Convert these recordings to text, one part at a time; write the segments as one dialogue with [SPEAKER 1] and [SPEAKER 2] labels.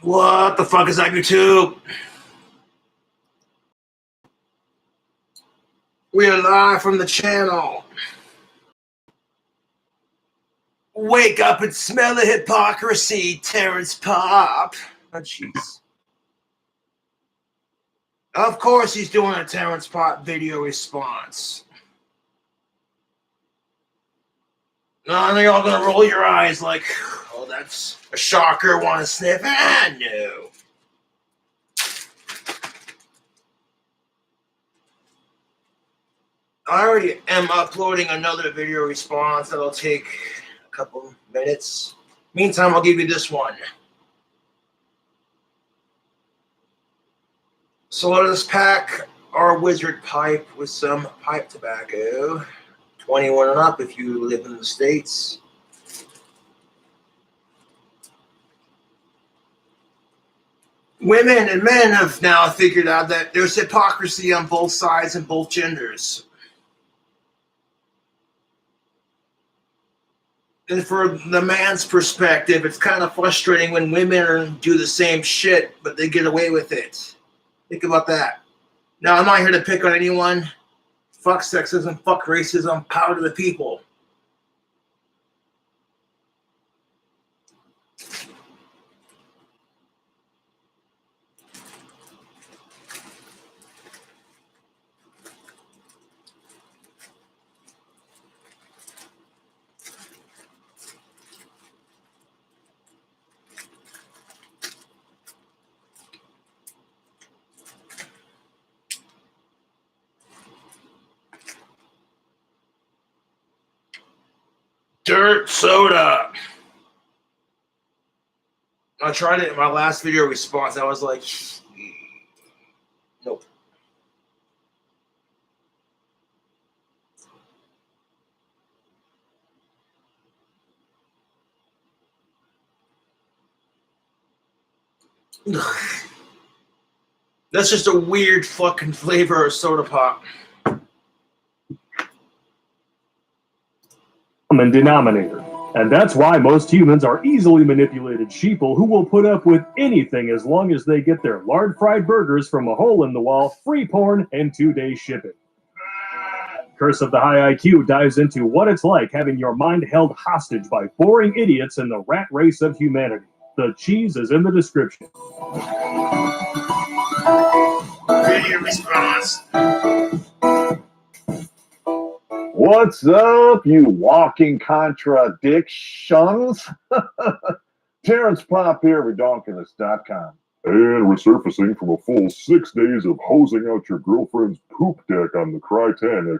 [SPEAKER 1] What the fuck is that, YouTube? We are live from the channel. Wake up and smell the hypocrisy, Terrence Pop. Oh, jeez. Of course he's doing a Terrence Pop video response. Now you're all gonna roll your eyes like, oh, that's a shocker, want to sniff? Ah, no. I already am uploading another video response that'll take a couple minutes. Meantime, I'll give you this one. So let us pack our wizard pipe with some pipe tobacco. 21 and up if you live in the States. Women and men have now figured out that there's hypocrisy on both sides and both genders. And for the man's perspective, it's kind of frustrating when women do the same shit, but they get away with it. Think about that. Now, I'm not here to pick on anyone. Fuck sexism, fuck racism, power to the people. Dirt soda. I tried it in my last video response. I was like, nope. That's just a weird fucking flavor of soda pop.
[SPEAKER 2] Common denominator. And that's why most humans are easily manipulated sheeple who will put up with anything as long as they get their lard fried burgers from a hole in the wall, free porn, and 2-day shipping. Curse of the High IQ dives into what it's like having your mind held hostage by boring idiots in the rat race of humanity. The cheese is in the description.
[SPEAKER 1] Video response.
[SPEAKER 3] What's up, you walking contradictions? Terrence Pop here, redonkulous.com.
[SPEAKER 4] And resurfacing from a full 6 days of hosing out your girlfriend's poop deck on the Crytanic,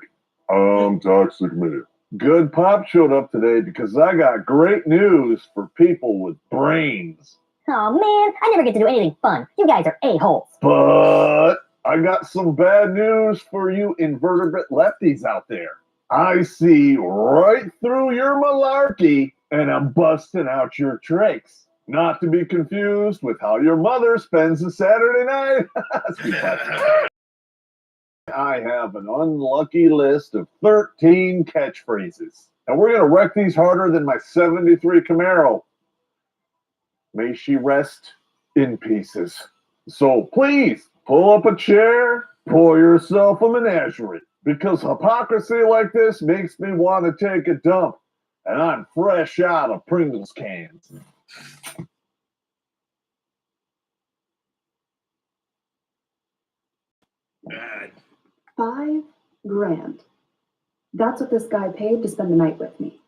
[SPEAKER 4] I'm Toxic Myth.
[SPEAKER 3] Good Pop showed up today because I got great news for people with brains.
[SPEAKER 5] Oh man, I never get to do anything fun. You guys are a-holes.
[SPEAKER 3] But I got some bad news for you invertebrate lefties out there. I see right through your malarkey, and I'm busting out your tricks. Not to be confused with how your mother spends a Saturday night. I have an unlucky list of 13 catchphrases, and we're going to wreck these harder than my 73 Camaro. May she rest in pieces. So please, pull up a chair, pour yourself a menagerie. Because hypocrisy like this makes me want to take a dump. And I'm fresh out of Pringles cans.
[SPEAKER 1] Bad.
[SPEAKER 6] $5 grand. That's what this guy paid to spend the night with me.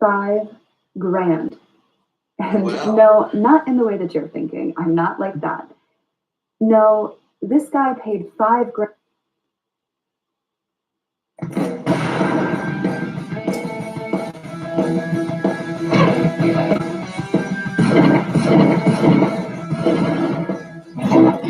[SPEAKER 6] $5 grand. And
[SPEAKER 1] Wow.
[SPEAKER 6] no, not in the way that you're thinking. I'm not like that. No, this guy paid $5 grand.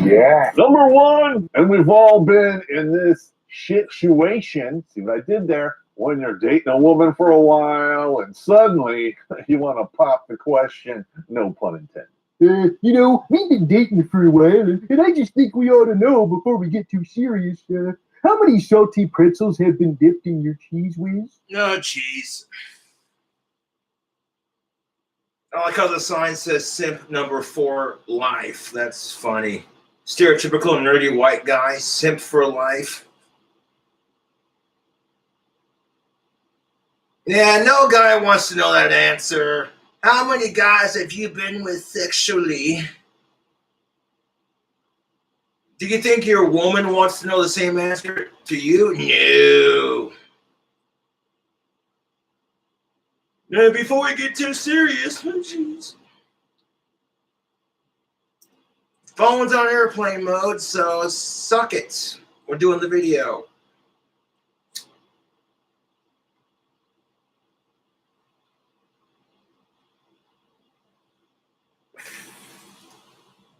[SPEAKER 3] Yeah. Number one, and we've all been in this situation. See what I did there? When you're dating a woman for a while and suddenly you want to pop the question, no pun intended.
[SPEAKER 7] We've been dating for a while, and I just think we ought to know before we get too serious. How many salty pretzels have been dipped in your cheese whiz?
[SPEAKER 1] No cheese. Oh, I like how the sign says simp number 4 life. That's funny. Stereotypical nerdy white guy, simp for life. Yeah, no guy wants to know that answer. How many guys have you been with sexually? Do you think your woman wants to know the same answer to you? No. Now, before we get too serious, oh, jeez. Phone's on airplane mode, so suck it. We're doing the video.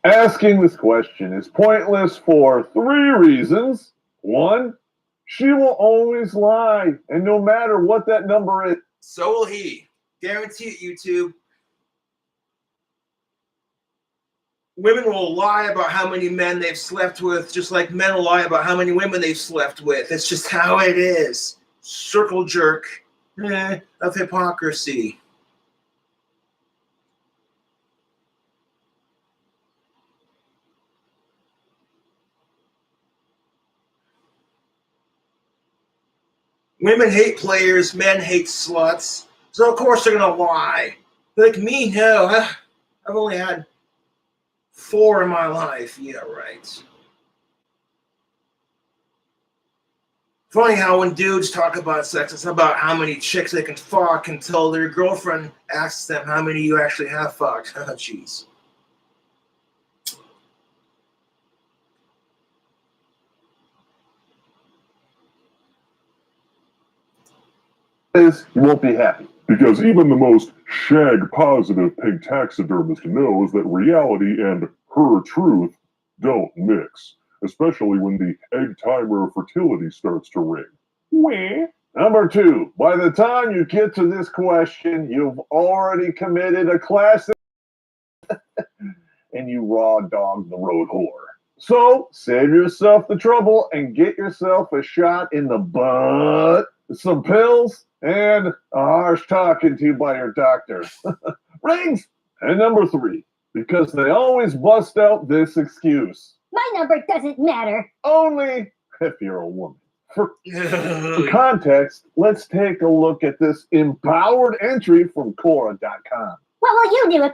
[SPEAKER 3] Asking this question is pointless for 3 reasons. 1, she will always lie, and no matter what that number is.
[SPEAKER 1] So will he. Guarantee it, YouTube. Women will lie about how many men they've slept with, just like men will lie about how many women they've slept with. It's just how it is. Circle jerk of hypocrisy. Women hate players, men hate sluts. So of course they're gonna lie. Like me, no. I've only had 4 in my life. Yeah, right. Funny how when dudes talk about sex, it's about how many chicks they can fuck until their girlfriend asks them how many you actually have fucked. Oh, jeez.
[SPEAKER 3] You won't be happy.
[SPEAKER 4] Because even the most shag-positive pig taxidermist knows that reality and her truth don't mix, especially when the egg timer of fertility starts to ring.
[SPEAKER 3] Where? Number 2, by the time you get to this question, you've already committed a classic and you raw dog the road whore. So save yourself the trouble and get yourself a shot in the butt, some pills, and a harsh talking to by your doctor. Rings! And number 3, because they always bust out this excuse.
[SPEAKER 5] My number doesn't matter.
[SPEAKER 3] Only if you're a woman. For context, let's take a look at this empowered entry from Quora.com.
[SPEAKER 5] What will you do if...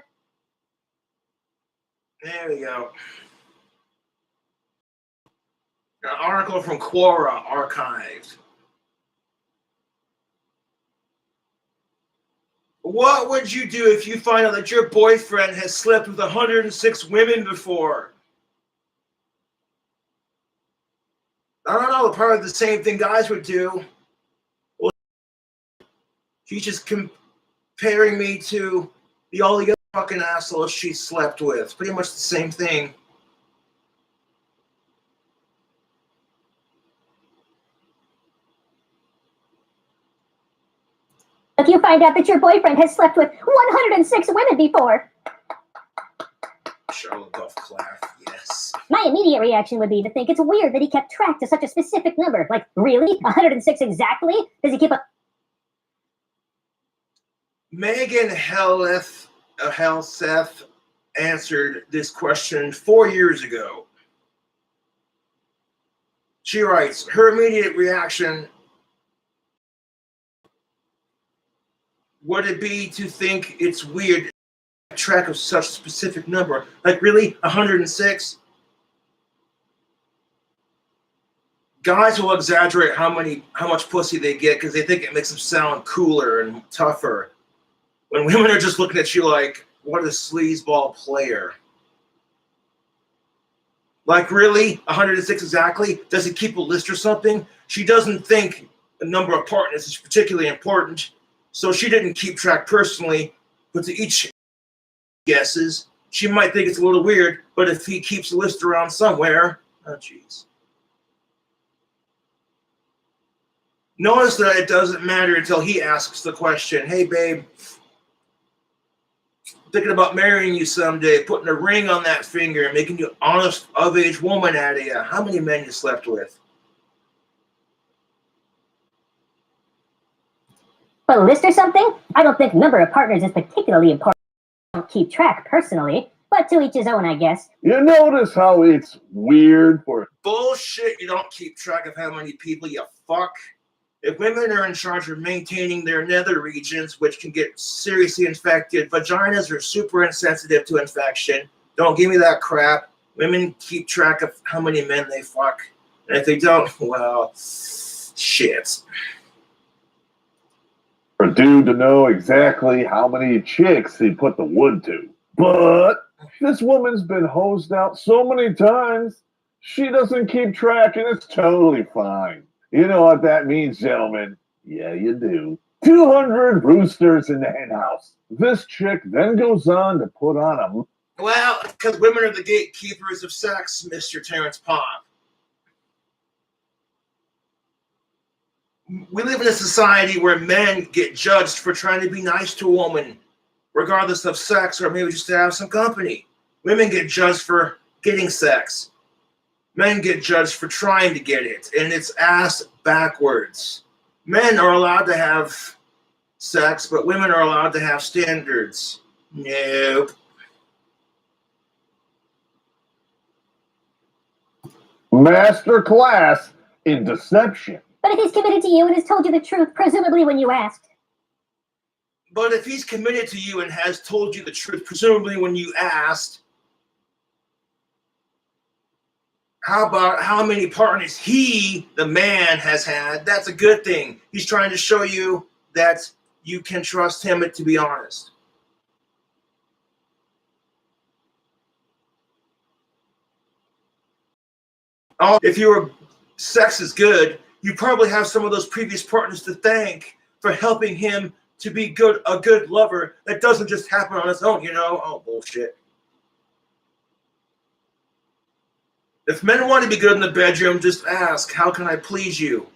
[SPEAKER 1] There we go. An article from Quora archived. What would you do if you find out that your boyfriend has slept with 106 women before? I don't know, probably the same thing guys would do. Well, she's just comparing me to all the other fucking assholes she slept with. Pretty much the same thing.
[SPEAKER 5] If you find out that your boyfriend has slept with 106 women before?
[SPEAKER 1] Charlotte Buff Claff, yes.
[SPEAKER 5] My immediate reaction would be to think it's weird that he kept track to such a specific number. Like, really? 106 exactly? Does he keep a...
[SPEAKER 1] Megan Helseth answered this question 4 years ago. She writes, her immediate reaction would it be to think it's weird to keep track of such a specific number? Like, really? 106? Guys will exaggerate how much pussy they get because they think it makes them sound cooler and tougher. When women are just looking at you like, what a sleazeball player. Like, really? 106 exactly? Does he keep a list or something? She doesn't think the number of partners is particularly important, so she didn't keep track personally, but to each guesses, she might think it's a little weird, but if he keeps a list around somewhere, oh, jeez. Notice that it doesn't matter until he asks the question, hey, babe, thinking about marrying you someday, putting a ring on that finger, and making you honest of-age woman out of you. How many men you slept with?
[SPEAKER 5] A list or something? I don't think number of partners is particularly important. don't keep track personally, but to each his own, I guess.
[SPEAKER 3] You notice how it's weird for
[SPEAKER 1] Bullshit, you don't keep track of how many people you fuck. If women are in charge of maintaining their nether regions, which can get seriously infected, vaginas are super insensitive to infection. Don't give me that crap. Women keep track of how many men they fuck. And if they don't, well, shit.
[SPEAKER 3] a dude to know exactly how many chicks he put the wood to. But this woman's been hosed out so many times, she doesn't keep track, and it's totally fine. You know what that means, gentlemen? Yeah, you do. 200 roosters in the henhouse. This chick then goes on to put on a...
[SPEAKER 1] Well, because women are the gatekeepers of sex, Mr. Terrence Pop. We live in a society where men get judged for trying to be nice to a woman, regardless of sex or maybe just to have some company. Women get judged for getting sex. Men get judged for trying to get it, and it's ass backwards. Men are allowed to have sex, but women are allowed to have standards. Nope.
[SPEAKER 3] Master class in deception.
[SPEAKER 5] But if he's committed to you and has told you the truth, presumably when you asked.
[SPEAKER 1] But if he's committed to you and has told you the truth, presumably when you asked, how about how many partners he, the man, has had? That's a good thing. He's trying to show you that you can trust him, to be honest. Oh, if your sex is good, you probably have some of those previous partners to thank for helping him to be a good lover. That doesn't just happen on its own, you know? Oh, bullshit. If men want to be good in the bedroom, just ask, how can I please you?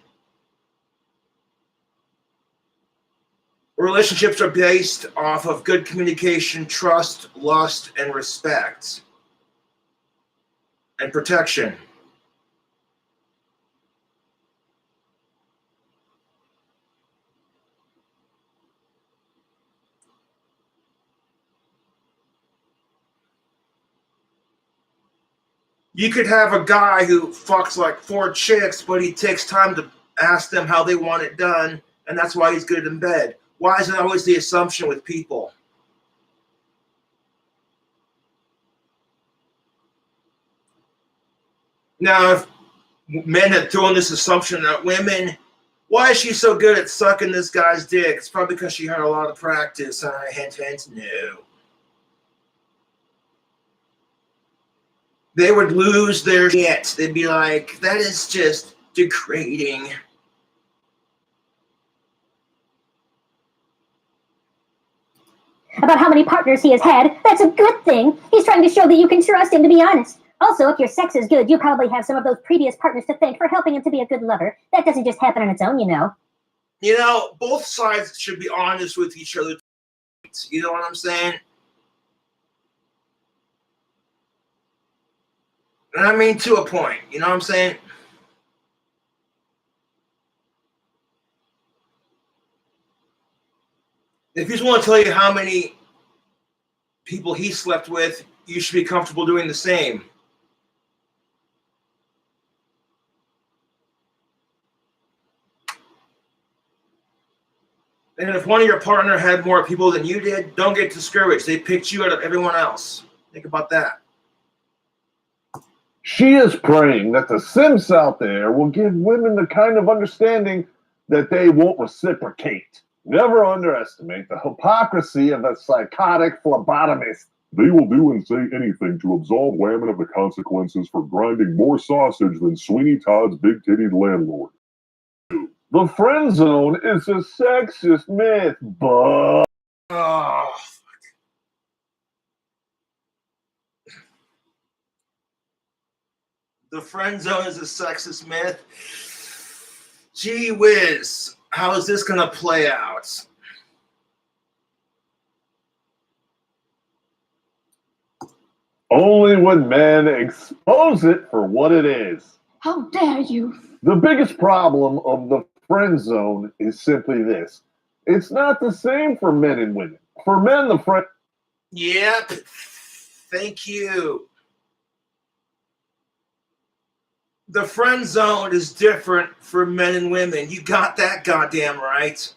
[SPEAKER 1] Relationships are based off of good communication, trust, lust, and respect. And protection. You could have a guy who fucks like 4 chicks, but he takes time to ask them how they want it done, and that's why he's good in bed. Why is it always the assumption with people? Now, if men had thrown this assumption at women, why is she so good at sucking this guy's dick? It's probably because she had a lot of practice. Hint, hint, no. They would lose their shit. They'd be like, that is just degrading.
[SPEAKER 5] About how many partners he has had, that's a good thing. He's trying to show that you can trust him, to be honest. Also, if your sex is good, you probably have some of those previous partners to thank for helping him to be a good lover. That doesn't just happen on its own, you know.
[SPEAKER 1] You know, both sides should be honest with each other. You know what I'm saying? And I mean to a point. You know what I'm saying? If he's willing to tell you how many people he slept with, you should be comfortable doing the same. And if one of your partner had more people than you did, don't get discouraged. They picked you out of everyone else. Think about that.
[SPEAKER 3] She is praying that the simps out there will give women the kind of understanding that they won't reciprocate. Never underestimate the hypocrisy of a psychotic phlebotomist.
[SPEAKER 4] They will do and say anything to absolve women of the consequences for grinding more sausage than Sweeney Todd's big-tittied landlord.
[SPEAKER 3] The friend zone is a sexist myth, but...
[SPEAKER 1] Oh, the friend zone is a sexist myth. Gee whiz, how is this going to play out?
[SPEAKER 3] only when men expose it for what it is.
[SPEAKER 6] How dare you?
[SPEAKER 3] The biggest problem of the friend zone is simply this. It's not the same for men and women. For men, the friend...
[SPEAKER 1] Yep. Thank you. The friend zone is different for men and women. You got that goddamn right.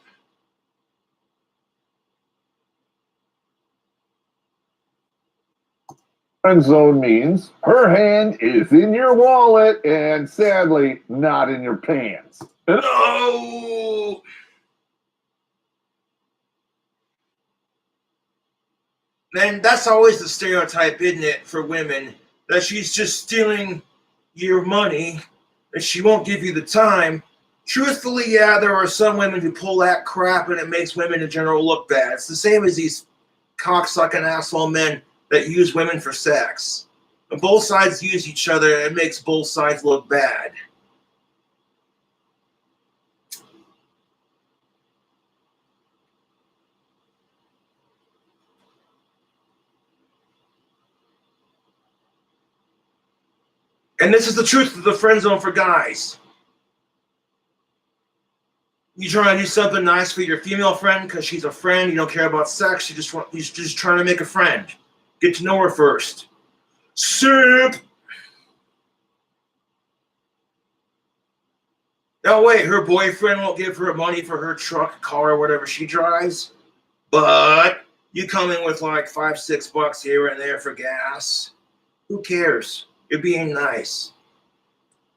[SPEAKER 3] Friend zone means her hand is in your wallet and sadly not in your pants.
[SPEAKER 1] No. And that's always the stereotype, isn't it, for women? That she's just stealing your money, that she won't give you the time. Truthfully, yeah, there are some women who pull that crap and it makes women in general look bad. It's the same as these cocksucking asshole men that use women for sex. When both sides use each other, it makes both sides look bad. And this is the truth of the friend zone for guys. You trying to do something nice for your female friend because she's a friend, you don't care about sex, you're just trying to make a friend. Get to know her first. Simp! Oh wait, her boyfriend won't give her money for her truck, car, or whatever she drives. But you come in with like $5-6 here and there for gas. Who cares? You're being nice.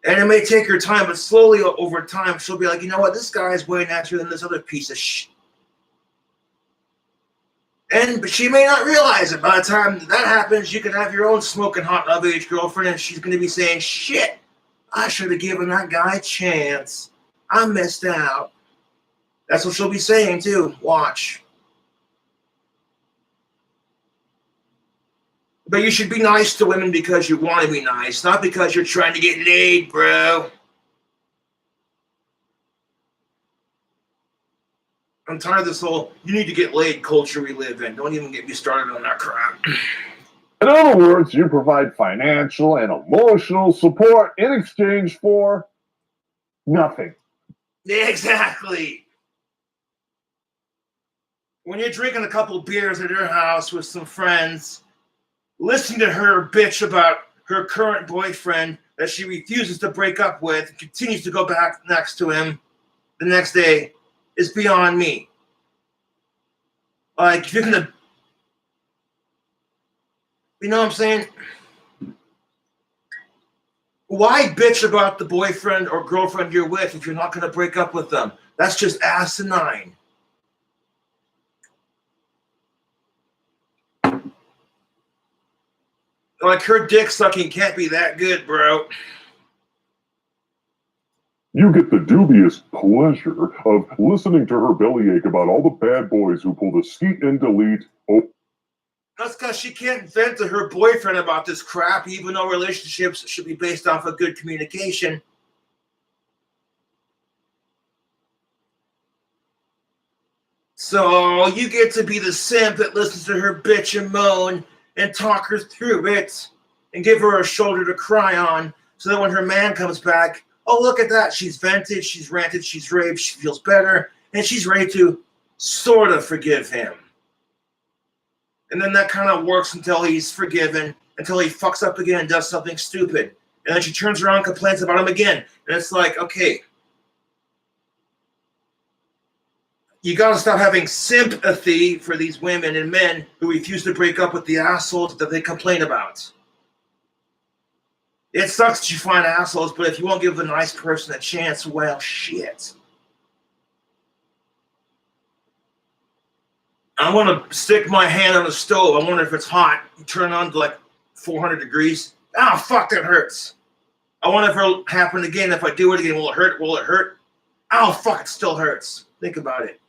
[SPEAKER 1] And it may take her time, but slowly over time, she'll be like, you know what? This guy is way nicer than this other piece of shit. But she may not realize it. By the time that happens, you can have your own smoking hot underage girlfriend, and she's going to be saying, shit, I should have given that guy a chance. I missed out. That's what she'll be saying, too. Watch. But you should be nice to women because you want to be nice, not because you're trying to get laid, bro. I'm tired of this whole you need to get laid culture we live in. Don't even get me started on that crap.
[SPEAKER 3] In other words, you provide financial and emotional support in exchange for nothing.
[SPEAKER 1] Exactly. When you're drinking a couple beers at her house with some friends, listening to her bitch about her current boyfriend that she refuses to break up with and continues to go back next to him the next day is beyond me. Like, if you're gonna, you know what I'm saying? Why bitch about the boyfriend or girlfriend you're with if you're not gonna break up with them? That's just asinine. Like, her dick sucking can't be that good, bro.
[SPEAKER 4] You get the dubious pleasure of listening to her bellyache about all the bad boys who pull the skeet and delete. Oh,
[SPEAKER 1] That's because she can't vent to her boyfriend about this crap, even though relationships should be based off of good communication. So you get to be the simp that listens to her bitch and moan and talk her through it and give her a shoulder to cry on so that when her man comes back, oh, look at that. She's vented, she's ranted, she's raved, she feels better, and she's ready to sort of forgive him. And then that kind of works until he's forgiven, until he fucks up again and does something stupid. And then she turns around and complains about him again. And it's like, okay, you got to stop having sympathy for these women and men who refuse to break up with the assholes that they complain about. It sucks that you find assholes, but if you won't give a nice person a chance, well, shit. I want to stick my hand on the stove. I wonder if it's hot. You turn it on to like 400 degrees. Oh, fuck, that hurts. I wonder if it'll happen again. If I do it again, will it hurt? Will it hurt? Oh, fuck, it still hurts. Think about it.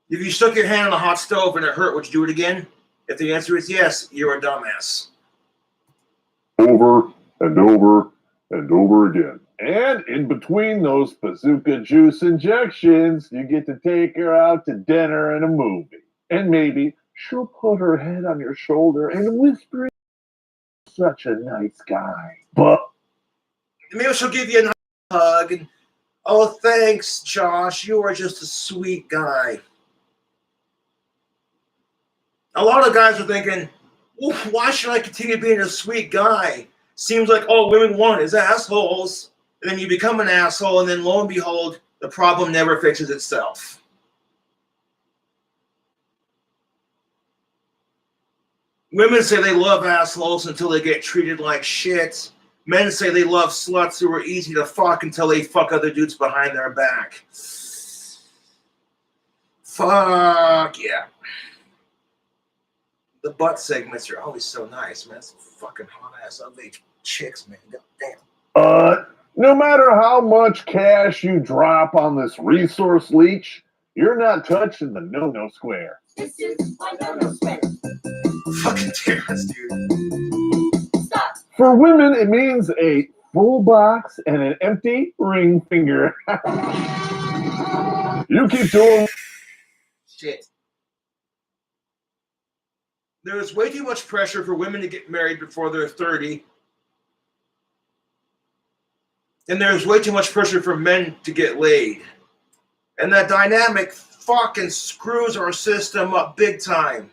[SPEAKER 1] If you stuck your hand on a hot stove and it hurt, would you do it again? If the answer is yes, you're a dumbass.
[SPEAKER 4] over and over and over again.
[SPEAKER 3] And in between those bazooka juice injections, you get to take her out to dinner and a movie. And maybe she'll put her head on your shoulder and whisper, such a nice guy. But
[SPEAKER 1] maybe she'll give you a nice hug and, oh, thanks, Josh. You are just a sweet guy. A lot of guys are thinking, well, why should I continue being a sweet guy? Seems like all women want is assholes. And then you become an asshole, and then lo and behold, the problem never fixes itself. Women say they love assholes until they get treated like shit. Men say they love sluts who are easy to fuck until they fuck other dudes behind their back. Fuck yeah. The butt segments are always so nice, man. That's fucking hot ass ugly chicks, man. God damn.
[SPEAKER 3] No matter how much cash you drop on this resource leech, you're not touching the no-no square.
[SPEAKER 8] This is my no-no square.
[SPEAKER 1] Fucking Terrence, dude.
[SPEAKER 8] Stop.
[SPEAKER 3] For women, it means a full box and an empty ring finger. You keep doing
[SPEAKER 1] Shit. There is way too much pressure for women to get married before they're 30. And there's way too much pressure for men to get laid. And that dynamic fucking screws our system up big time.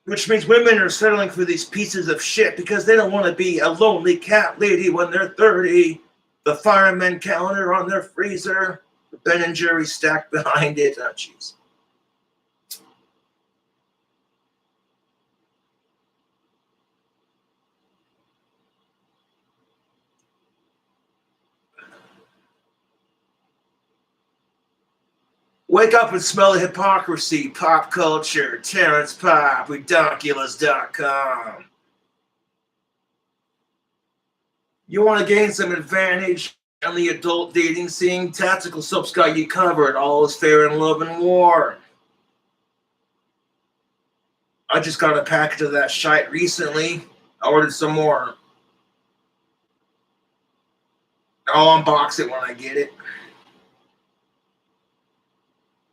[SPEAKER 1] Which means women are settling for these pieces of shit because they don't want to be a lonely cat lady when they're 30. The fireman calendar on their freezer. The Ben and Jerry stacked behind it. Oh, jeez. Wake up and smell the hypocrisy. Pop culture. Terrence Pop. Redonkulous.com. You want to gain some advantage on the adult dating scene? Tactical Soap's got you covered. All is fair in love and war. I just got a package of that shite recently. I ordered some more. I'll unbox it when I get it.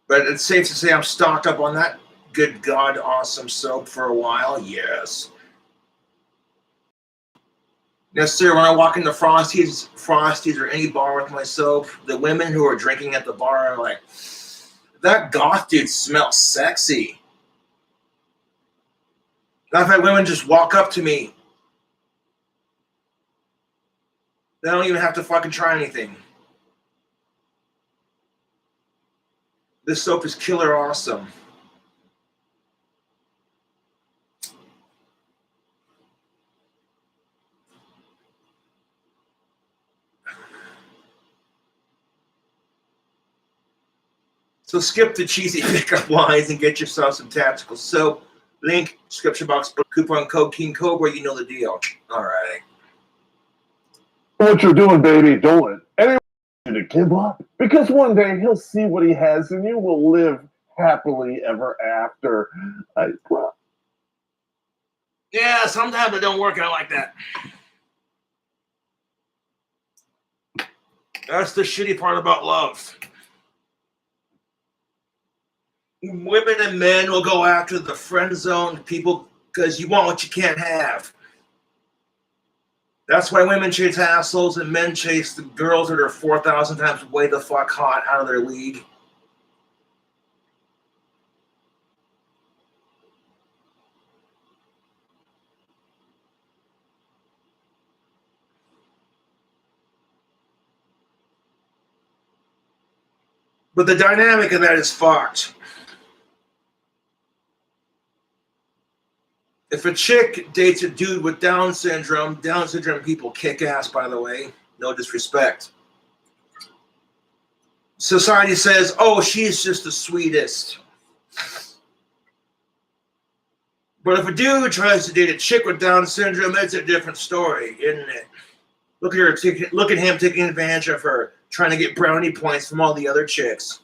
[SPEAKER 1] But it's safe to say I'm stocked up on that good God awesome soap for a while. Yes. Yes, sir. When I walk into Frosties or any bar with my soap, the women who are drinking at the bar are like, that goth dude smells sexy. I've had women just walk up to me. They don't even have to fucking try anything. This soap is killer awesome. So skip the cheesy pickup lines and get yourself some tactical soap. Link, description box, coupon code King Cobra, you know the deal. All right.
[SPEAKER 3] what you're doing, baby. Don't let anyone you to give up. Because one day he'll see what he has and you will live happily ever after. I promise.
[SPEAKER 1] Yeah, sometimes it don't work out like that. That's the shitty part about love. Women and men will go after the friend zone people because you want what you can't have. That's why women chase assholes and men chase the girls that are 4,000 times way the fuck hot out of their league. But the dynamic of that is fucked. If a chick dates a dude with Down syndrome people kick ass, by the way, no disrespect. Society says, oh, she's just the sweetest. But if a dude tries to date a chick with Down syndrome, it's a different story, isn't it? Look at her, look at him taking advantage of her, trying to get brownie points from all the other chicks.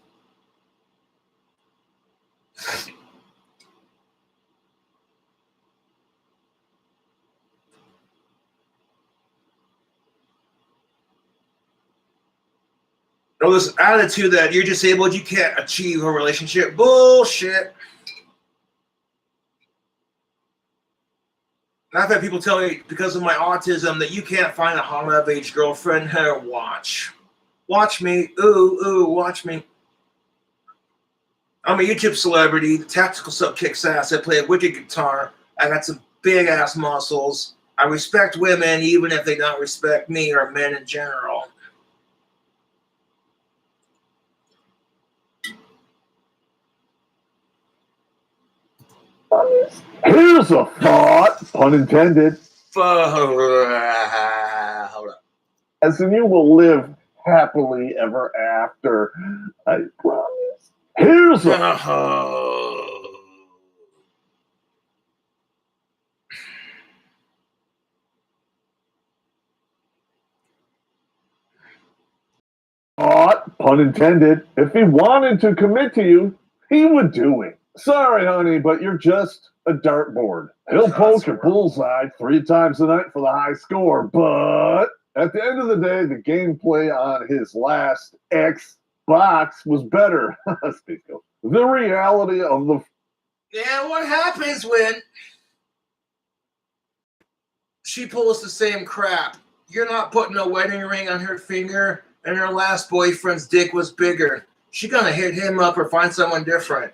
[SPEAKER 1] Oh, this attitude that you're disabled, you can't achieve a relationship. Bullshit. I've had people tell me because of my autism that you can't find a hot of age girlfriend. Watch. Watch me. Ooh, ooh, watch me. I'm a YouTube celebrity. The tactical sub kicks ass. I play a wicked guitar. I got some big ass muscles. I respect women even if they don't respect me or men in general.
[SPEAKER 3] Here's a thought, pun intended,
[SPEAKER 1] Hold up.
[SPEAKER 3] as in you will live happily ever after. I promise. Here's a thought, pun intended. If he wanted to commit to you, he would do it. Sorry, honey, but you're just a dartboard. He'll poke your bullseye 3 times a night for the high score, but at the end of the day, the gameplay on his last Xbox was better. Speak of the reality of the
[SPEAKER 1] Yeah, what happens when she pulls the same crap? You're not putting a wedding ring on her finger, and her last boyfriend's dick was bigger. She gonna hit him up or find someone different.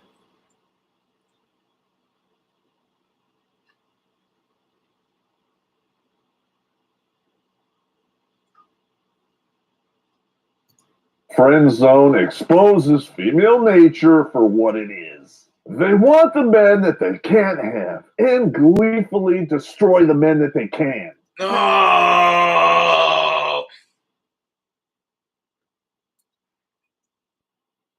[SPEAKER 3] friend zone exposes female nature for what it is. They want the men that they can't have and gleefully destroy the men that they can.
[SPEAKER 1] Oh!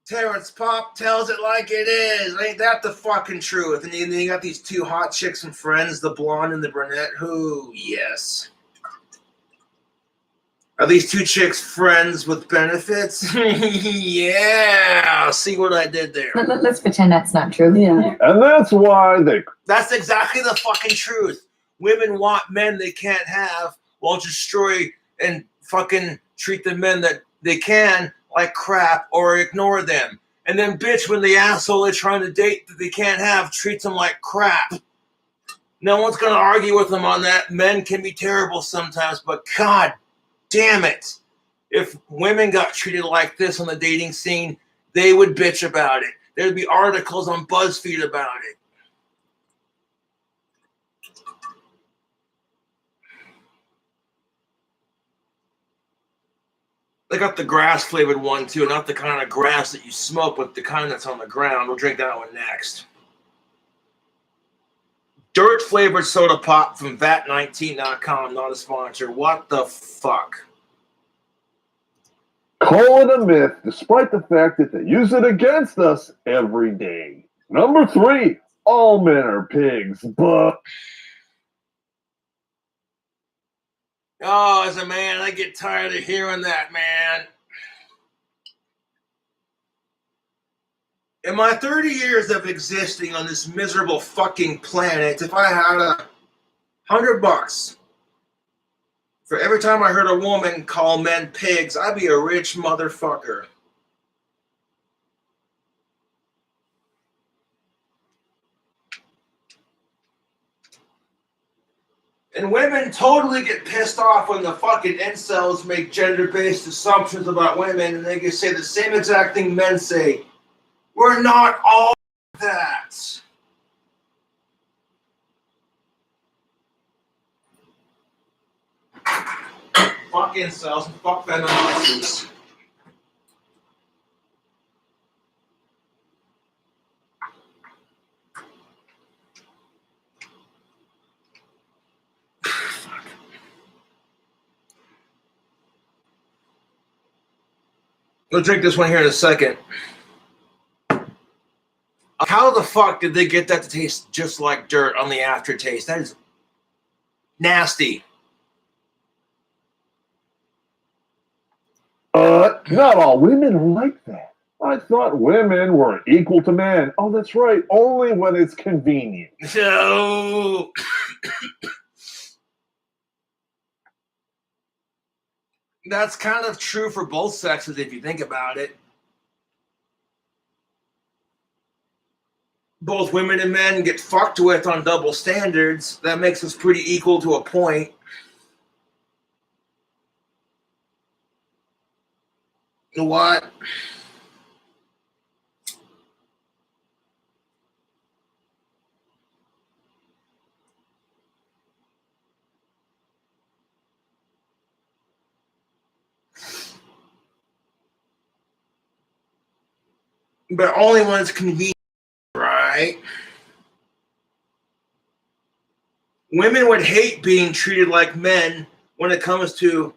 [SPEAKER 1] Terrence Pop tells it like it is. Ain't that the fucking truth? And then you got these 2 hot chicks and friends, the blonde and the brunette. Who? Yes. Are these 2 chicks friends with benefits? Yeah. See what I did there?
[SPEAKER 9] Let's pretend that's not true.
[SPEAKER 6] Yeah.
[SPEAKER 3] And that's why
[SPEAKER 1] That's exactly the fucking truth. Women want men they can't have, while destroy and fucking treat the men that they can like crap or ignore them. And then bitch when the asshole they're trying to date that they can't have treats them like crap. No one's gonna argue with them on that. Men can be terrible sometimes, but god damn it. If women got treated like this on the dating scene, they would bitch about it. There'd be articles on BuzzFeed about it. They got the grass flavored one too, not the kind of grass that you smoke, but the kind that's on the ground. We'll drink that one next. Dirt flavored soda pop from VAT19.com, not a sponsor. What the fuck?
[SPEAKER 3] call it a myth, despite the fact that they use it against us every day. Number 3, all men are pigs, but
[SPEAKER 1] Oh, as a man, I get tired of hearing that, man. In my 30 years of existing on this miserable fucking planet, if I had $100 for every time I heard a woman call men pigs, I'd be a rich motherfucker. And women totally get pissed off when the fucking incels make gender-based assumptions about women and they can say the same exact thing men say. We're not all that. Fuck incels and fuck feminists. We'll drink this one here in a second. How the fuck did they get that to taste just like dirt on the aftertaste? That is nasty.
[SPEAKER 3] not all women are like that. I thought women were equal to men. Oh, that's right. Only when it's convenient.
[SPEAKER 1] So that's kind of true for both sexes if you think about it. Both women and men get fucked with on double standards. That makes us pretty equal to a point. You know what? but only when it's convenient, right? Women would hate being treated like men when it comes to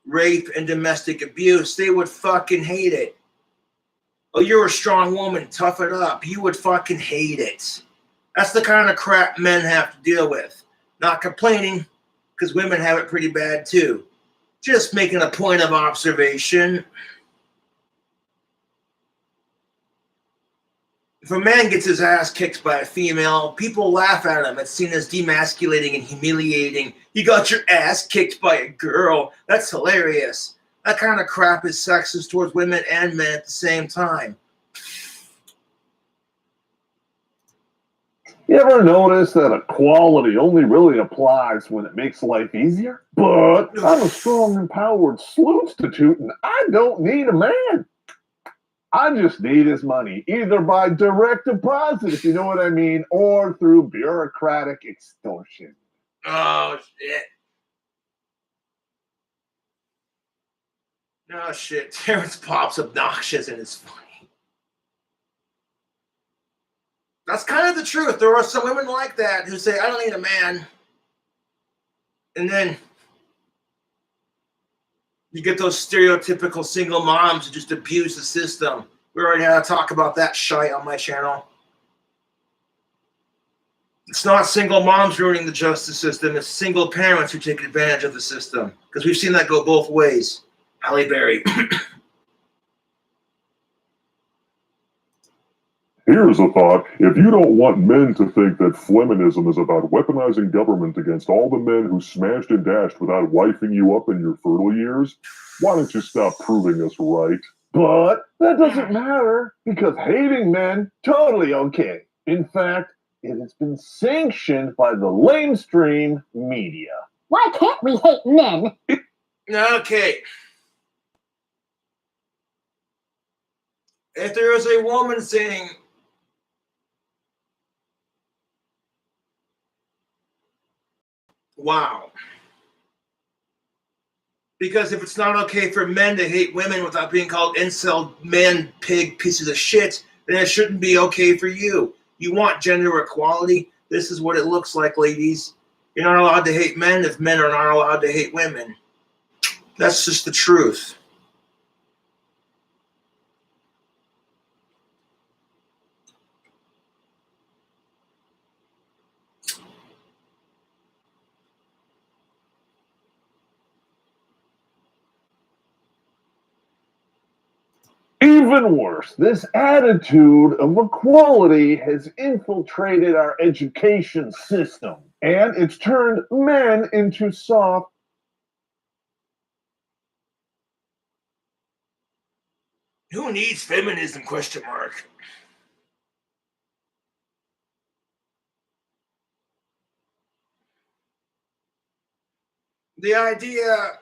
[SPEAKER 1] rape and domestic abuse. They would fucking hate it. Oh, you're a strong woman, tough it up. You would fucking hate it. That's the kind of crap men have to deal with. Not complaining, because women have it pretty bad too. Just making a point of observation. If a man gets his ass kicked by a female, people laugh at him. It's seen as demasculating and humiliating. You got your ass kicked by a girl. That's hilarious. That kind of crap is sexist towards women and men at the same time.
[SPEAKER 3] You ever notice that equality only really applies when it makes life easier? But I'm a strong, empowered substitute, and I don't need a man. I just need his money, either by direct deposit, if you know what I mean, or through bureaucratic extortion.
[SPEAKER 1] Oh, shit. Oh, shit. Terrence Pop's obnoxious and it's funny. That's kind of the truth. There are some women like that who say, I don't need a man. And then you get those stereotypical single moms who just abuse the system. We already had to talk about that shite on my channel. It's not single moms ruining the justice system. It's single parents who take advantage of the system. Because we've seen that go both ways. Halle Berry.
[SPEAKER 4] Here's a thought. If you don't want men to think that feminism is about weaponizing government against all the men who smashed and dashed without wifing you up in your fertile years, why don't you stop proving us right?
[SPEAKER 3] But that doesn't matter, because hating men, totally okay. In fact, it has been sanctioned by the lamestream media.
[SPEAKER 5] Why can't we hate men?
[SPEAKER 1] Okay. If there is a woman saying, wow. Because if it's not okay for men to hate women without being called incel, man, pig, pieces of shit, then it shouldn't be okay for you. You want gender equality? This is what it looks like, ladies. You're not allowed to hate men if men are not allowed to hate women. That's just the truth.
[SPEAKER 3] Even worse, this attitude of equality has infiltrated our education system, and it's turned men into soft.
[SPEAKER 1] Who needs feminism, question mark? The idea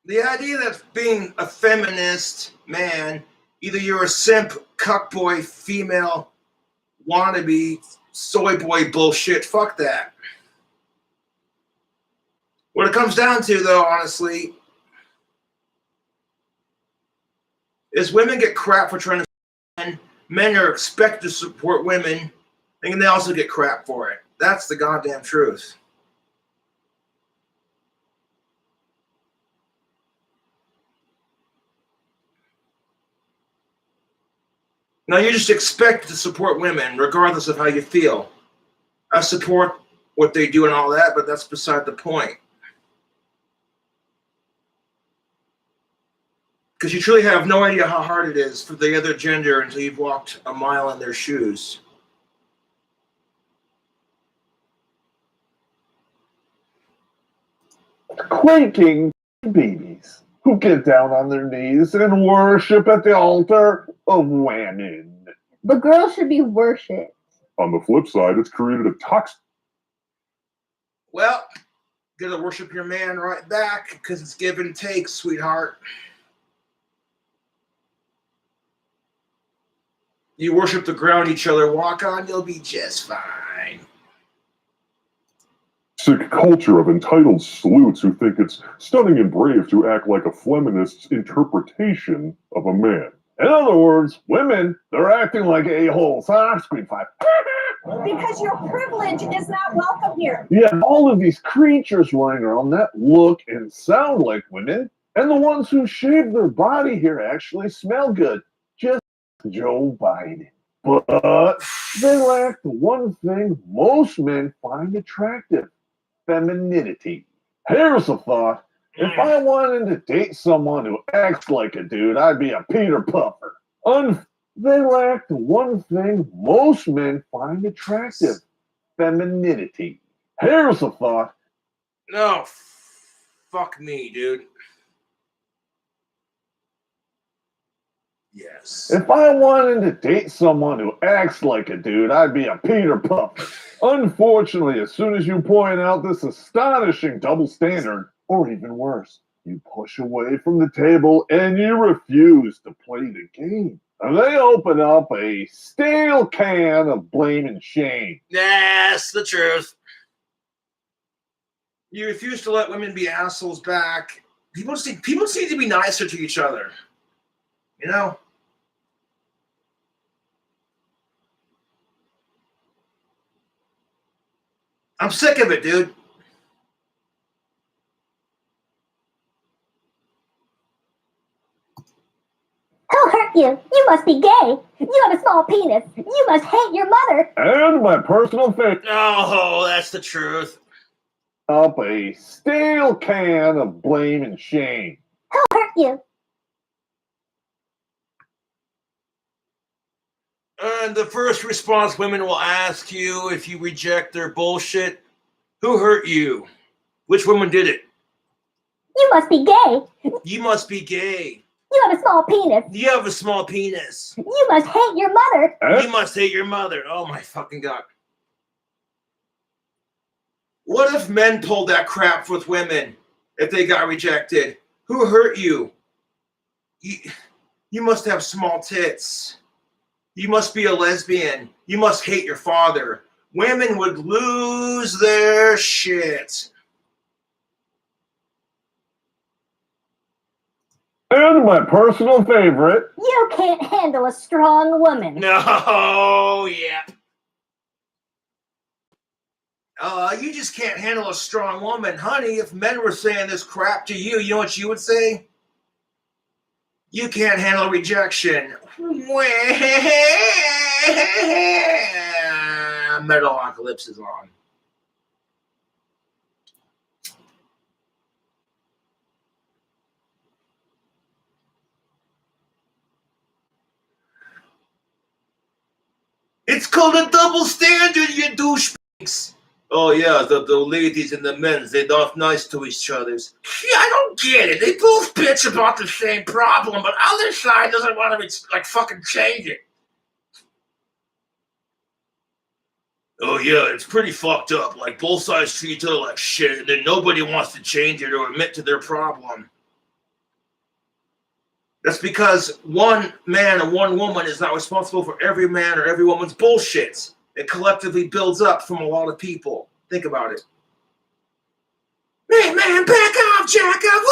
[SPEAKER 1] that being a feminist man, either you're a simp, cuckboy, female, wannabe, soy boy bullshit, fuck that. What it comes down to, though, honestly, is women get crap for trying to men. Men are expected to support women, and they also get crap for it. That's the goddamn truth. Now, you're just expected to support women, regardless of how you feel. I support what they do and all that, but that's beside the point. Because you truly have no idea how hard it is for the other gender until you've walked a mile in their shoes.
[SPEAKER 3] Quaking babies who get down on their knees and worship at the altar of women.
[SPEAKER 9] But girls should be worshipped.
[SPEAKER 4] On the flip side, it's created a toxic.
[SPEAKER 1] Well, gotta worship your man right back because it's give and take, sweetheart. You worship the ground each other walk on, you'll be just fine.
[SPEAKER 4] sick culture of entitled sleuths who think it's stunning and brave to act like a feminist's interpretation of a man.
[SPEAKER 3] In other words, women, they're acting like a-holes. Screen 5.
[SPEAKER 8] Because your privilege is not welcome here.
[SPEAKER 3] You have all of these creatures running around that look and sound like women, and the ones who shave their body hair actually smell good. Just Joe Biden. But they lack the one thing most men find attractive: femininity. Here's a thought. If I wanted to date someone who acts like a dude, I'd be a Peter Puffer. They lack the one thing most men find attractive: femininity. Here's a thought.
[SPEAKER 1] No, fuck me, dude. Yes.
[SPEAKER 3] If I wanted to date someone who acts like a dude, I'd be a Peter Puffer. Unfortunately, as soon as you point out this astonishing double standard, or even worse, you push away from the table and you refuse to play the game. And they open up a stale can of blame and shame.
[SPEAKER 1] That's the truth. You refuse to let women be assholes back. People just need to be nicer to each other. You know? I'm sick of it, dude.
[SPEAKER 5] Who hurt you? You must be gay. You have a small penis. You must hate your mother.
[SPEAKER 3] And my personal favorite,
[SPEAKER 1] Oh, that's the truth.
[SPEAKER 3] up a stale can of blame and shame.
[SPEAKER 5] Who hurt you?
[SPEAKER 1] And the first response women will ask you if you reject their bullshit, who hurt you? Which woman did it?
[SPEAKER 5] You must be gay.
[SPEAKER 1] You must be gay.
[SPEAKER 5] You have a small penis.
[SPEAKER 1] You have a small penis.
[SPEAKER 5] You must hate your mother.
[SPEAKER 1] You must hate your mother. Oh my fucking God. What if men pulled that crap with women if they got rejected? Who hurt you? You must have small tits. You must be a lesbian. You must hate your father. Women would lose their shit.
[SPEAKER 3] And my personal favorite,
[SPEAKER 5] You can't handle a strong woman.
[SPEAKER 1] No, yeah. You just can't handle a strong woman. Honey, if men were saying this crap to you, you know what you would say? You can't handle rejection. Metalocalypse is on. It's called a double standard, you douchebags. Oh yeah, the ladies and the men, they're not nice to each other. Yeah, I don't get it. They both bitch about the same problem, but other side doesn't want to like fucking change it. Oh yeah, it's pretty fucked up. Like both sides treat each other like shit, and then nobody wants to change it or admit to their problem. That's because one man or one woman is not responsible for every man or every woman's bullshit. It collectively builds up from a lot of people. Think about it. Man, back off, jack off.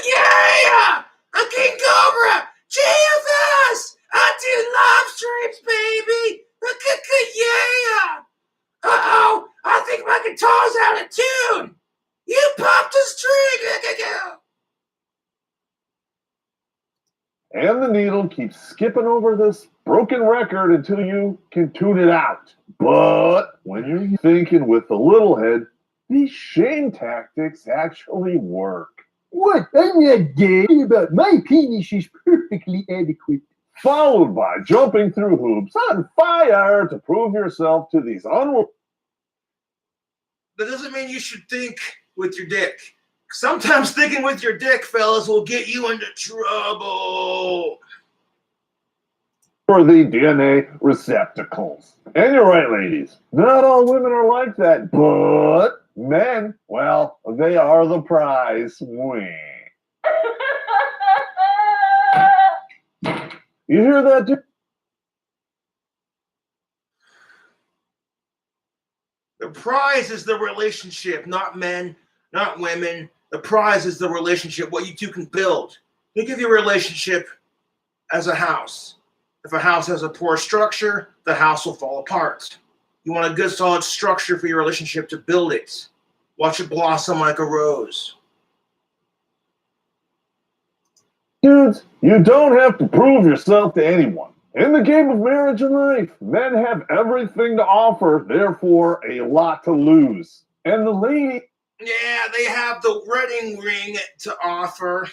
[SPEAKER 1] Yeah! I'm King Cobra! JFS! I do live streams, baby! Yeah! Uh-oh! I think my guitar's out of tune! You popped a string!
[SPEAKER 3] and the needle keeps skipping over this broken record until you can tune it out. But when you're thinking with the little head, these shame tactics actually work.
[SPEAKER 7] What? I'm not gay. About my penis is perfectly adequate.
[SPEAKER 3] Followed by jumping through hoops on fire to prove yourself to these
[SPEAKER 1] That doesn't mean you should think with your dick. Sometimes thinking with your dick, fellas, will get you into trouble.
[SPEAKER 3] for the DNA receptacles. And you're right, ladies. Not all women are like that, but men, well, they are the prize. Wah. You hear that, dude?
[SPEAKER 1] The prize is the relationship, not men, not women. The prize is the relationship, what you two can build. Think of your relationship as a house. If a house has a poor structure, the house will fall apart. You want a good, solid structure for your relationship to build it. Watch it blossom like a rose.
[SPEAKER 3] Dudes, you don't have to prove yourself to anyone. In the game of marriage and life, men have everything to offer, therefore a lot to lose. And the lady...
[SPEAKER 1] Yeah, they have the wedding ring to offer.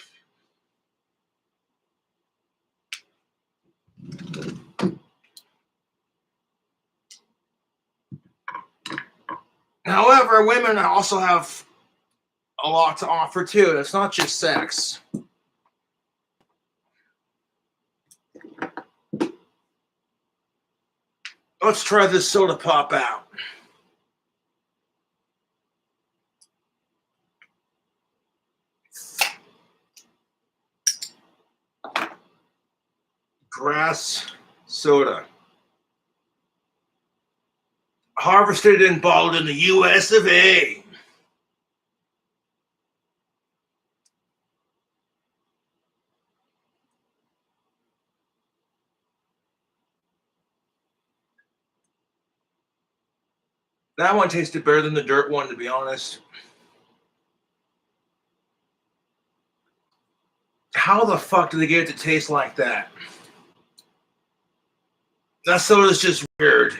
[SPEAKER 1] However, women also have a lot to offer too. It's not just sex. Let's try this soda pop out. Grass soda. Harvested and bottled in the US of A. That one tasted better than the dirt one, to be honest. How the fuck did they get it to taste like that? That soda's just weird.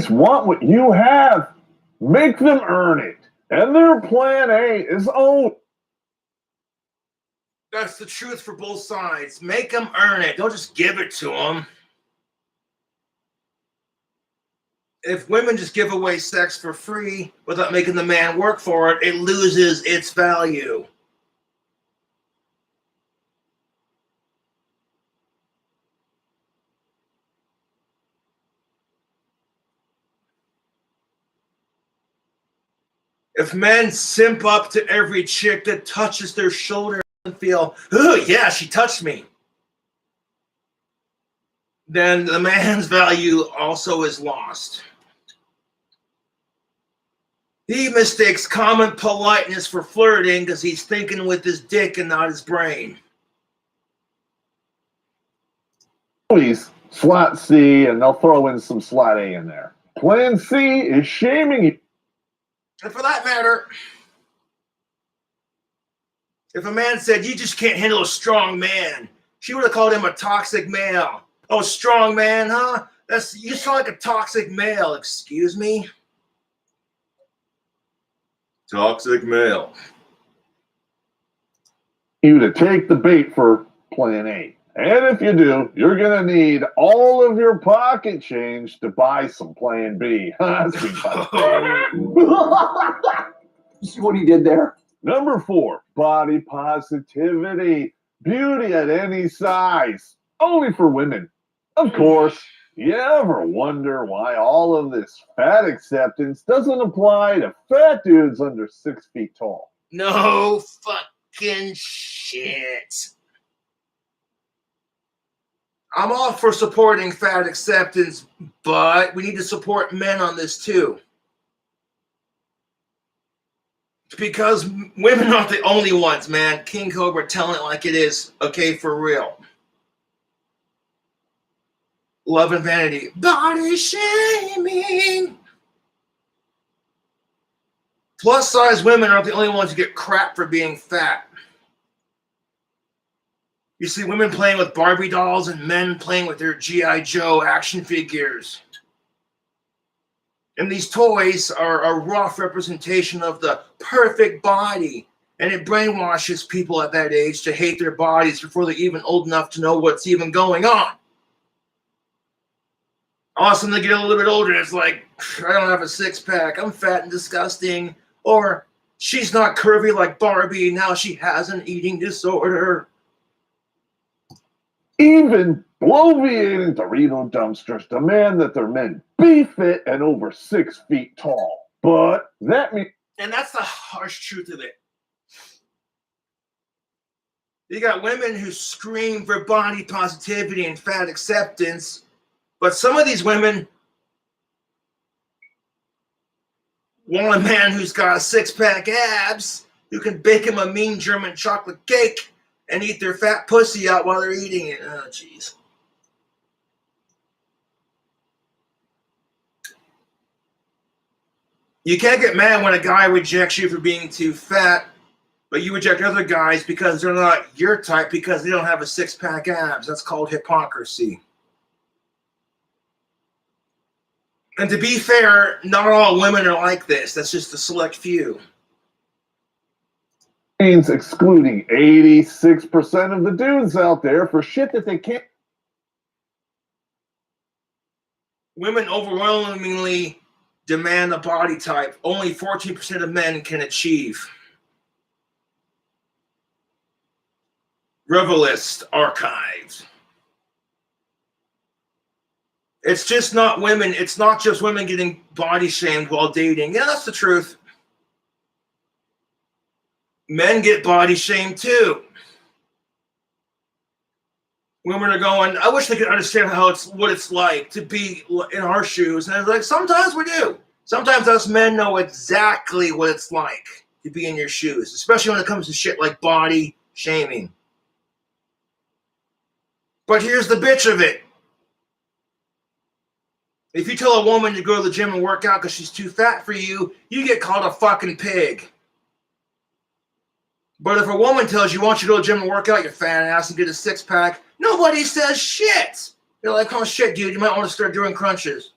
[SPEAKER 3] Want what you have. Make them earn it. And their plan A is own.
[SPEAKER 1] That's the truth for both sides. Make them earn it. Don't just give it to them. If women just give away sex for free without making the man work for it, it loses its value. If men simp up to every chick that touches their shoulder and feel, oh yeah, she touched me, then the man's value also is lost. He mistakes common politeness for flirting because he's thinking with his dick and not his brain.
[SPEAKER 3] Please, slot C, and they'll throw in some slot A in there. Plan C is shaming you.
[SPEAKER 1] And for that matter, if a man said, you just can't handle a strong man, she would have called him a toxic male. Oh, strong man, huh? You sound like a toxic male. Excuse me? Toxic male.
[SPEAKER 3] You to take the bait for plan A. And if you do, you're going to need all of your pocket change to buy some plan B.
[SPEAKER 10] See what he did there?
[SPEAKER 3] Number 4, body positivity. Beauty at any size. Only for women. Of course, you ever wonder why all of this fat acceptance doesn't apply to fat dudes under 6 feet tall?
[SPEAKER 1] No fucking shit. I'm all for supporting fat acceptance, but we need to support men on this too. Because women aren't the only ones, man. King Cobra telling it like it is. Okay, for real. Love and vanity. Body shaming. Plus size women aren't the only ones who get crap for being fat. You see women playing with Barbie dolls and men playing with their G.I. Joe action figures. And these toys are a rough representation of the perfect body. And it brainwashes people at that age to hate their bodies before they're even old enough to know what's even going on. All of a sudden they get a little bit older and it's like, I don't have a six-pack, I'm fat and disgusting. Or, she's not curvy like Barbie, now she has an eating disorder.
[SPEAKER 3] Even bloviating Dorito dumpsters demand that their men be fit and over 6 feet tall. But that means...
[SPEAKER 1] And that's the harsh truth of it. You got women who scream for body positivity and fat acceptance, but some of these women Want a man who's got a six-pack abs, who can bake him a mean German chocolate cake and eat their fat pussy out while they're eating it. Oh, jeez. You can't get mad when a guy rejects you for being too fat, but you reject other guys because they're not your type because they don't have a six-pack abs. That's called hypocrisy. And to be fair, not all women are like this. That's just a select few.
[SPEAKER 3] Means excluding 86% of the dudes out there for shit that they can't.
[SPEAKER 1] Women overwhelmingly demand a body type only 14% of men can achieve. Revelist Archives. It's just not women. It's not just women getting body shamed while dating. Yeah, that's the truth. Men get body shamed too. Women are going, I wish they could understand what it's like to be in our shoes. And it's like, sometimes we do. Sometimes us men know exactly what it's like to be in your shoes, especially when it comes to shit like body shaming. But here's the bitch of it. If you tell a woman to go to the gym and work out because she's too fat for you, you get called a fucking pig. But if a woman tells you, want you to go to the gym and work out your fat ass and get a six-pack, nobody says shit. They're like, oh shit, dude, you might want to start doing crunches.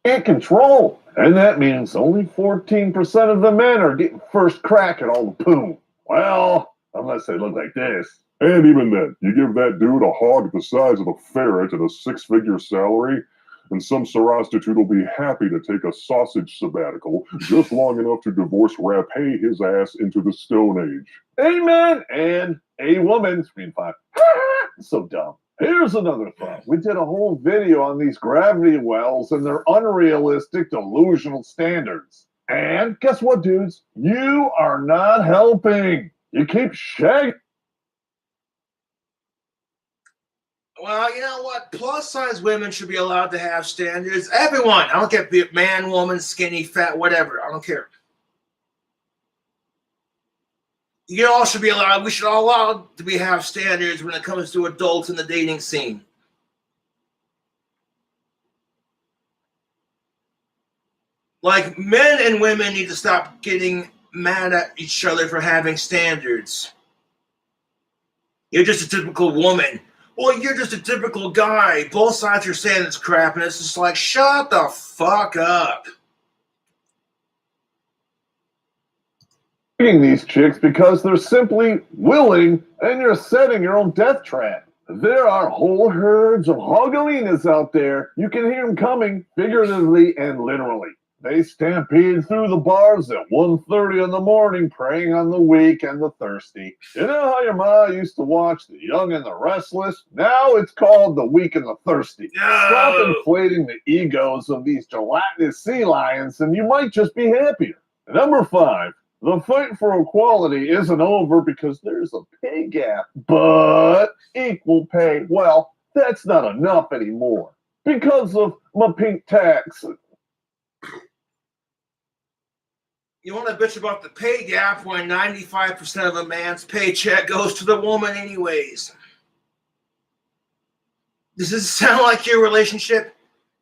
[SPEAKER 3] Can't control. And that means only 14% of the men are getting first crack at all the poo. Well, unless they look like this.
[SPEAKER 4] And even then, you give that dude a hog the size of a ferret and a six-figure salary, and some prostitute will be happy to take a sausage sabbatical just long enough to divorce Rapé his ass into the Stone Age.
[SPEAKER 3] Amen. And a woman, screen 5. So dumb. Here's another thought. We did a whole video on these gravity wells and their unrealistic, delusional standards. And guess what, dudes? You are not helping. You keep shaking.
[SPEAKER 1] Well, you know what? Plus-size women should be allowed to have standards. Everyone. I don't care if you're man, woman, skinny, fat, whatever. I don't care. You all should be allowed. We should all allow to have standards when it comes to adults in the dating scene. Like, men and women need to stop getting mad at each other for having standards. You're just a typical woman. Well, you're just a typical guy. Both sides are saying it's crap, and it's just like, shut the fuck up.
[SPEAKER 3] These chicks because they're simply willing, and you're setting your own death trap. There are whole herds of hogalinas out there. You can hear them coming, figuratively and literally. They stampede through the bars at 1:30 in the morning, preying on the weak and the thirsty. You know how your ma used to watch The Young and the Restless? Now it's called The Weak and the Thirsty.
[SPEAKER 1] No.
[SPEAKER 3] Stop inflating the egos of these gelatinous sea lions, and you might just be happier. Number 5. The fight for equality isn't over because there's a pay gap, but equal pay, well, that's not enough anymore because of my pink tax.
[SPEAKER 1] You want to bitch about the pay gap when 95% of a man's paycheck goes to the woman anyways. Does this sound like your relationship?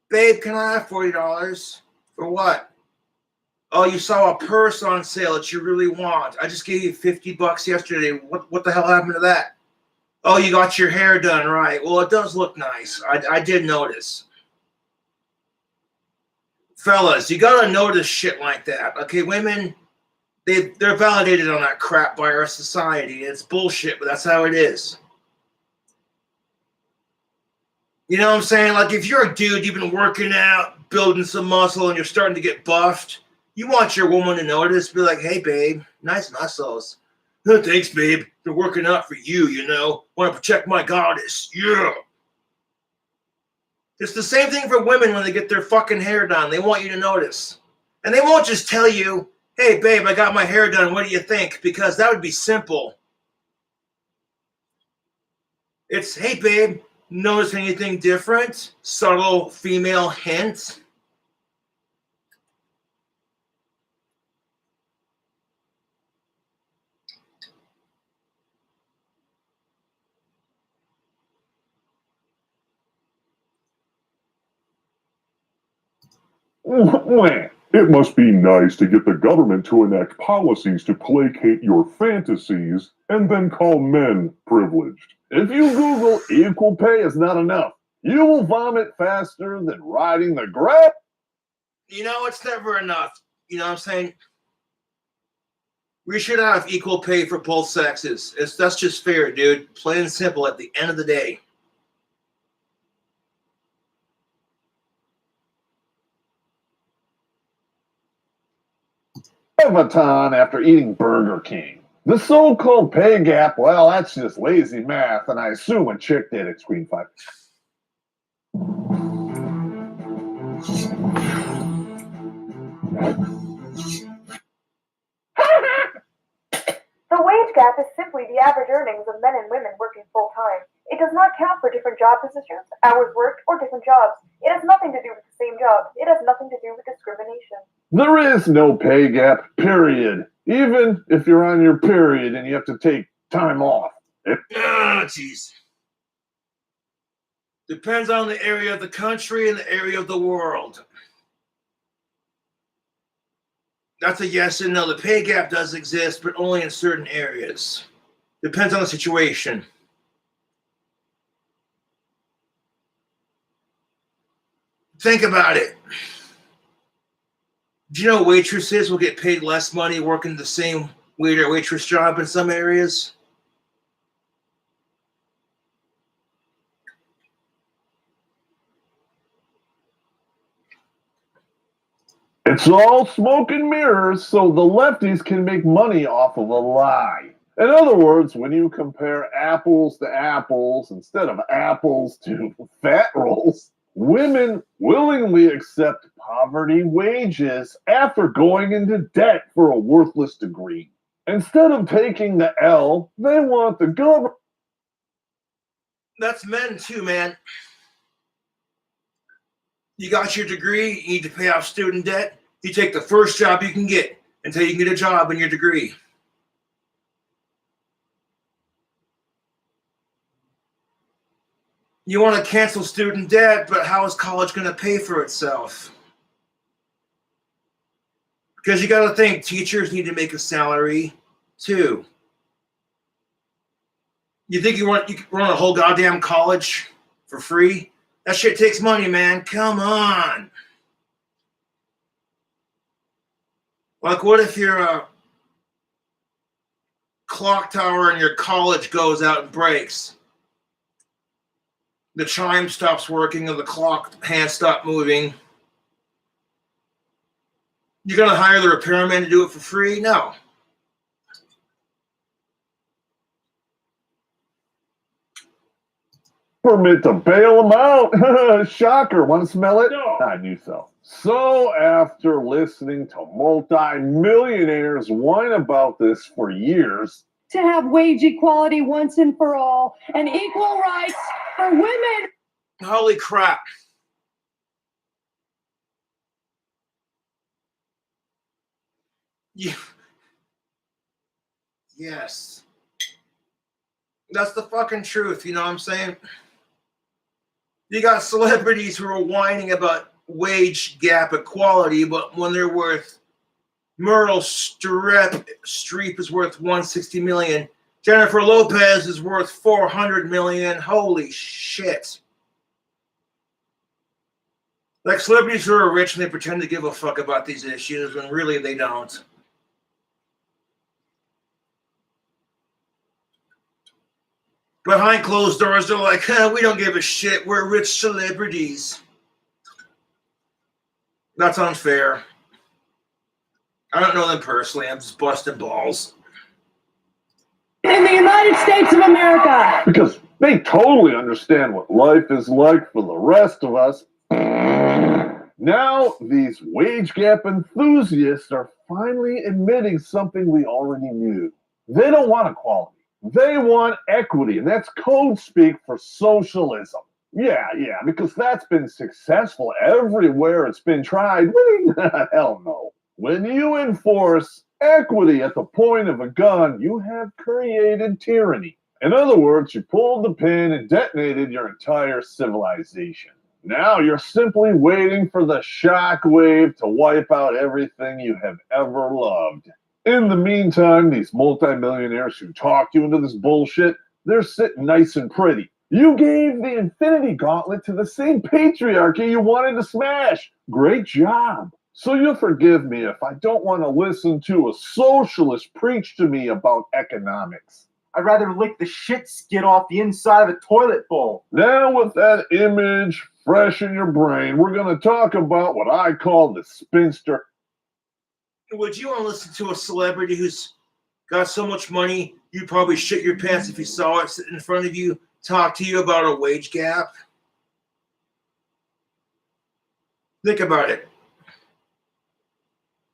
[SPEAKER 1] Babe, can I have $40? For what? Oh, you saw a purse on sale that you really want. I just gave you $50 yesterday. What the hell happened to that? Oh, you got your hair done, right. Well, it does look nice. I did notice. Fellas, you gotta notice shit like that. Okay, women, they're validated on that crap by our society. It's bullshit, but that's how it is. You know what I'm saying? Like, if you're a dude, you've been working out, building some muscle, and you're starting to get buffed, you want your woman to notice, be like, hey, babe, nice muscles. Oh, thanks, babe. They're working out for you, you know. Want to protect my goddess. Yeah. It's the same thing for women when they get their fucking hair done. They want you to notice. And they won't just tell you, hey, babe, I got my hair done. What do you think? Because that would be simple. It's, hey, babe, notice anything different? Subtle female hint.
[SPEAKER 4] Wah. It must be nice to get the government to enact policies to placate your fantasies and then call men privileged.
[SPEAKER 3] If you Google equal pay is not enough, you will vomit faster than riding the grab.
[SPEAKER 1] You know, it's never enough. You know what I'm saying? We should have equal pay for both sexes. That's just fair, dude. Plain and simple at the end of the day.
[SPEAKER 3] Baton after eating Burger King. The so-called pay gap, well, that's just lazy math, and I assume a chick did it, Screen 5.
[SPEAKER 11] The wage gap is simply the average earnings of men and women working full-time. It does not count for different job positions, hours worked, or different jobs. It has nothing to do with the same job. It has nothing to do with discrimination.
[SPEAKER 3] There is no pay gap, period. Even if you're on your period and you have to take time off.
[SPEAKER 1] Ah, jeez. Depends on the area of the country and the area of the world. That's a yes and no. The pay gap does exist, but only in certain areas. Depends on the situation. Think about it. Do you know waitresses will get paid less money working the same waiter or waitress job in some areas?
[SPEAKER 3] It's all smoke and mirrors, so the lefties can make money off of a lie. In other words, when you compare apples to apples instead of apples to fat rolls, women willingly accept poverty wages after going into debt for a worthless degree. Instead of taking the L, they want the government.
[SPEAKER 1] That's men too, man. You got your degree, you need to pay off student debt. You take the first job you can get until you can get a job in your degree. You want to cancel student debt, but how is college going to pay for itself? Because you got to think, teachers need to make a salary too. You think you can run a whole goddamn college for free? That shit takes money, man. Come on. Like, what if your clock tower in your college goes out and breaks? The chime stops working and the clock hands stop moving. You're going to hire the repairman to do it for free? No.
[SPEAKER 3] Permit to bail them out. Shocker. Want to smell it?
[SPEAKER 2] No.
[SPEAKER 3] I knew so. So after listening to multi-millionaires whine about this for years,
[SPEAKER 8] To have wage equality once and for all and equal rights for women.
[SPEAKER 1] Holy crap. Yes. That's the fucking truth, you know what I'm saying? You got celebrities who are whining about wage gap equality, but when they're worth, Meryl Streep is worth $160 million. Jennifer Lopez is worth $400 million. Holy shit. Like celebrities who are rich and they pretend to give a fuck about these issues when really they don't. Behind closed doors, they're like, we don't give a shit. We're rich celebrities. That's unfair. I don't know them personally. I'm just busting balls.
[SPEAKER 8] In the United States of America.
[SPEAKER 3] because they totally understand what life is like for the rest of us. Now, these wage gap enthusiasts are finally admitting something we already knew. They don't want equality. They want equity, and that's code speak for socialism. Yeah, because that's been successful everywhere it's been tried. Hell no. When you enforce equity at the point of a gun, you have created tyranny. In other words, you pulled the pin and detonated your entire civilization. Now you're simply waiting for the shock wave to wipe out everything you have ever loved. In the meantime, these multimillionaires who talked you into this bullshit, they're sitting nice and pretty. You gave the Infinity Gauntlet to the same patriarchy you wanted to smash. Great job. So you'll forgive me if I don't want to listen to a socialist preach to me about economics.
[SPEAKER 12] I'd rather lick the shit skid off the inside of a toilet bowl.
[SPEAKER 3] Now, with that image fresh in your brain, we're going to talk about what I call the spinster.
[SPEAKER 1] Would you want to listen to a celebrity who's got so much money you'd probably shit your pants if you saw it sitting in front of you, talk to you about a wage gap? Think about it.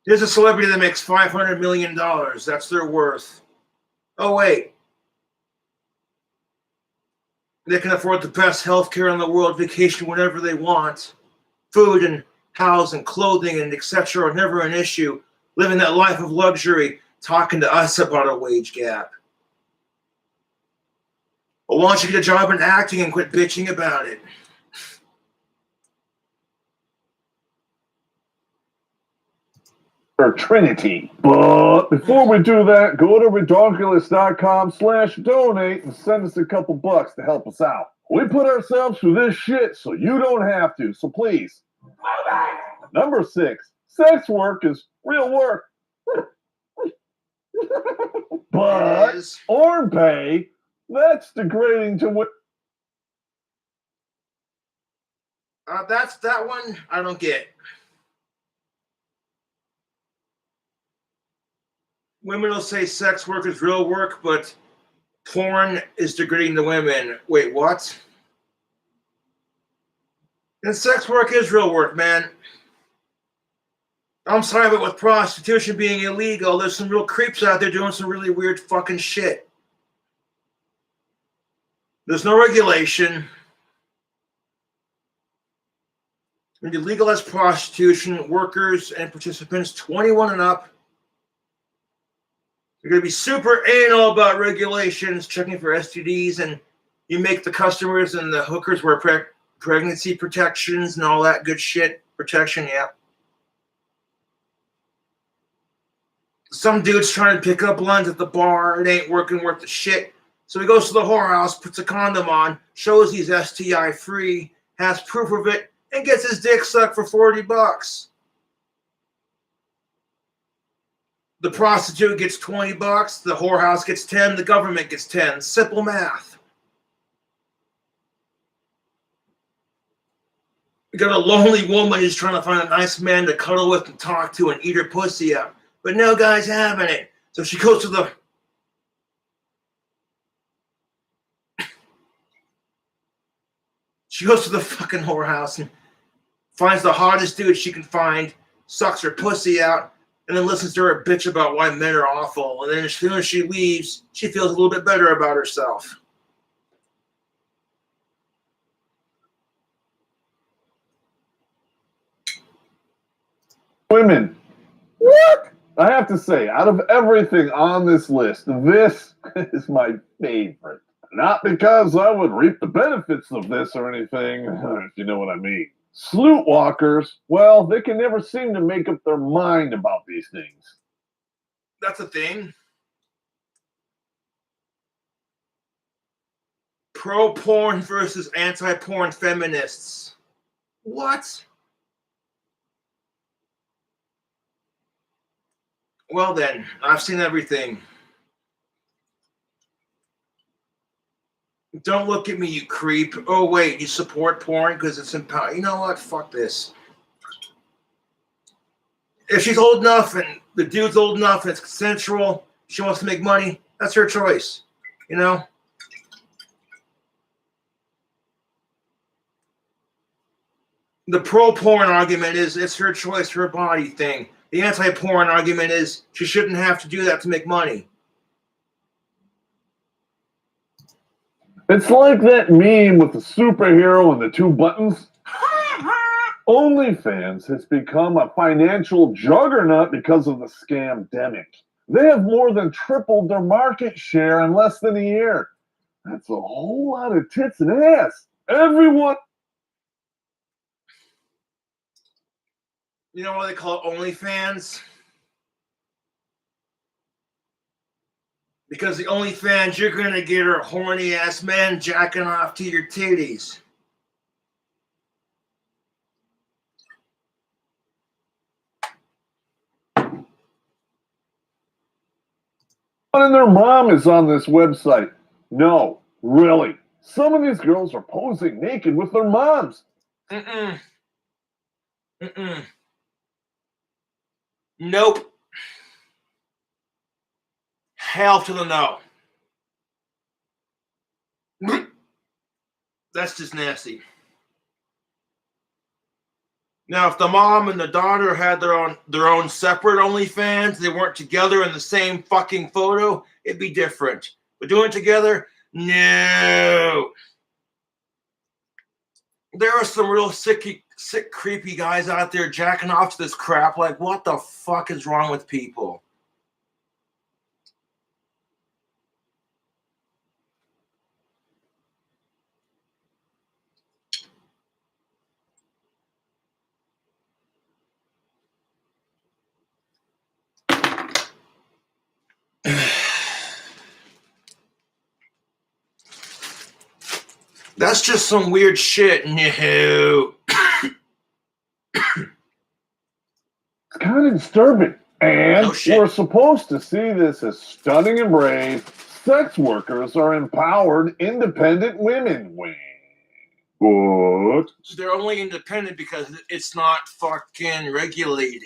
[SPEAKER 1] There's a celebrity that makes $500 million. That's their worth. Oh, wait. They can afford the best healthcare in the world, vacation whenever they want. Food and housing, clothing, and etc. are never an issue. Living that life of luxury, talking to us about a wage gap. Well, why don't you get a job in acting and quit bitching about it?
[SPEAKER 3] Trinity. But before we do that, go to redonkulous.com/donate and send us a couple bucks to help us out. We put ourselves through this shit so you don't have to, so please. Number 6, sex work is real work. But arm pay, that's degrading to what?
[SPEAKER 1] That's that one I don't get. Women will say sex work is real work, but porn is degrading to women. Wait, what? And sex work is real work, man. I'm sorry, but with prostitution being illegal, there's some real creeps out there doing some really weird fucking shit. There's no regulation. When you legalize prostitution, workers and participants 21 and up, you're going to be super anal about regulations, checking for STDs, and you make the customers and the hookers wear pregnancy protections and all that good shit. Protection, yeah. Some dude's trying to pick up lines at the bar. It ain't working worth the shit. So he goes to the whorehouse, puts a condom on, shows he's STI free, has proof of it, and gets his dick sucked for $40. The prostitute gets $20, the whorehouse gets 10, the government gets 10. Simple math. You got a lonely woman who's trying to find a nice man to cuddle with and talk to and eat her pussy out. But no guy's having it. So she goes to the fucking whorehouse and finds the hottest dude she can find, sucks her pussy out, and then listens to her bitch about why men are awful. And then as soon as she leaves, she feels a little bit better about herself.
[SPEAKER 3] Women. What? I have to say, out of everything on this list, this is my favorite. Not because I would reap the benefits of this or anything, if you know what I mean. Sloot walkers, well, they can never seem to make up their mind about these things.
[SPEAKER 1] That's a thing. Pro-porn versus anti-porn feminists. What? Well then, I've seen everything. Don't look at me, you creep. Oh wait, you support porn because it's empowered. You know what? Fuck this. If she's old enough and the dude's old enough and it's consensual, she wants to make money, that's her choice. You know? The pro-porn argument is it's her choice, her body thing. The anti-porn argument is she shouldn't have to do that to make money.
[SPEAKER 3] It's like that meme with the superhero and the two buttons. OnlyFans has become a financial juggernaut because of the scamdemic. They have more than tripled their market share in less than a year. That's a whole lot of tits and ass. Everyone.
[SPEAKER 1] You know what they call it, OnlyFans? Because the OnlyFans, you're going to get her horny ass men jacking off to your titties.
[SPEAKER 3] And their mom is on this website. No, really. Some of these girls are posing naked with their moms.
[SPEAKER 1] Nope. Hell to the no. That's just nasty. Now, if the mom and the daughter had their own separate OnlyFans, they weren't together in the same fucking photo, it'd be different. But doing it together, no. There are some real sick, creepy guys out there jacking off to this crap. Like, what the fuck is wrong with people? That's just some weird shit. No.
[SPEAKER 3] It's kind of disturbing. And
[SPEAKER 1] No shit.
[SPEAKER 3] we're supposed to see this as stunning and brave. Sex workers are empowered, independent women.
[SPEAKER 4] But
[SPEAKER 1] They're only independent because it's not fucking regulated.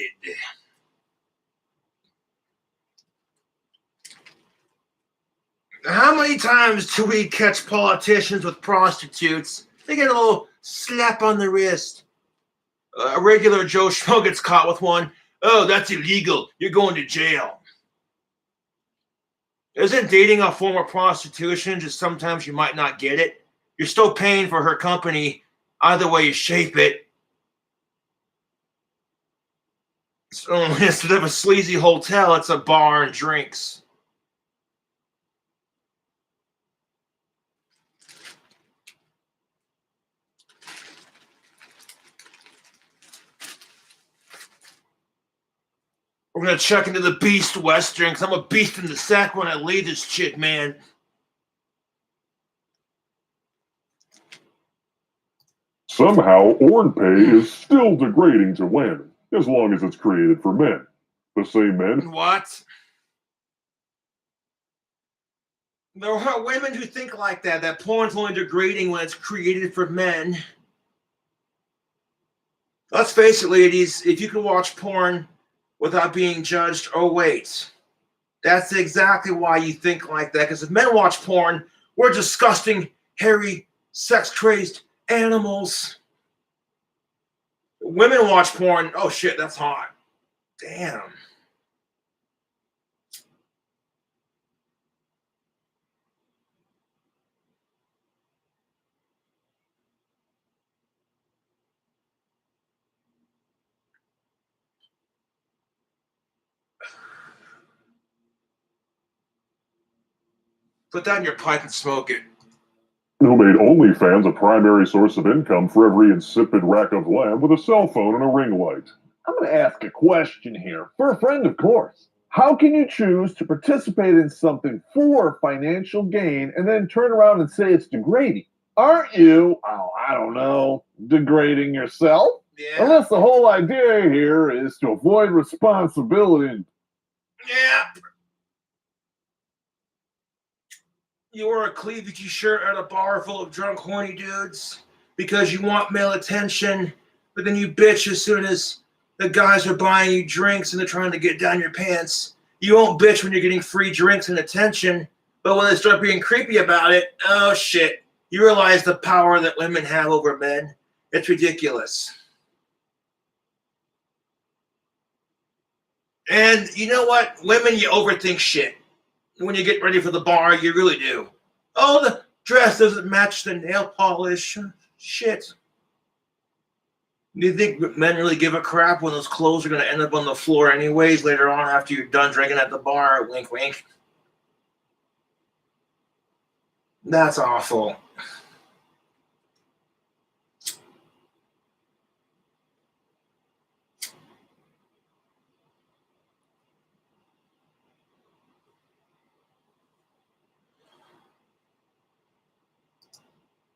[SPEAKER 1] How many times do we catch politicians with prostitutes? They get a little slap on the wrist. A regular Joe Schmo gets caught with one. Oh, that's illegal. You're going to jail. Isn't dating a form of prostitution just sometimes you might not get it? You're still paying for her company. Either way you shape it. So instead of a sleazy hotel, it's a bar and drinks. We're going to check into the Beast Western because I'm a beast in the sack when I lay this shit, man.
[SPEAKER 4] somehow Orn pay is still degrading to women, as long as it's created for men. The same men.
[SPEAKER 1] What? There are women who think like that. That porn's only degrading when it's created for men. Let's face it, ladies. If you can watch porn without being judged, oh wait. That's exactly why you think like that. Because if men watch porn, we're disgusting, hairy, sex-crazed animals. Women watch porn, oh shit, that's hot. Damn. Put that in your pipe and smoke it.
[SPEAKER 4] Who made OnlyFans a primary source of income for every insipid rack of lamb with a cell phone and a ring light.
[SPEAKER 3] I'm going to ask a question here, for a friend, of course. How can you choose to participate in something for financial gain and then turn around and say it's degrading? Aren't you, I don't know, degrading yourself?
[SPEAKER 1] Yeah.
[SPEAKER 3] Unless the whole idea here is to avoid responsibility.
[SPEAKER 1] Yeah. You wear a cleavage shirt at a bar full of drunk, horny dudes because you want male attention, but then you bitch as soon as the guys are buying you drinks and they're trying to get down your pants. You won't bitch when you're getting free drinks and attention, but when they start being creepy about it, oh shit. You realize the power that women have over men. It's ridiculous. And you know what? Women, you overthink shit. When you get ready for the bar, you really do. Oh, Dress doesn't match the nail polish. Shit. Do you think men really give a crap when those clothes are going to end up on the floor anyways later on after you're done drinking at the bar? Wink, wink. That's awful.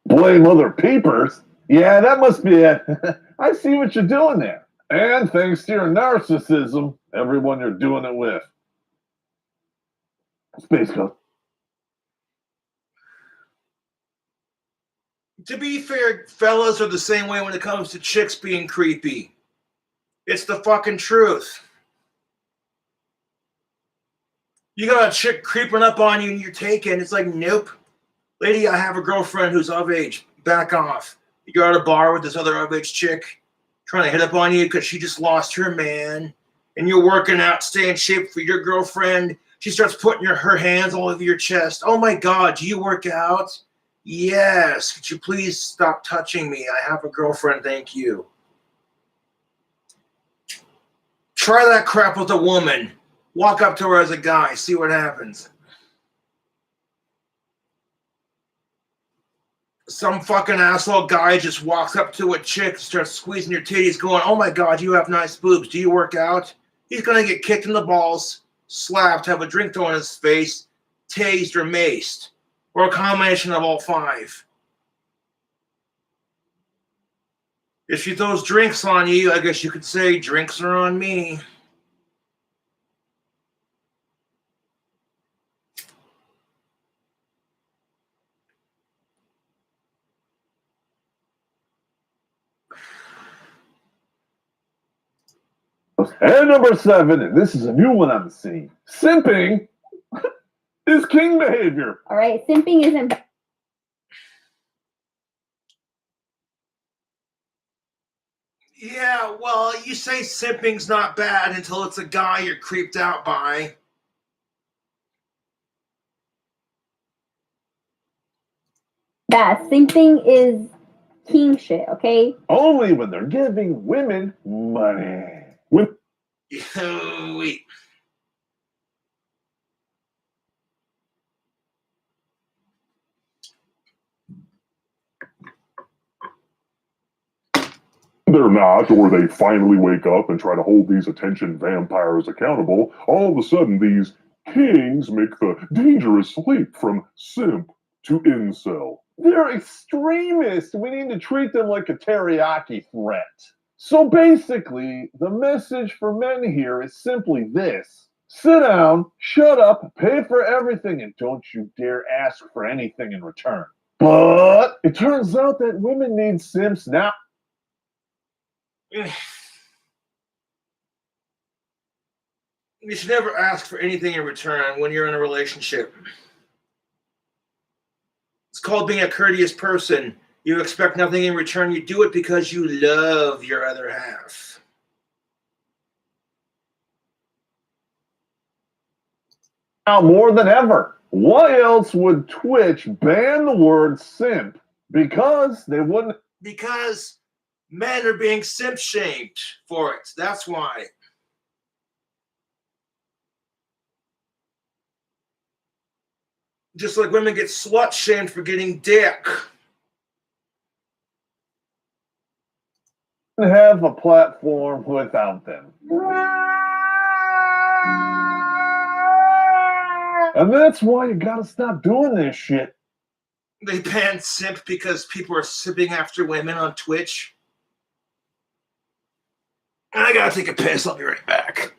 [SPEAKER 3] Blame other peepers? Yeah, that must be it. I see what you're doing there. And thanks to your narcissism, everyone you're doing it with. Space Ghost.
[SPEAKER 1] To be fair, fellas are the same way when it comes to chicks being creepy. It's the fucking truth. You got a chick creeping up on you and you're taken. It's like, nope. Lady, I have a girlfriend who's of age. Back off. You're at a bar with this other of age chick trying to hit up on you because she just lost her man. And you're working out, stay in shape for your girlfriend. She starts putting her hands all over your chest. Oh my God, do you work out? Yes. Could you please stop touching me? I have a girlfriend, thank you. Try that crap with a woman. Walk up to her as a guy. See what happens. Some fucking asshole guy just walks up to a chick, starts squeezing your titties, going, oh my God, you have nice boobs. Do you work out? He's going to get kicked in the balls, slapped, have a drink thrown in his face, tased or maced, or a combination of all five. If she throws drinks on you, I guess you could say drinks are on me.
[SPEAKER 3] And number 7, and this is a new one on the scene. Simping is king behavior.
[SPEAKER 9] All right, simping isn't.
[SPEAKER 1] Yeah, well, you say simping's not bad until it's a guy you're creeped out by.
[SPEAKER 9] That simping is king shit, okay?
[SPEAKER 3] Only when they're giving women money.
[SPEAKER 1] Wait.
[SPEAKER 4] They're not, or they finally wake up and try to hold these attention vampires accountable, all of a sudden these kings make the dangerous leap from simp to incel.
[SPEAKER 3] They're extremists. We need to treat them like a teriyaki threat. So basically, the message for men here is simply this. Sit down, shut up, pay for everything, and don't you dare ask for anything in return. But it turns out that women need simps now.
[SPEAKER 1] You should never ask for anything in return when you're in a relationship. It's called being a courteous person. You expect nothing in return. You do it because you love your other half.
[SPEAKER 3] Now more than ever. Why else would Twitch ban the word simp? Because they wouldn't.
[SPEAKER 1] Because men are being simp shamed for it. That's why. Just like women get slut shamed for getting dick.
[SPEAKER 3] Have a platform without them. And that's why you gotta stop doing this shit.
[SPEAKER 1] They banned simp because people are simping after women on Twitch. I gotta take a piss. I'll be right back.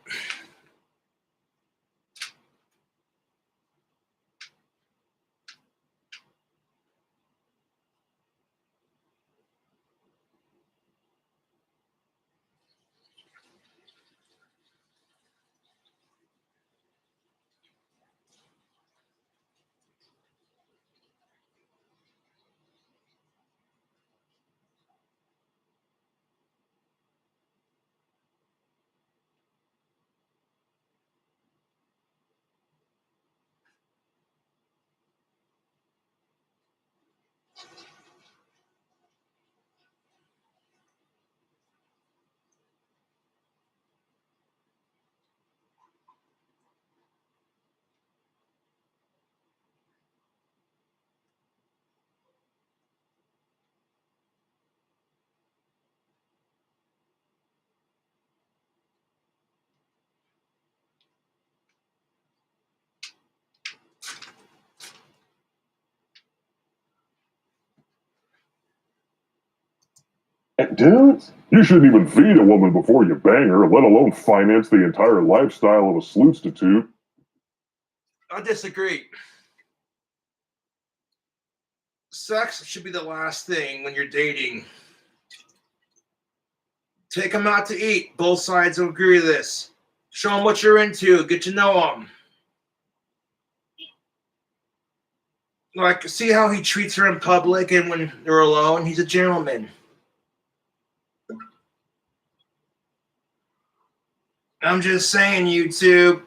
[SPEAKER 3] dudes?
[SPEAKER 4] You shouldn't even feed a woman before you bang her, let alone finance the entire lifestyle of a sleuthstitute.
[SPEAKER 1] I disagree. Sex should be the last thing when you're dating. Take them out to eat. Both sides will agree to this. Show them what you're into. Get to know them. Like, see how he treats her in public and when they're alone? He's a gentleman. I'm just saying, YouTube.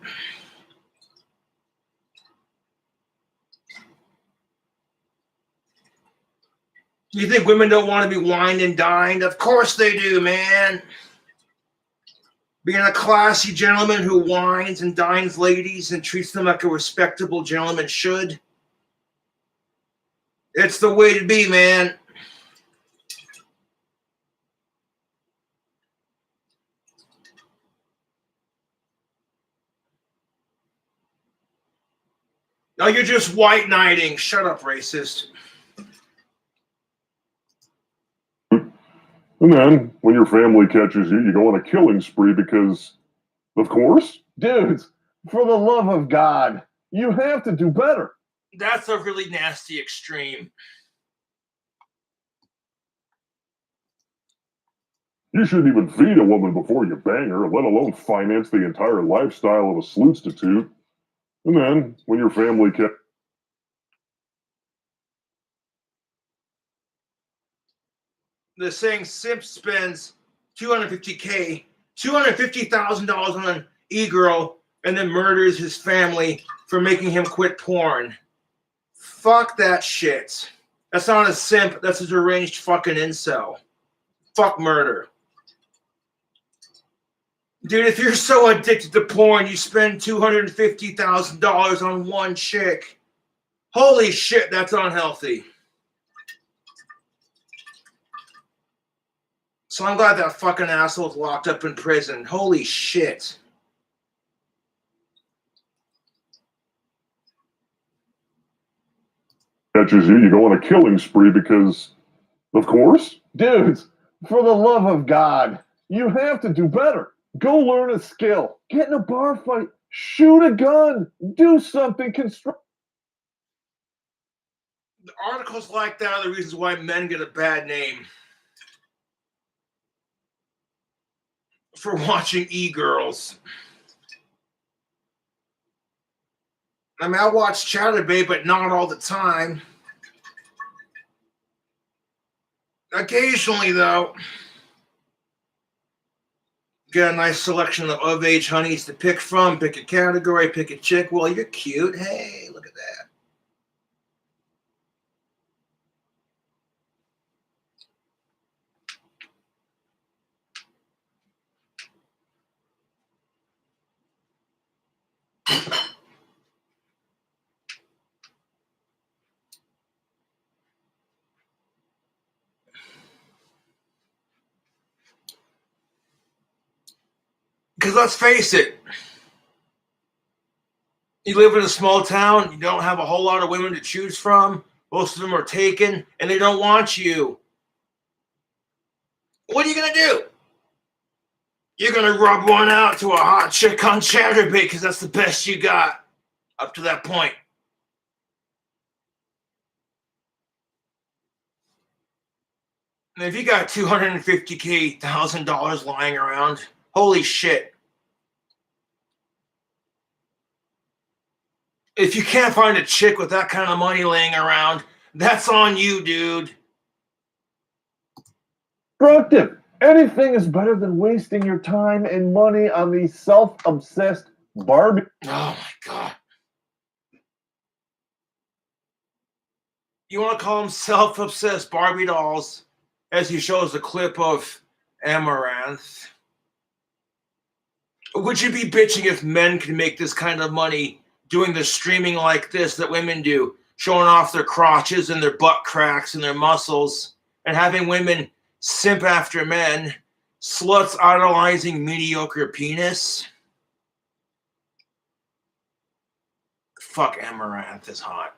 [SPEAKER 1] You think women don't want to be wined and dined? Of course they do, man. Being a classy gentleman who wines and dines ladies and treats them like a respectable gentleman should. It's the way to be, man. No, you're just white knighting. Shut up, racist.
[SPEAKER 4] And then, when your family catches you, you go on a killing spree because, of course.
[SPEAKER 3] Dudes, for the love of God, you have to do better.
[SPEAKER 1] That's a really nasty extreme.
[SPEAKER 4] You shouldn't even feed a woman before you bang her, let alone finance the entire lifestyle of a sleuthstitute. And then, when your family catches
[SPEAKER 1] They're saying Simp spends $250,000 on an e-girl and then murders his family for making him quit porn. Fuck that shit. That's not a simp. That's a deranged fucking incel. Fuck murder. Dude, if you're so addicted to porn, you spend $250,000 on one chick. Holy shit, that's unhealthy. So I'm glad that fucking asshole's locked up in prison. Holy shit.
[SPEAKER 4] you, you go on a killing spree because, of course.
[SPEAKER 3] Dudes, for the love of God, you have to do better. Go learn a skill. Get in a bar fight. Shoot a gun. Do something constructive.
[SPEAKER 1] The articles like that are the reasons why men get a bad name. For watching e-girls. I mean, I watch Chatterbait, but not all the time. Occasionally, though. Get a nice selection of age honeys to pick from. Pick a category, pick a chick. Well, you're cute. Hey, look at that. Because let's face it, you live in a small town, you don't have a whole lot of women to choose from, most of them are taken, and they don't want you. What are you going to do? You're going to rub one out to a hot chick on Chatterbait because that's the best you got up to that point. And if you got $250,000 lying around, holy shit. If you can't find a chick with that kind of money laying around, that's on you, dude.
[SPEAKER 3] Constructive. Anything is better than wasting your time and money on these self-obsessed Barbie.
[SPEAKER 1] Oh my God. You want to call them self-obsessed Barbie dolls, as he shows a clip of Amaranth. Would you be bitching if men can make this kind of money doing the streaming like this that women do, showing off their crotches and their butt cracks and their muscles, and having women simp after men, sluts idolizing mediocre penis? Fuck, Amaranth is hot.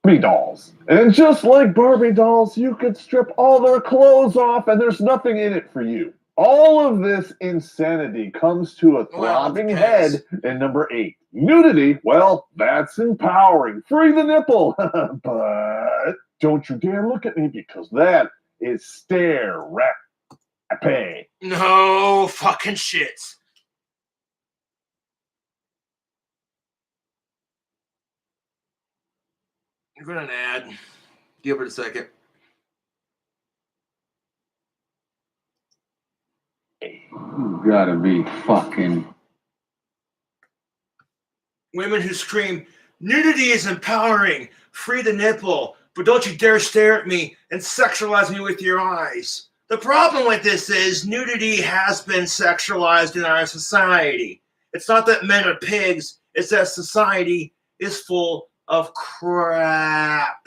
[SPEAKER 3] Barbie dolls. And just like Barbie dolls, you could strip all their clothes off and there's nothing in it for you. All of this insanity comes to a throbbing head in number 8. Nudity, well, that's empowering. Free the nipple. But don't you dare look at me because that is stare-rapping.
[SPEAKER 1] No fucking shit. You're gonna ad. Give it a second.
[SPEAKER 10] You gotta be fucking.
[SPEAKER 1] Women who scream, nudity is empowering, free the nipple, but don't you dare stare at me and sexualize me with your eyes. The problem with this is nudity has been sexualized in our society. It's not that men are pigs, it's that society is full of crap.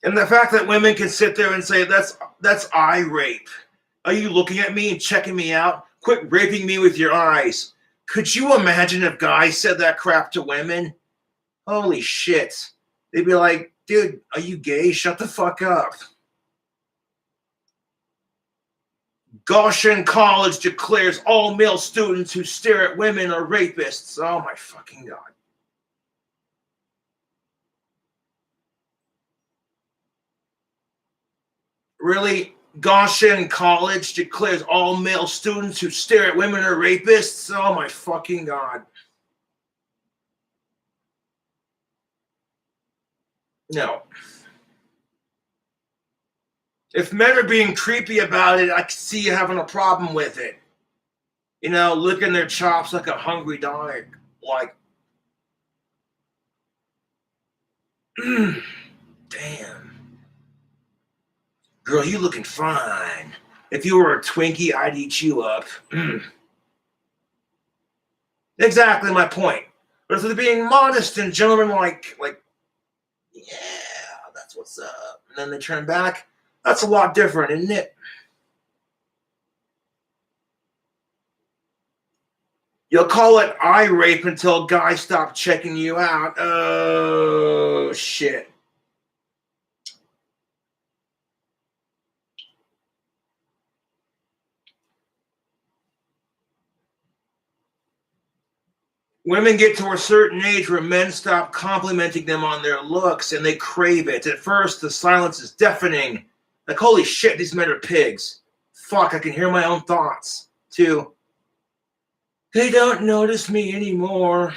[SPEAKER 1] And the fact that women can sit there and say, that's eye rape. Are you looking at me and checking me out? Quit raping me with your eyes. Could you imagine if guys said that crap to women? Holy shit. They'd be like, dude, are you gay? Shut the fuck up. Goshen College declares all male students who stare at women are rapists. Oh my fucking God. Really? Goshen College declares all male students who stare at women are rapists? Oh my fucking God. No. If men are being creepy about it, I can see you having a problem with it. You know, licking their chops like a hungry dog. Like, damn. Girl, you looking fine. If you were a Twinkie, I'd eat you up. Exactly my point. But if they're being modest and gentlemen like, yeah, that's what's up. And then they turn back, that's a lot different, isn't it? You'll call it eye rape until guys stop checking you out. Oh, shit. Women get to a certain age where men stop complimenting them on their looks and they crave it. At first, the silence is deafening. Like, holy shit, these men are pigs. Fuck, I can hear my own thoughts. 2, they don't notice me anymore.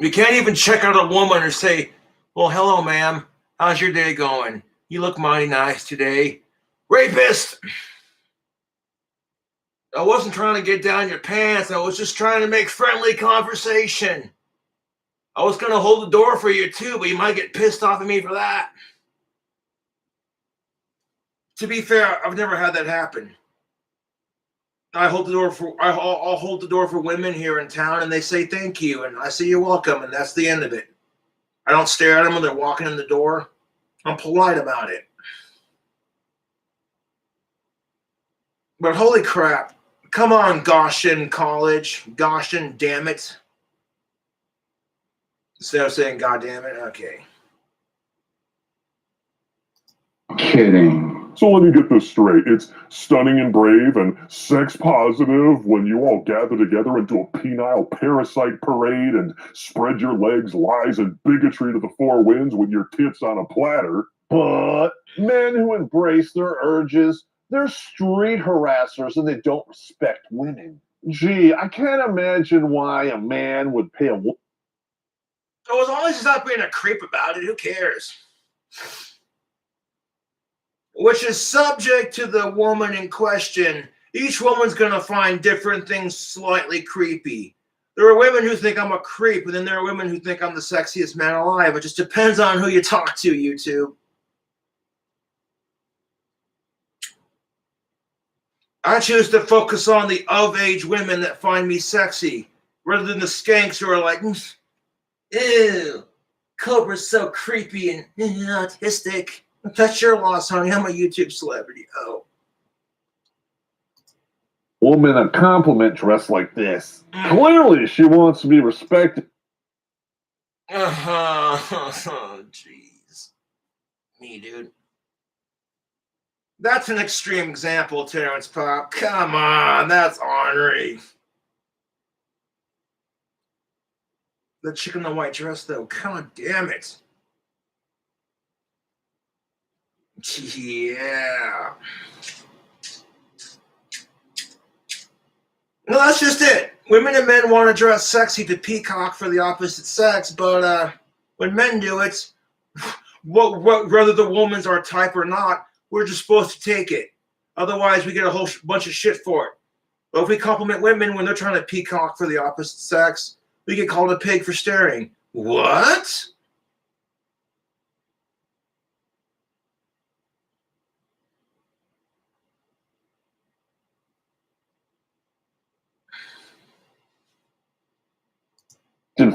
[SPEAKER 1] You can't even check out a woman or say, well, hello, ma'am. How's your day going? You look mighty nice today. Rapist! I wasn't trying to get down your pants. I was just trying to make friendly conversation. I was going to hold the door for you too, but you might get pissed off at me for that. To be fair, I've never had that happen. I'll hold the door for women here in town, and they say thank you, and I say you're welcome, and that's the end of it. I don't stare at them when they're walking in the door. I'm polite about it. But holy crap. Come on, Goshen College. Goshen, damn it. Instead of saying God damn it, okay.
[SPEAKER 10] Kidding.
[SPEAKER 4] So let me get this straight. It's stunning and brave and sex positive when you all gather together into a penile parasite parade and spread your legs, lies, and bigotry to the 4 winds with your tits on a platter.
[SPEAKER 3] But men who embrace their urges, they're street harassers and they don't respect women. Gee, I can't imagine why a man would pay a woman.
[SPEAKER 1] So as long as he's not being a creep about it, who cares? Which is subject to the woman in question. Each woman's going to find different things slightly creepy. There are women who think I'm a creep, and then there are women who think I'm the sexiest man alive. It just depends on who you talk to, YouTube. I choose to focus on the of-age women that find me sexy, rather than the skanks who are like, ew, Cobra's so creepy and autistic. That's your loss, honey. I'm a YouTube celebrity. Oh.
[SPEAKER 3] Woman a compliment dressed like this. Clearly, she wants to be respected.
[SPEAKER 1] Oh, jeez. Me, dude. That's an extreme example, Terrence Pop. Come on, that's ornery. The chick in the white dress, though. God damn it. Yeah. Well, that's just it. Women and men want to dress sexy to peacock for the opposite sex, but when men do it, whether the woman's our type or not, we're just supposed to take it. Otherwise, we get a whole bunch of shit for it. But if we compliment women when they're trying to peacock for the opposite sex, we get called a pig for staring. What?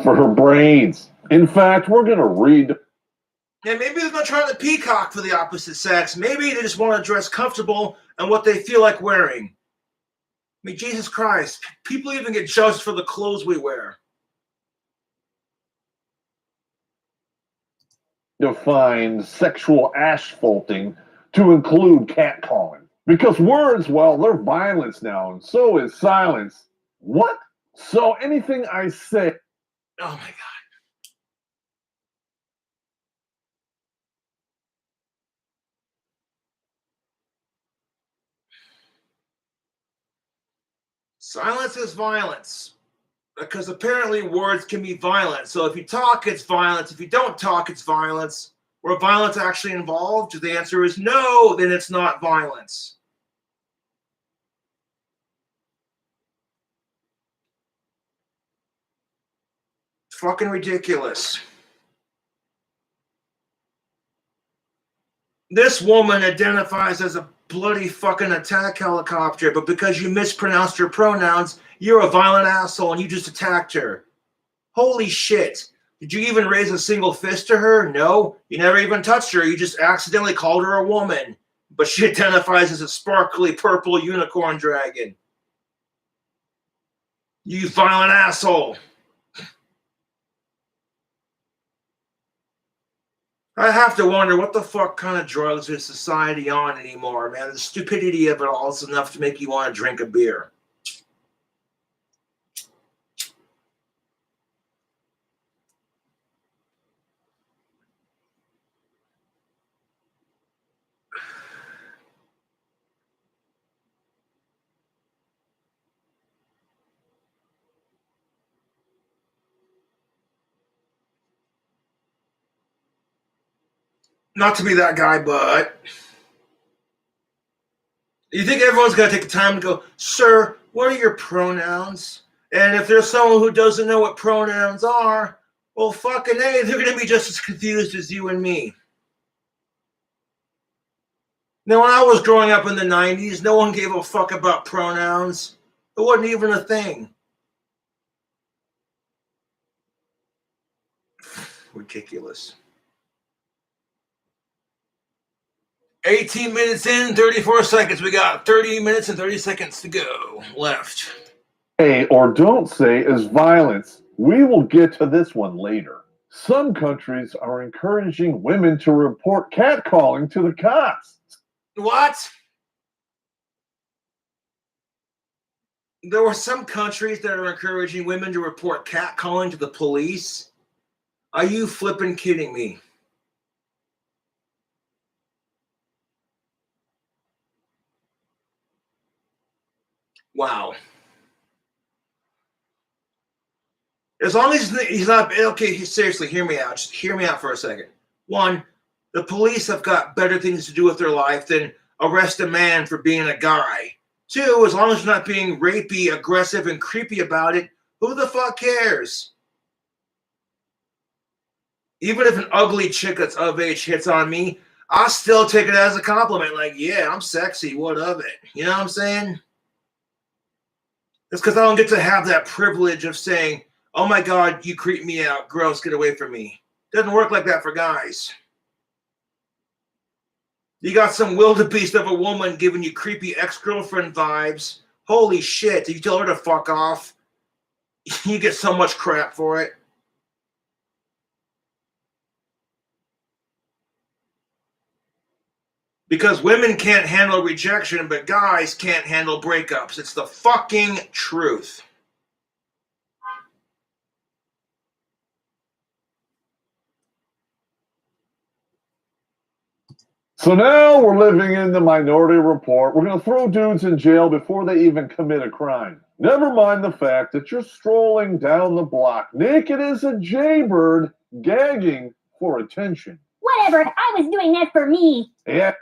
[SPEAKER 3] For her brains. In fact, we're going to read.
[SPEAKER 1] And maybe they're not trying to peacock for the opposite sex. Maybe they just want to dress comfortable and what they feel like wearing. I mean, Jesus Christ, people even get judged for the clothes we wear.
[SPEAKER 3] Define sexual asphalting to include catcalling. Because words, well, they're violence now, and so is silence. What? So anything I say.
[SPEAKER 1] Oh my God. Silence is violence. Because apparently words can be violent. So if you talk, it's violence. If you don't talk, it's violence. Were violence actually involved? The answer is no, then it's not violence. Fucking ridiculous. This woman identifies as a bloody fucking attack helicopter, but because you mispronounced her pronouns, you're a violent asshole and you just attacked her. Holy shit. Did you even raise a single fist to her? No, you never even touched her. You just accidentally called her a woman. But she identifies as a sparkly purple unicorn dragon. You violent asshole. I have to wonder what the fuck kind of drugs is society on anymore, man. The stupidity of it all is enough to make you want to drink a beer. Not to be that guy, but you think everyone's going to take the time to go, sir, what are your pronouns? And if there's someone who doesn't know what pronouns are, well, fucking A, they're going to be just as confused as you and me. Now, when I was growing up in the 90s, no one gave a fuck about pronouns. It wasn't even a thing. Ridiculous. 18 minutes in, 34 seconds. We got 30 minutes and 30 seconds to go left.
[SPEAKER 3] Say or don't say is violence. We will get to this one later. Some countries are encouraging women to report catcalling to the cops.
[SPEAKER 1] What? There were some countries that are encouraging women to report catcalling to the police? Are you flipping kidding me? Wow. As long as he's not, okay, seriously, hear me out. Just hear me out for a second. One, the police have got better things to do with their life than arrest a man for being a guy. Two, as long as you're not being rapey, aggressive, and creepy about it, who the fuck cares? Even if an ugly chick that's of age hits on me, I'll still take it as a compliment. Like, yeah, I'm sexy. What of it? You know what I'm saying? It's because I don't get to have that privilege of saying, oh my God, you creep me out. Gross, get away from me. Doesn't work like that for guys. You got some wildebeest of a woman giving you creepy ex-girlfriend vibes. Holy shit, if you tell her to fuck off, you get so much crap for it. Because women can't handle rejection, but guys can't handle breakups. It's the fucking truth.
[SPEAKER 3] So now we're living in the Minority Report. We're going to throw dudes in jail before they even commit a crime. Never mind the fact that you're strolling down the block naked as a jaybird, gagging for attention.
[SPEAKER 5] Whatever, I was doing that for me.
[SPEAKER 3] Yeah.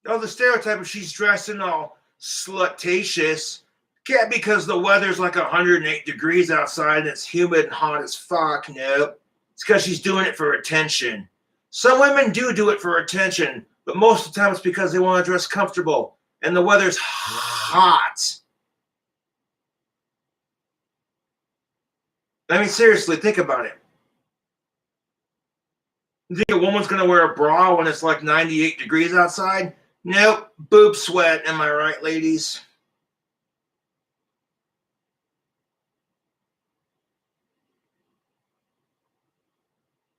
[SPEAKER 1] Oh, the stereotype of she's dressing all slutatious can't because the weather's like 108 degrees outside and it's humid and hot as fuck. Nope. It's because she's doing it for attention. Some women do it for attention, but most of the time it's because they want to dress comfortable and the weather's hot. I mean, seriously, think about it. You think a woman's going to wear a bra when it's like 98 degrees outside? Nope. Boob sweat. Am I right, ladies?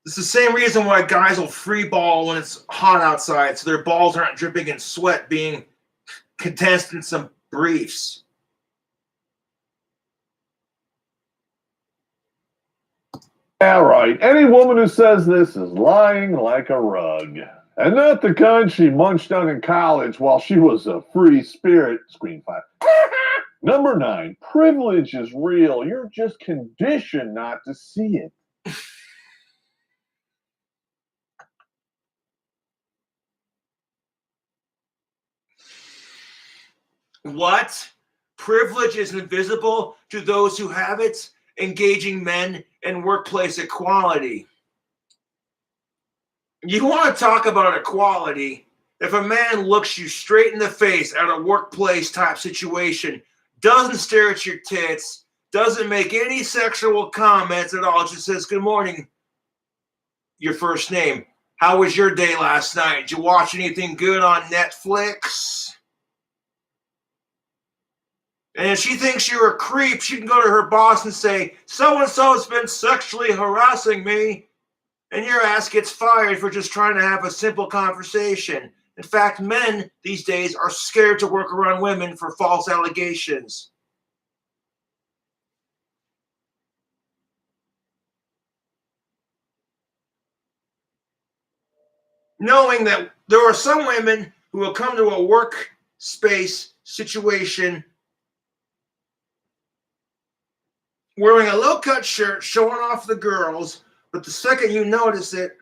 [SPEAKER 1] It's the same reason why guys will free ball when it's hot outside, so their balls aren't dripping in sweat being condensed in some briefs.
[SPEAKER 3] All right. Any woman who says this is lying like a rug. And not the kind she munched on in college while she was a free spirit. Screen 5. Number 9. Privilege is real. You're just conditioned not to see it.
[SPEAKER 1] What? Privilege is invisible to those who have it, engaging men in workplace equality. You want to talk about equality? If a man looks you straight in the face at a workplace type situation, doesn't stare at your tits, doesn't make any sexual comments at all, just says, good morning, your first name. How was your day last night? Did you watch anything good on Netflix? And if she thinks you're a creep, she can go to her boss and say, so-and-so has been sexually harassing me. And your ass gets fired for just trying to have a simple conversation. In fact, men these days are scared to work around women for false allegations. Knowing that there are some women who will come to a workspace situation wearing a low-cut shirt, showing off the girls, but the second you notice it,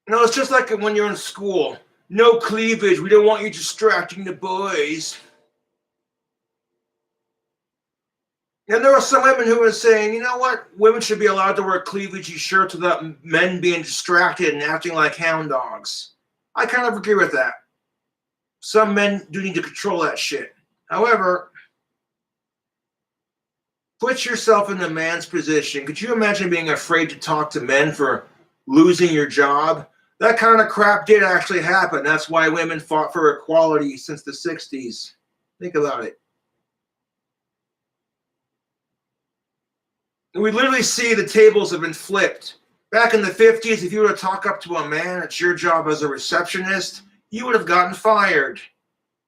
[SPEAKER 1] it's just like when you're in school. No cleavage. We don't want you distracting the boys. And there are some women who are saying, you know what? Women should be allowed to wear cleavagey shirts without men being distracted and acting like hound dogs. I kind of agree with that. Some men do need to control that shit. However, put yourself in the man's position. Could you imagine being afraid to talk to men for losing your job? That kind of crap did actually happen. That's why women fought for equality since the 60s. Think about it. We literally see the tables have been flipped. Back in the 50s, if you were to talk up to a man at your job as a receptionist, you would have gotten fired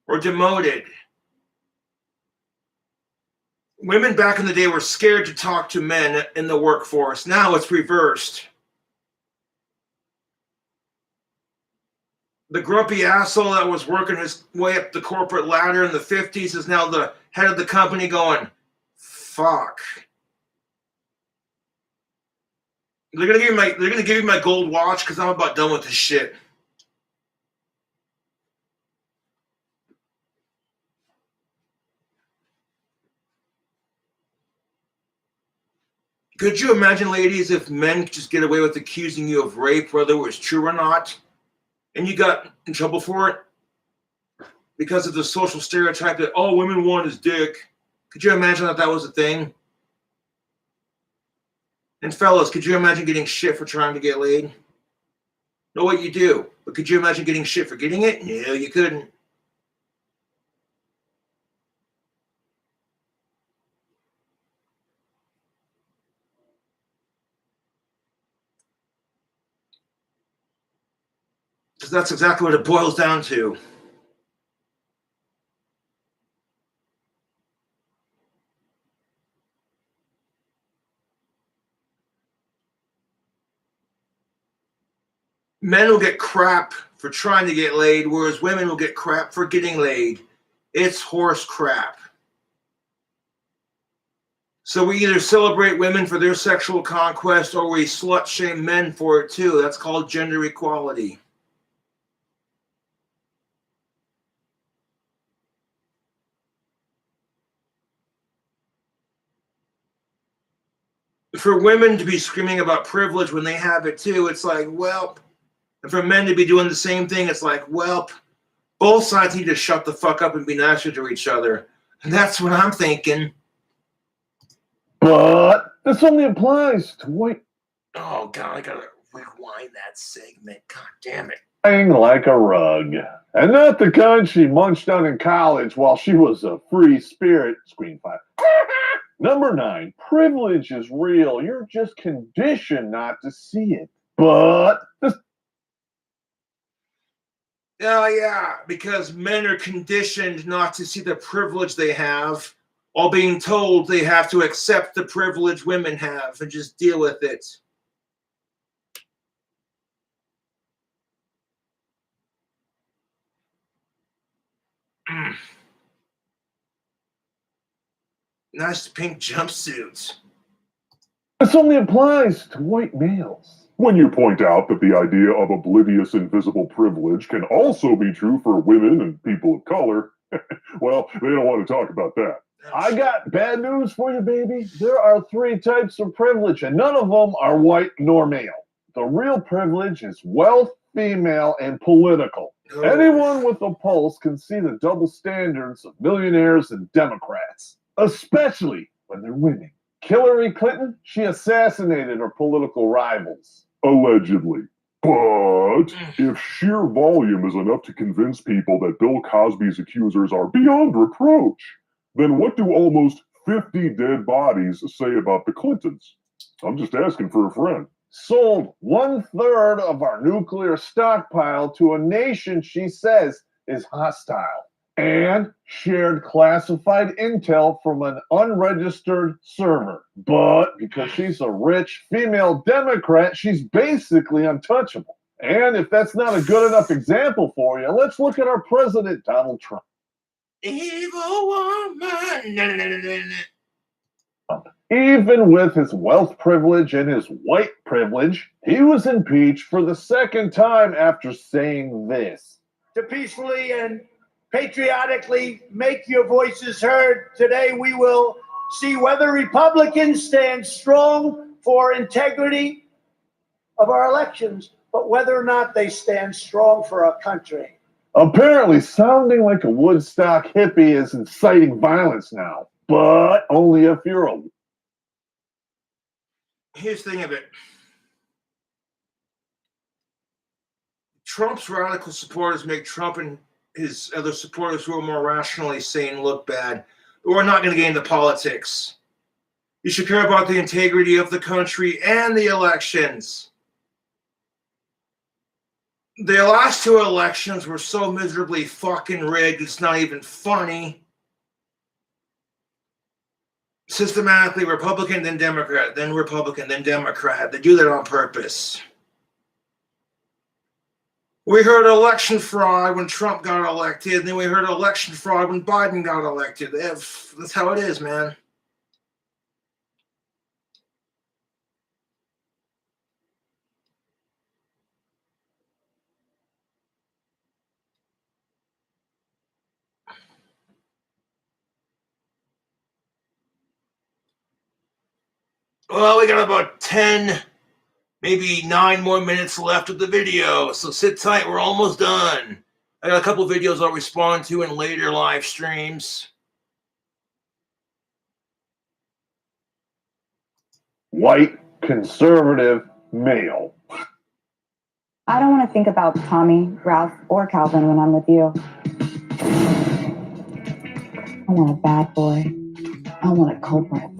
[SPEAKER 1] or demoted. Women back in the day were scared to talk to men in the workforce. Now it's reversed. The grumpy asshole that was working his way up the corporate ladder in the 50s is now the head of the company going, fuck. They're gonna give me my gold watch because I'm about done with this shit. Could you imagine, ladies, if men could just get away with accusing you of rape, whether it was true or not? and you got in trouble for it because of the social stereotype that all women want is dick. Could you imagine that was a thing? And fellas, could you imagine getting shit for trying to get laid? Know what you do, but could you imagine getting shit for getting it? No, you couldn't. Because that's exactly what it boils down to. Men will get crap for trying to get laid, whereas women will get crap for getting laid. It's horse crap. So we either celebrate women for their sexual conquest or we slut shame men for it too. That's called gender equality. For women to be screaming about privilege when they have it too, it's like, well, and for men to be doing the same thing, it's like, well, both sides need to shut the fuck up and be nicer to each other. And that's what I'm thinking.
[SPEAKER 3] But this only applies to white.
[SPEAKER 1] Oh, God, I gotta rewind that segment. God damn it.
[SPEAKER 3] Lying like a rug. And not the kind she munched on in college while she was a free spirit. Screen 5. Number 9. Privilege is real. You're just conditioned not to see it. But this.
[SPEAKER 1] Oh, yeah, because men are conditioned not to see the privilege they have, while being told they have to accept the privilege women have and just deal with it. Nice pink jumpsuits.
[SPEAKER 3] This only applies to white males.
[SPEAKER 4] When you point out that the idea of oblivious invisible privilege can also be true for women and people of color, well, they don't want to talk about that.
[SPEAKER 3] I got bad news for you, baby. There are 3 types of privilege, and none of them are white nor male. The real privilege is wealth, female, and political.
[SPEAKER 1] Oh.
[SPEAKER 3] Anyone with a pulse can see the double standards of millionaires and Democrats, especially when they're winning. Hillary Clinton, she assassinated her political rivals.
[SPEAKER 4] Allegedly. But if sheer volume is enough to convince people that Bill Cosby's accusers are beyond reproach, then what do almost 50 dead bodies say about the Clintons? I'm just asking for a friend.
[SPEAKER 3] Sold 1/3 of our nuclear stockpile to a nation she says is hostile, and shared classified intel from an unregistered server. But because she's a rich female Democrat, she's basically untouchable. And if that's not a good enough example for you, let's look at our president, Donald Trump.
[SPEAKER 1] Evil woman.
[SPEAKER 3] Even with his wealth privilege and his white privilege, he was impeached for the 2nd time after saying this.
[SPEAKER 13] To peacefully and patriotically make your voices heard, today we will see whether Republicans stand strong for integrity of our elections, but whether or not they stand strong for our country.
[SPEAKER 3] Apparently, sounding like a Woodstock hippie is inciting violence now, but only if you're a...
[SPEAKER 1] Here's the thing of it. Trump's radical supporters make Trump and his other supporters who are more rationally sane look bad. But we're not going to get into politics. You should care about the integrity of the country and the elections. The last 2 elections were so miserably fucking rigged, it's not even funny. Systematically Republican, then Democrat, then Republican, then Democrat. They do that on purpose. We heard election fraud when Trump got elected, and then we heard election fraud when Biden got elected. That's how it is, man. Well, we got about 10 Maybe 9 more minutes left of the video, so sit tight, we're almost done. I got a couple videos I'll respond to in later live streams.
[SPEAKER 3] White, conservative, male.
[SPEAKER 14] I don't want to think about Tommy, Ralph, or Calvin when I'm with you. I want a bad boy. I want a culprit.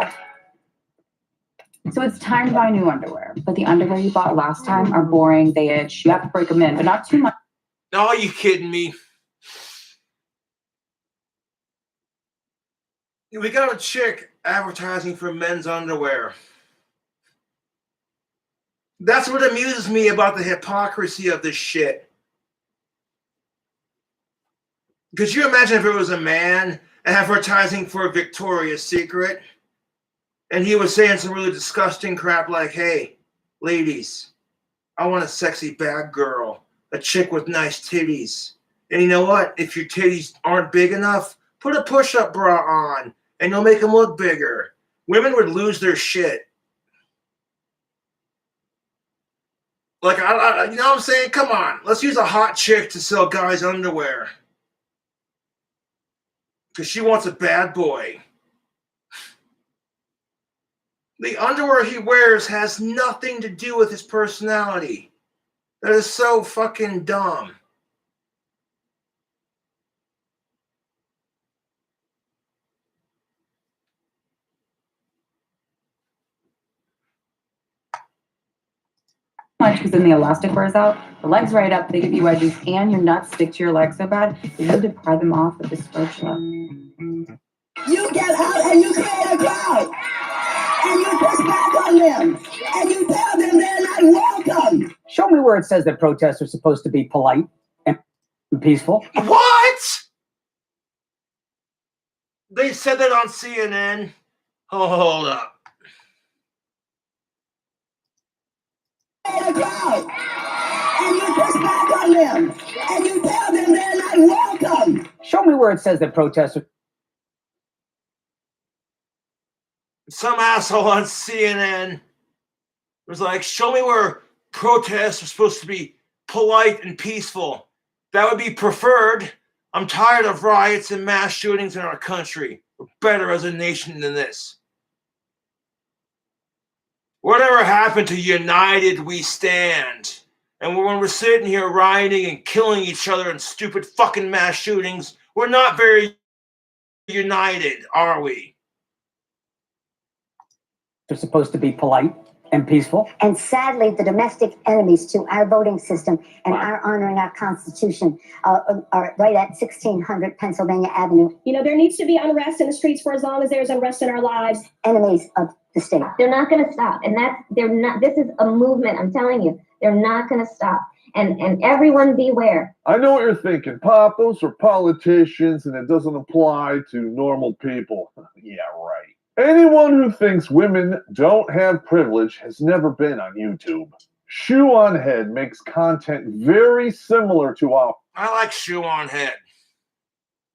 [SPEAKER 14] So it's time to buy new underwear. But the underwear you bought last time are boring, they itch. You have to break them in, but not too much.
[SPEAKER 1] Oh, you kidding me? We got a chick advertising for men's underwear. That's what amuses me about the hypocrisy of this shit. Could you imagine if it was a man advertising for Victoria's Secret and he was saying some really disgusting crap like, hey, ladies, I want a sexy bad girl, a chick with nice titties. And you know what? If your titties aren't big enough, put a push-up bra on and you'll make them look bigger. Women would lose their shit. Like, you know what I'm saying? Come on, let's use a hot chick to sell guys underwear. Because she wants a bad boy. The underwear he wears has nothing to do with his personality. That is so fucking dumb.
[SPEAKER 14] Much because then the elastic wears out, the legs right up, they give you wedges, and your nuts stick to your legs so bad that you need to pry them off with a spatula.
[SPEAKER 15] You get out and you create a crowd, and you push back on them, and you tell them they're not welcome.
[SPEAKER 16] Show me where it says that protests are supposed to be polite and peaceful.
[SPEAKER 1] What? They said that on CNN. Oh, hold up.
[SPEAKER 15] A crowd, and you push back on them, and you tell them they're not welcome.
[SPEAKER 16] Show me where it says that protests are.
[SPEAKER 1] Some asshole on CNN was like, show me where protests are supposed to be polite and peaceful. That would be preferred. I'm tired of riots and mass shootings in our country. We're better as a nation than this. Whatever happened to United We Stand? And when we're sitting here rioting and killing each other in stupid fucking mass shootings, we're not very united, are we?
[SPEAKER 16] They're supposed to be polite and peaceful.
[SPEAKER 17] And sadly, the domestic enemies to our voting system and our honoring our Constitution are right at 1600 Pennsylvania Avenue.
[SPEAKER 5] You know, there needs to be unrest in the streets for as long as there's unrest in our lives.
[SPEAKER 17] Enemies of the state.
[SPEAKER 5] They're not going to stop. And they're not, this is a movement, I'm telling you. They're not going to stop. And everyone beware.
[SPEAKER 3] I know what you're thinking, Pop. Those are politicians and it doesn't apply to normal people. Yeah, right. Anyone who thinks women don't have privilege has never been on YouTube. Shoe on Head makes content very similar to
[SPEAKER 1] I like Shoe on Head.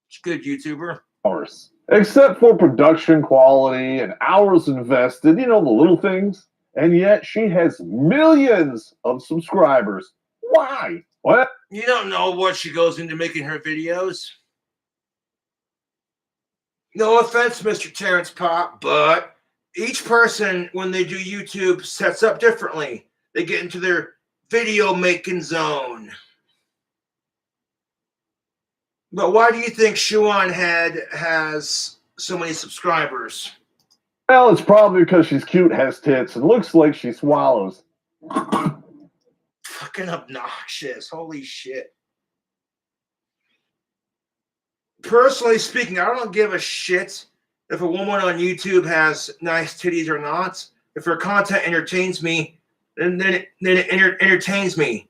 [SPEAKER 1] It's a good YouTuber.
[SPEAKER 3] ours. Except for production quality and hours invested, you know, the little things. And yet she has millions of subscribers. Why? What?
[SPEAKER 1] You don't know what she goes into making her videos. No offense, Mr. Terrence Pop, but each person, when they do YouTube, sets up differently. They get into their video making zone. But why do you think Shoe on Head has so many subscribers?
[SPEAKER 3] Well, it's probably because she's cute, has tits, and looks like she swallows.
[SPEAKER 1] Fucking obnoxious. Holy shit. Personally speaking, I don't give a shit if a woman on YouTube has nice titties or not. If her content entertains me, then it entertains me.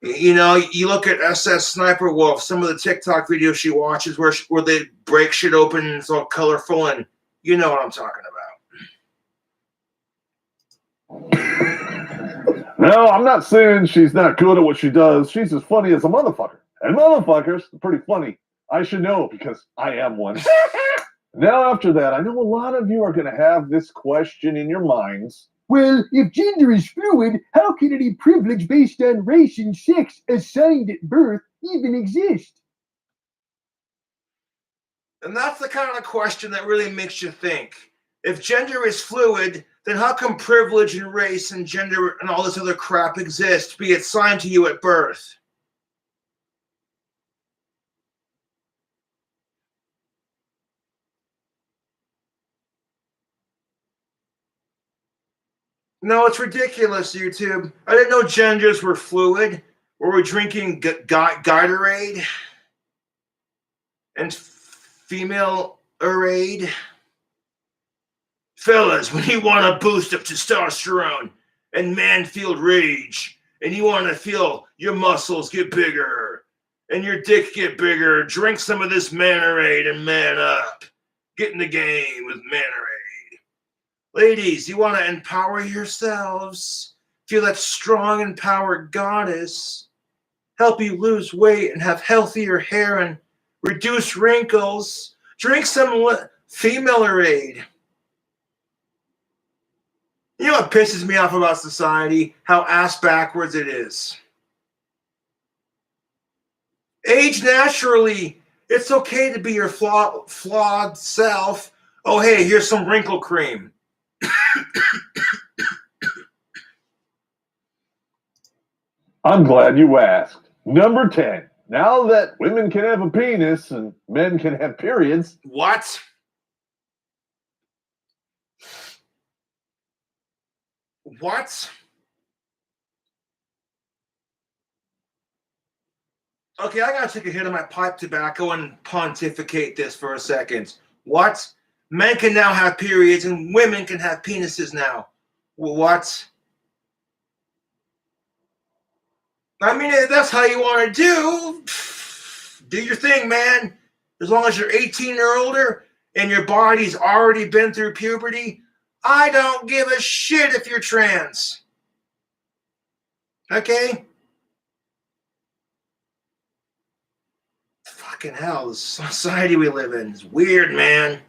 [SPEAKER 1] You know, you look at SS Sniper Wolf, some of the TikTok videos she watches where they break shit open and it's all colorful, and you know what I'm talking about.
[SPEAKER 3] No, I'm not saying she's not good at what she does. She's as funny as a motherfucker. And motherfuckers are pretty funny. I should know because I am one. Now, after that, I know a lot of you are going to have this question in your minds.
[SPEAKER 7] Well, if gender is fluid, how can any privilege based on race and sex assigned at birth even exist?
[SPEAKER 1] And that's the kind of question that really makes you think. If gender is fluid, then how come privilege and race and gender and all this other crap exist, be assigned to you at birth? No, it's ridiculous, YouTube. I didn't know genders were fluid. Were we drinking Gatorade and female arrayed? Fellas, when you want a boost of testosterone and man-field rage, and you want to feel your muscles get bigger and your dick get bigger, drink some of this Mannerade and man up. Get in the game with Mannerade. Ladies, you want to empower yourselves, feel that strong, empowered goddess, help you lose weight and have healthier hair and reduce wrinkles. Drink some Female-Aid. You know what pisses me off about society? How ass backwards it is. Age naturally. It's okay to be your flawed self. Oh, hey, here's some wrinkle cream.
[SPEAKER 3] I'm glad you asked. Number 10. Now that women can have a penis and men can have periods.
[SPEAKER 1] What? What? Okay, I gotta take a hit of my pipe tobacco and pontificate this for a second. What? Men can now have periods and women can have penises now. What? I mean, if that's how you want to do your thing, man. As long as you're 18 or older and your body's already been through puberty, I don't give a shit if you're trans. Okay? Fucking hell, the society we live in is weird, man.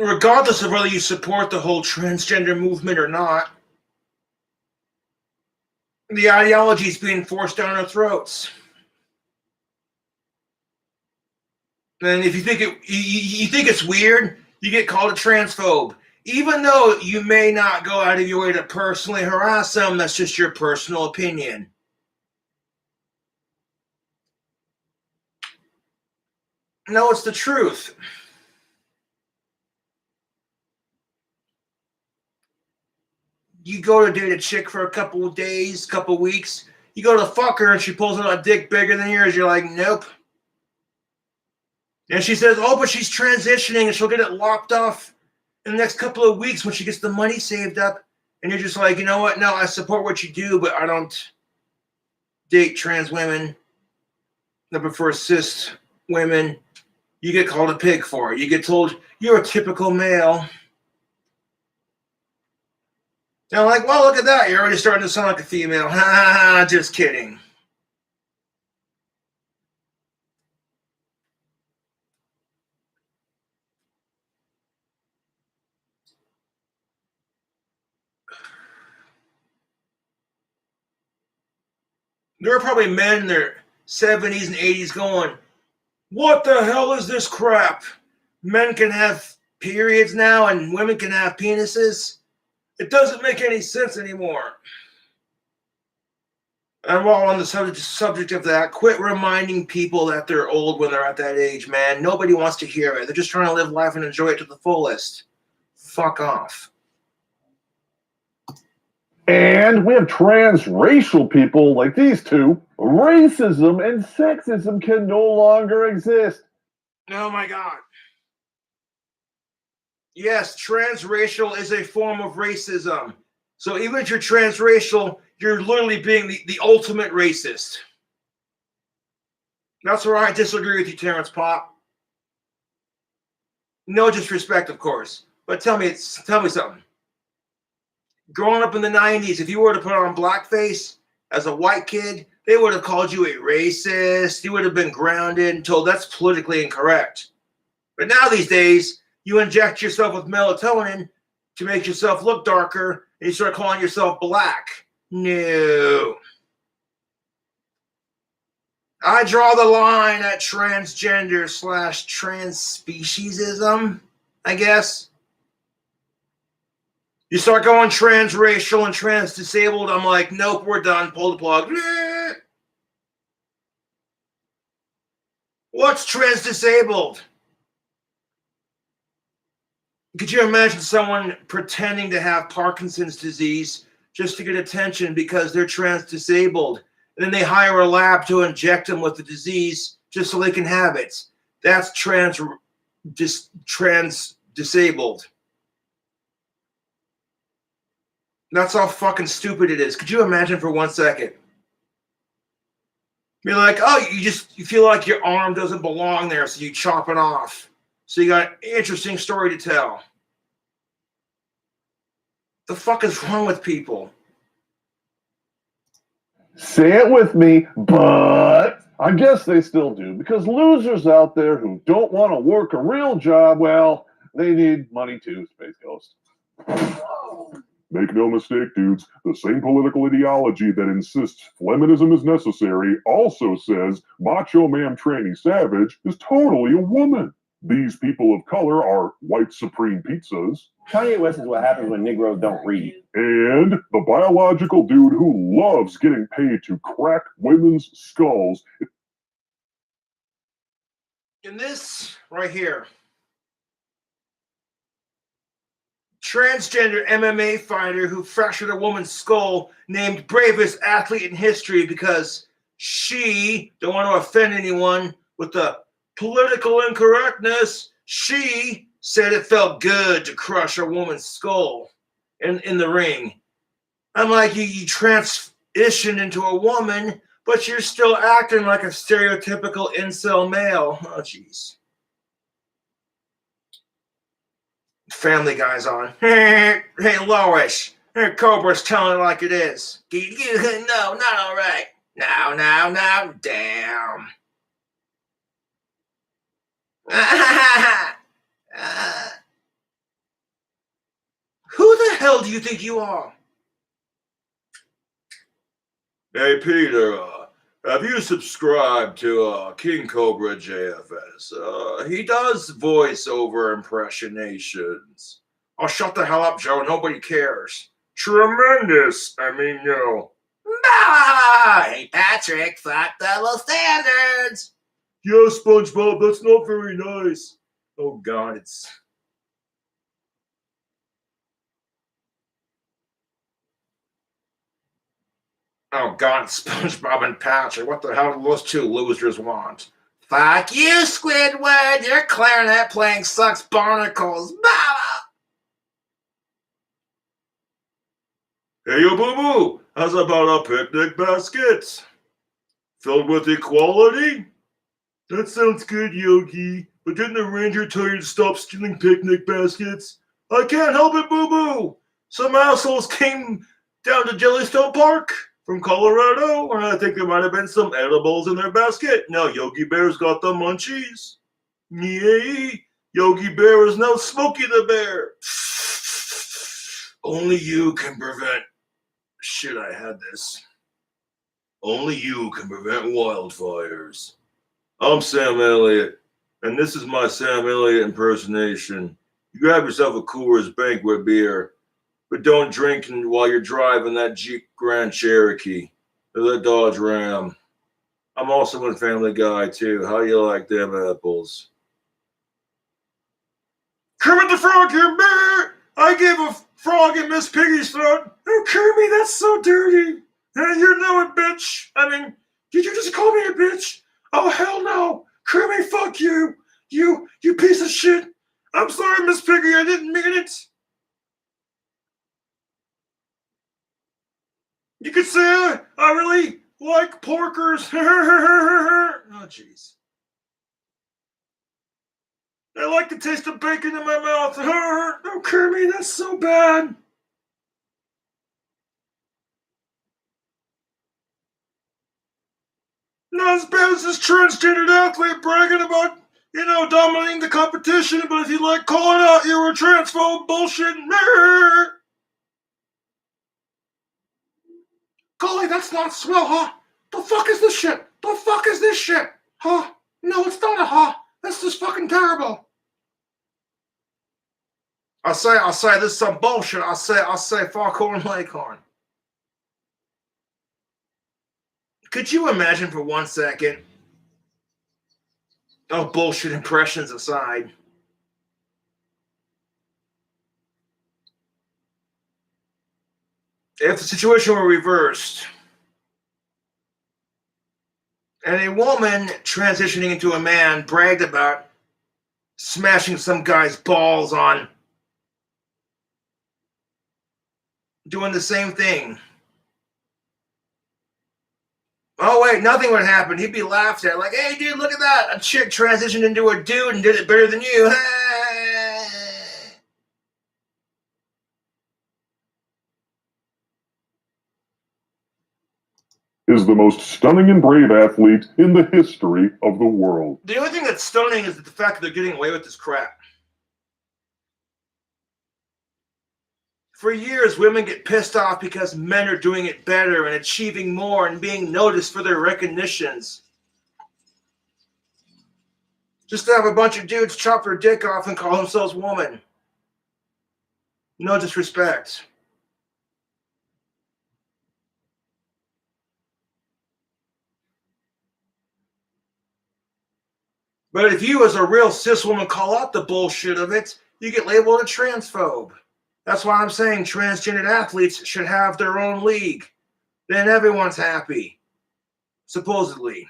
[SPEAKER 1] Regardless of whether you support the whole transgender movement or not, the ideology is being forced down our throats. And if you think you think it's weird, you get called a transphobe. Even though you may not go out of your way to personally harass them, that's just your personal opinion. No, it's the truth. You go to date a chick for a couple of days, couple of weeks. You go to fuck her and she pulls out a dick bigger than yours. You're like, nope. And she says, oh, but she's transitioning and she'll get it lopped off in the next couple of weeks when she gets the money saved up. And you're just like, you know what? No, I support what you do, but I don't date trans women. I prefer cis women. You get called a pig for it. You get told you're a typical male. And I'm like, well, look at that. You're already starting to sound like a female. Ha ha ha, just kidding. There are probably men in their 70s and 80s going, what the hell is this crap? Men can have periods now and women can have penises? It doesn't make any sense anymore. And while on the subject of that, quit reminding people that they're old when they're at that age, man. Nobody wants to hear it. They're just trying to live life and enjoy it to the fullest. Fuck off.
[SPEAKER 3] And we have transracial people like these two. Racism and sexism can no longer exist.
[SPEAKER 1] Oh my God. Yes, transracial is a form of racism. So even if you're transracial, you're literally being the ultimate racist. That's where I disagree with you, Terrence Pop. No disrespect, of course, but tell me something. Growing up in the 90s, if you were to put on blackface as a white kid, they would have called you a racist. You would have been grounded and told that's politically incorrect. But now these days, you inject yourself with melatonin to make yourself look darker, and you start calling yourself black. No. I draw the line at transgender / trans speciesism, I guess. You start going transracial and trans disabled, I'm like, nope, we're done. Pull the plug. What's trans disabled? Could you imagine someone pretending to have Parkinson's disease just to get attention because they're trans disabled? And then they hire a lab to inject them with the disease just so they can have it. That's trans disabled. That's how fucking stupid it is. Could you imagine for 1 second? Be like, oh, you feel like your arm doesn't belong there, so you chop it off. So you got an interesting story to tell. The fuck is wrong with people?
[SPEAKER 3] Say it with me, but I guess they still do, because losers out there who don't want to work a real job, well, they need money too, Space Ghost.
[SPEAKER 4] Make no mistake, dudes, the same political ideology that insists feminism is necessary also says Macho Man Tranny Savage is totally a woman. These people of color are white supreme pizzas.
[SPEAKER 18] Kanye West is what happens when Negroes don't read.
[SPEAKER 4] And the biological dude who loves getting paid to crack women's skulls.
[SPEAKER 1] In this right here, transgender MMA fighter who fractured a woman's skull named bravest athlete in history because she, don't want to offend anyone with the political incorrectness, she said it felt good to crush a woman's skull in the ring. I'm like, you transitioned into a woman, but you're still acting like a stereotypical incel male. Oh, jeez. Family Guy's on. Hey, Lois. Cobra's telling it like it is. No, not all right. Now, damn. Who the hell do you think you are? Hey, Peter, have you subscribed to King Cobra JFS? He does voiceover impersonations. Oh, shut the hell up, Joe. Nobody cares. Tremendous. I mean, hey, Patrick, fuck double standards. Yeah, SpongeBob, that's not very nice. Oh, God, it's... Oh, God, SpongeBob and Patrick. What the hell do those two losers want? Fuck you, Squidward. Your clarinet playing sucks barnacles. Hey, yo, boo-boo. How's about a picnic basket? Filled with equality? That sounds good, Yogi. But didn't the ranger tell you to stop stealing picnic baskets? I can't help it, boo-boo. Some assholes came down to Jellystone Park from Colorado, and I think there might have been some edibles in their basket. Now Yogi Bear's got the munchies. Yay! Yogi Bear is now Smokey the Bear. Only you can prevent... Shit, I had this. Only you can prevent wildfires. I'm Sam Elliott, and this is my Sam Elliott impersonation. You grab yourself a Coors Banquet beer, but don't drink while you're driving that Jeep Grand Cherokee or that Dodge Ram. I'm also in Family Guy, too. How you like them apples? Kermit the Frog here, bear! I gave a frog in Miss Piggy's throat. Oh, Kermit, that's so dirty. You know it, bitch. I mean, did you just call me a bitch? Oh, hell no. Kermit, fuck you. You piece of shit. I'm sorry, Miss Piggy. I didn't mean it. You could say I really Like porkers. Oh, jeez. I like the taste of bacon in my mouth. Don't kill me, that's so bad. Not as bad as this transgendered athlete bragging about, dominating the competition, but if you like calling out you were transphobe bullshit. Golly, that's not swell, huh? The fuck is this shit? The fuck is this shit? Huh? No, it's not a huh. This is fucking terrible. I say this is some bullshit. I say Foghorn Leghorn. Could you imagine for 1 second? Oh, bullshit impressions aside. If the situation were reversed, and a woman transitioning into a man bragged about smashing some guy's balls on doing the same thing. Oh, wait, nothing would happen. He'd be laughed at. Like, hey, dude, look at that. A chick transitioned into a dude and did it better than you.
[SPEAKER 4] Is the most stunning and brave athlete in the history of the world.
[SPEAKER 1] The only thing that's stunning is the fact that they're getting away with this crap. For years, women get pissed off because men are doing it better and achieving more and being noticed for their recognitions. Just to have a bunch of dudes chop their dick off and call themselves woman. No disrespect. But if you, as a real cis woman, call out the bullshit of it, you get labeled a transphobe. That's why I'm saying transgendered athletes should have their own league. Then everyone's happy. Supposedly.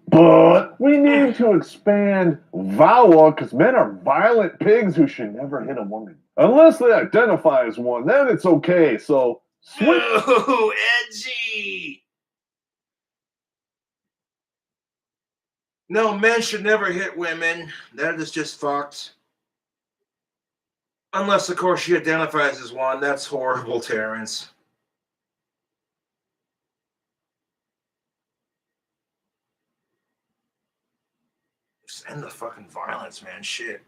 [SPEAKER 3] But we need to expand VAWA because men are violent pigs who should never hit a woman. Unless they identify as one, then it's okay. So,
[SPEAKER 1] ooh, edgy. No, men should never hit women. That is just fucked. Unless, of course, she identifies as one. That's horrible, Terrence. Just end the fucking violence, man. Shit.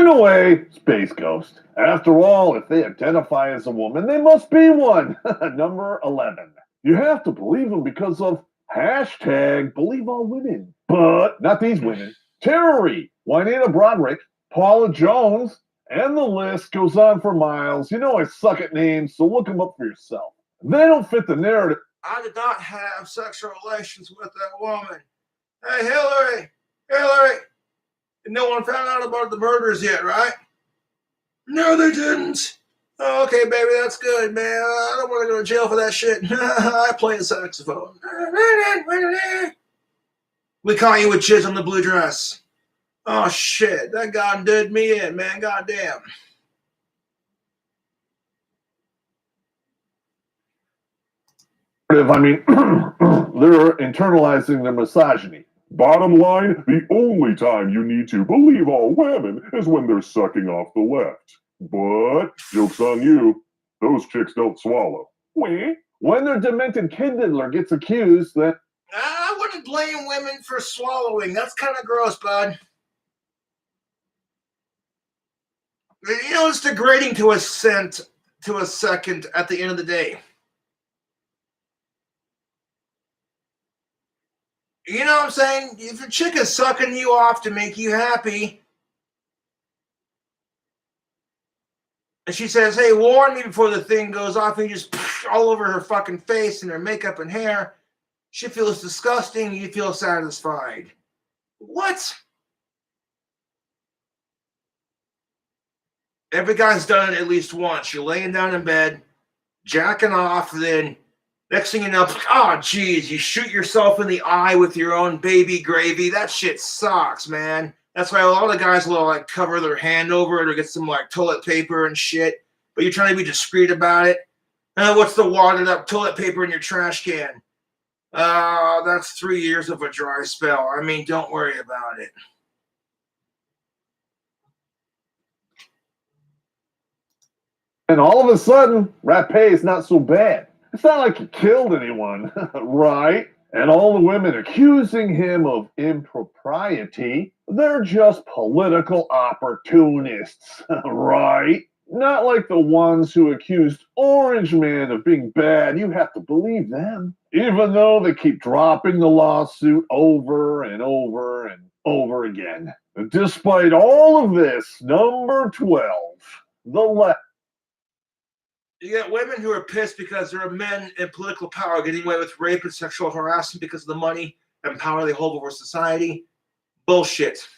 [SPEAKER 3] in a way, Space Ghost. After all, if they identify as a woman, they must be one. Number 11. You have to believe them because of hashtag believe all women. But not these women. Terry, Juanita Broderick, Paula Jones, and the list goes on for miles. You know I suck at names, so look them up for yourself. They don't fit the narrative.
[SPEAKER 1] I did not have sexual relations with that woman. Hey, Hillary, no one found out about the murders yet, right? No, they didn't. Oh, okay, baby, that's good, man. I don't want to go to jail for that shit. I play the saxophone. We caught you with jizz on the blue dress. Oh, shit. That guy did me in, man. Goddamn.
[SPEAKER 3] I mean, they're internalizing their misogyny.
[SPEAKER 4] Bottom line, the only time you need to believe all women is when they're sucking off the left. But, joke's on you, those chicks don't swallow.
[SPEAKER 3] When their demented kid diddler gets accused that...
[SPEAKER 1] I wouldn't blame women for swallowing. That's kind of gross, bud. You know, it's degrading to a second at the end of the day. You know what I'm saying? If a chick is sucking you off to make you happy, and she says, hey, warn me before the thing goes off, and you just all over her fucking face and her makeup and hair, she feels disgusting, you feel satisfied. What? Every guy's done it at least once. You're laying down in bed, jacking off, then next thing you know, oh, geez, you shoot yourself in the eye with your own baby gravy. That shit sucks, man. That's why a lot of guys will like cover their hand over it or get some like toilet paper and shit. But you're trying to be discreet about it. What's the wadded up toilet paper in your trash can? That's 3 years of a dry spell. I mean, don't worry about it.
[SPEAKER 3] And all of a sudden, rapé is not so bad. It's not like he killed anyone, right? And all the women accusing him of impropriety, they're just political opportunists, right? Not like the ones who accused Orange Man of being bad. You have to believe them. Even though they keep dropping the lawsuit over and over and over again. Despite all of this, number 12, the left.
[SPEAKER 1] You get women who are pissed because there are men in political power getting away with rape and sexual harassment because of the money and power they hold over society. Bullshit.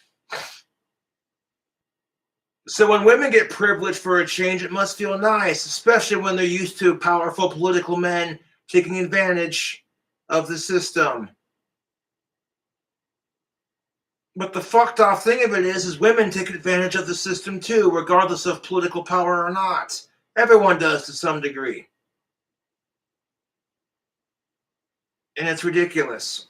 [SPEAKER 1] So when women get privileged for a change, it must feel nice, especially when they're used to powerful political men taking advantage of the system. But the fucked off thing of it is women take advantage of the system too, regardless of political power or not. Everyone does to some degree. And it's ridiculous.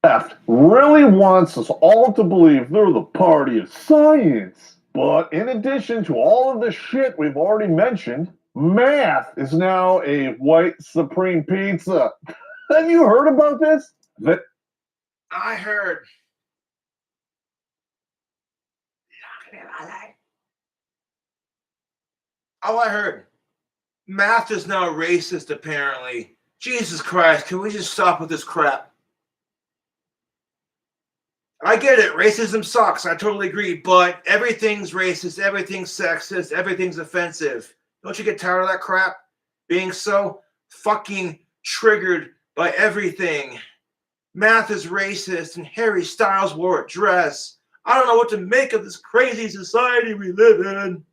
[SPEAKER 3] Left really wants us all to believe they're the party of science. But in addition to all of the shit we've already mentioned, math is now a white supreme pizza. Have you heard about this?
[SPEAKER 1] I heard. Oh, I heard. Math is now racist, apparently. Jesus Christ, can we just stop with this crap? I get it. Racism sucks. I totally agree. But everything's racist. Everything's sexist. Everything's offensive. Don't you get tired of that crap? Being so fucking triggered by everything. Math is racist and Harry Styles wore a dress. I don't know what to make of this crazy society we live in.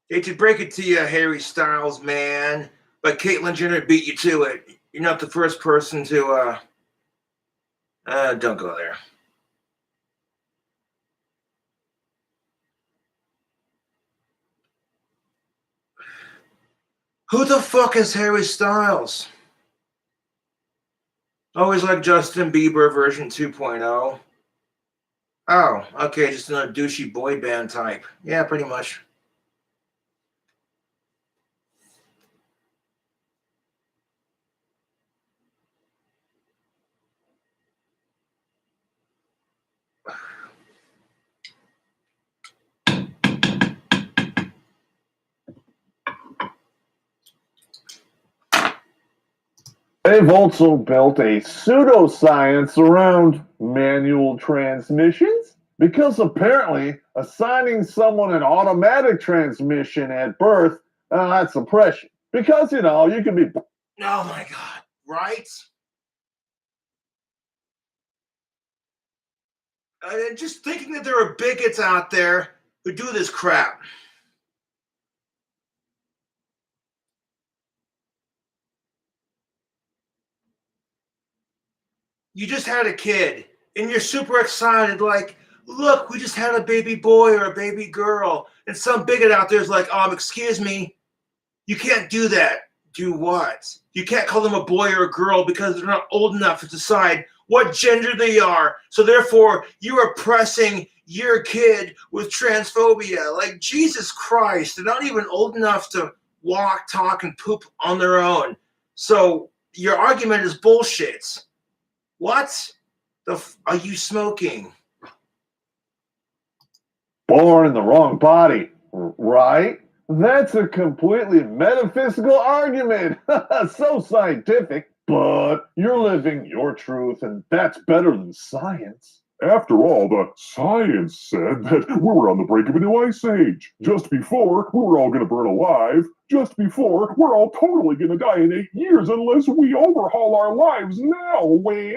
[SPEAKER 1] Hate to break it to you, Harry Styles, man, but Caitlyn Jenner beat you to it. You're not the first person to, don't go there. Who the fuck is Harry Styles? Always like Justin Bieber version 2.0. Oh, okay, just another douchey boy band type. Yeah, pretty much.
[SPEAKER 3] They've also built a pseudoscience around manual transmissions because apparently assigning someone an automatic transmission at birth, that's oppression. Because, you know, you can be...
[SPEAKER 1] Oh my God, right? Just thinking that there are bigots out there who do this crap. You just had a kid and you're super excited, like, look, we just had a baby boy or a baby girl. And some bigot out there is like, excuse me, you can't do that. Do what? You can't call them a boy or a girl because they're not old enough to decide what gender they are. So therefore, you are oppressing your kid with transphobia. Like, Jesus Christ, they're not even old enough to walk, talk, and poop on their own. So your argument is bullshit. What the are you smoking?
[SPEAKER 3] Born in the wrong body, right? That's a completely metaphysical argument. So scientific, but you're living your truth, and that's better than science.
[SPEAKER 4] After all, the science said that we were on the brink of a new ice age. Just before, we were all going to burn alive. Just before, we're all totally going to die in 8 years unless we overhaul our lives now, we.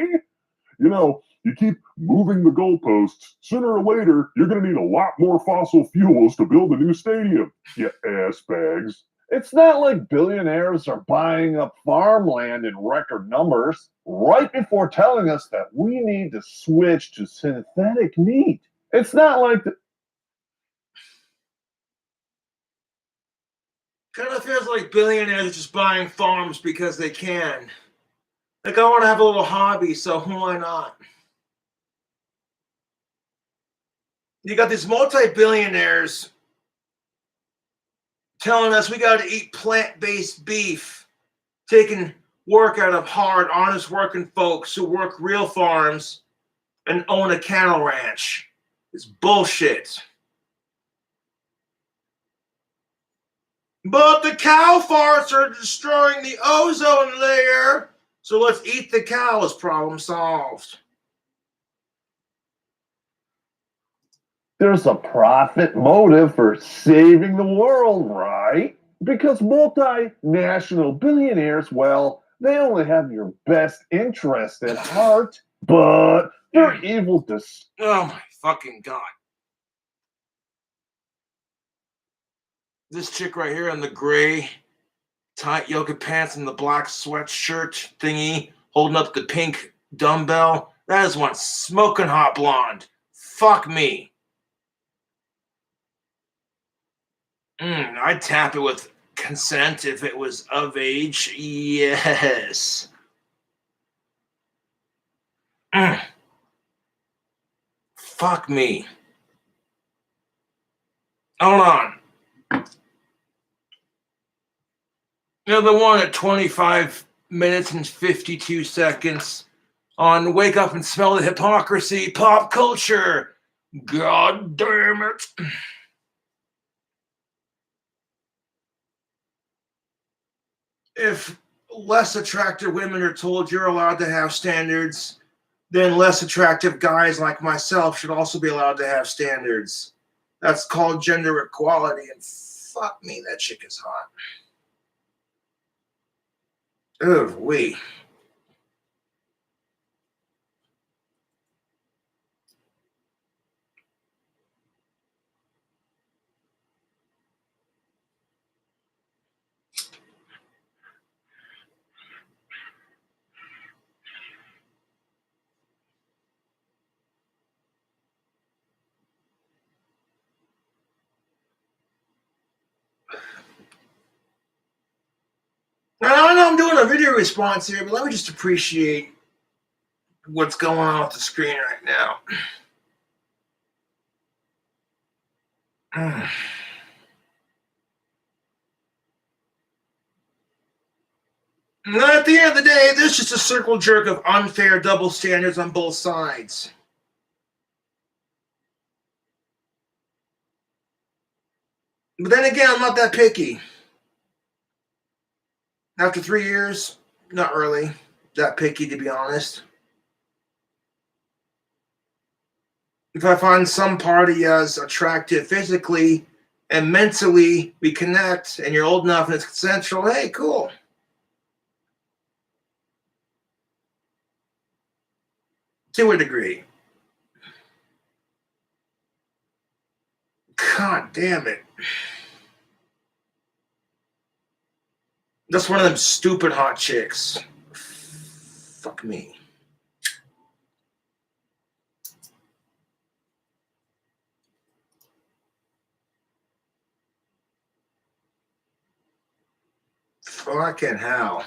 [SPEAKER 4] You know, You keep moving the goalposts, sooner or later, you're going to need a lot more fossil fuels to build a new stadium, you ass bags.
[SPEAKER 3] It's not like billionaires are buying up farmland in record numbers right before telling us that we need to switch to synthetic meat. It's not like
[SPEAKER 1] Kind of feels like billionaires are just buying farms because they can. Like, I want to have a little hobby, so why not? You got these multi-billionaires telling us we got to eat plant-based beef, taking work out of hard, honest working folks who work real farms and own a cattle ranch. It's bullshit. But the cow farts are destroying the ozone layer, so let's eat the cows. Problem solved.
[SPEAKER 3] there's a profit motive for saving the world, right? Because multinational billionaires, well, they only have your best interest at heart, but they're evil.
[SPEAKER 1] Oh my fucking God. This chick right here in the gray tight yoga pants and the black sweatshirt thingy holding up the pink dumbbell, that is one smoking hot blonde. Fuck me. I'd tap it with consent if it was of age. Yes. Fuck me. Hold on. You know, the one at 25 minutes and 52 seconds on Wake Up and Smell the Hypocrisy, Pop Culture. God damn it. If less attractive women are told you're allowed to have standards, then less attractive guys like myself should also be allowed to have standards. That's called gender equality, and fuck me, that chick is hot. Oh, wait. Now, I know I'm doing a video response here, but let me just appreciate what's going on with the screen right now. And at the end of the day, there's just a circle jerk of unfair double standards on both sides. But then again, I'm not that picky. After 3 years, not really that picky, to be honest. If I find some party as attractive physically and mentally, we connect, and you're old enough and it's consensual, hey, cool. To a degree. God damn it. That's one of them stupid hot chicks. Fuck me. Fucking hell.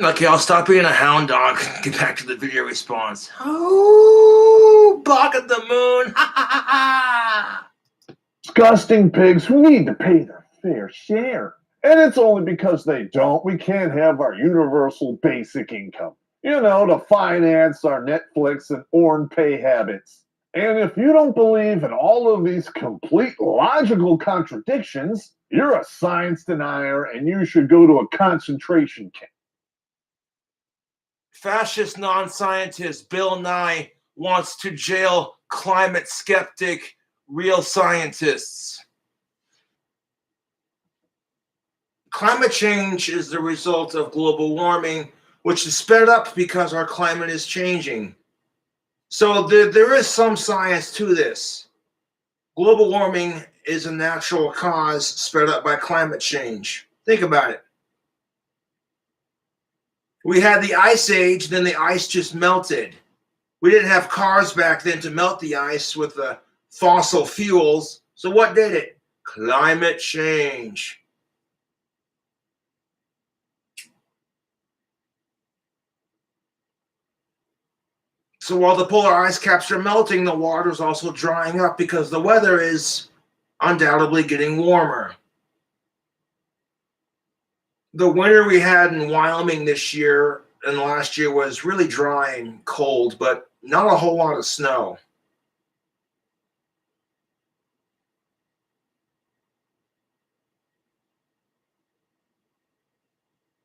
[SPEAKER 1] Okay, I'll stop being a hound dog. Get back to the video response. Oh, Bog of the Moon. Ha ha ha ha.
[SPEAKER 3] Disgusting pigs who need to pay their fair share. And it's only because they don't, we can't have our universal basic income. You know, to finance our Netflix and Orn pay habits. And if you don't believe in all of these complete logical contradictions, you're a science denier and you should go to a concentration camp.
[SPEAKER 1] Fascist non-scientist Bill Nye wants to jail climate skeptic real scientists. climate change is the result of global warming, which is sped up because our climate is changing. So there is some science to this. Global warming is a natural cause sped up by climate change. Think about it. We had the ice age, then the ice just melted. We didn't have cars back then to melt the ice with the fossil fuels. So what did it? Climate change. So while the polar ice caps are melting, the water is also drying up because the weather is undoubtedly getting warmer. The winter we had in Wyoming this year and last year was really dry and cold, but not a whole lot of snow.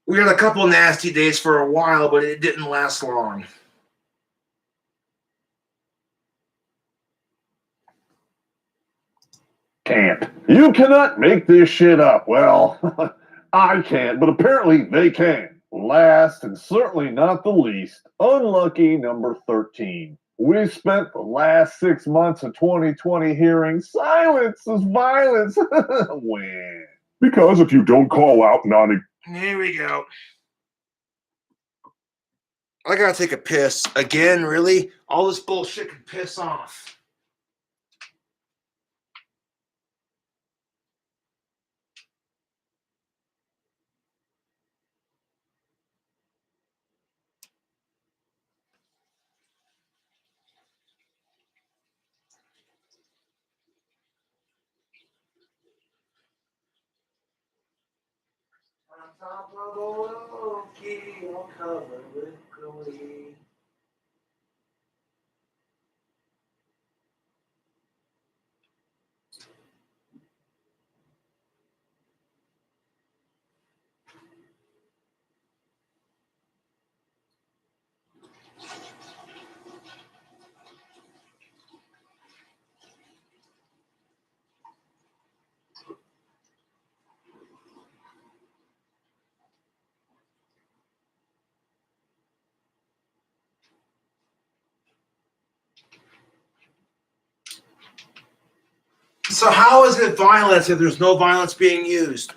[SPEAKER 1] We had a couple nasty days for a while, but it didn't last long.
[SPEAKER 3] Can't. You cannot make this shit up. Well, I can't, but apparently they can. Last and certainly not the least, unlucky number 13. We spent the last 6 months of 2020 hearing silence is violence. Wah.
[SPEAKER 4] Because if you don't call out
[SPEAKER 1] Here we go. I gotta take a piss. Again, really? All this bullshit can piss off. On top of Okie, all covered with glee. So how is it violence if there's no violence being used?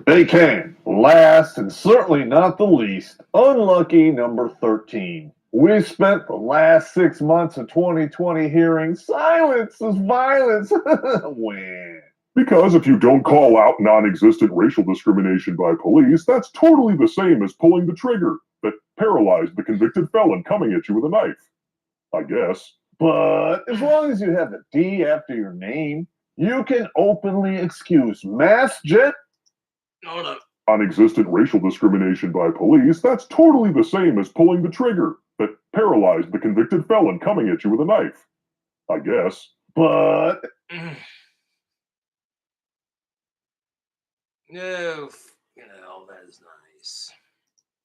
[SPEAKER 3] They can. Last and certainly not the least, unlucky number 13. We spent the last 6 months of 2020 hearing silence is violence. Wah.
[SPEAKER 4] Because if you don't call out non-existent racial discrimination by police, that's totally the same as pulling the trigger that paralyzed the convicted felon coming at you with a knife. I guess.
[SPEAKER 3] But as long as you have a D after your name, you can openly excuse mass
[SPEAKER 1] Hold up.
[SPEAKER 4] Non-existent racial discrimination by police, that's totally the same as pulling the trigger that paralyzed the convicted felon coming at you with a knife. I guess.
[SPEAKER 3] But
[SPEAKER 1] No, that is nice.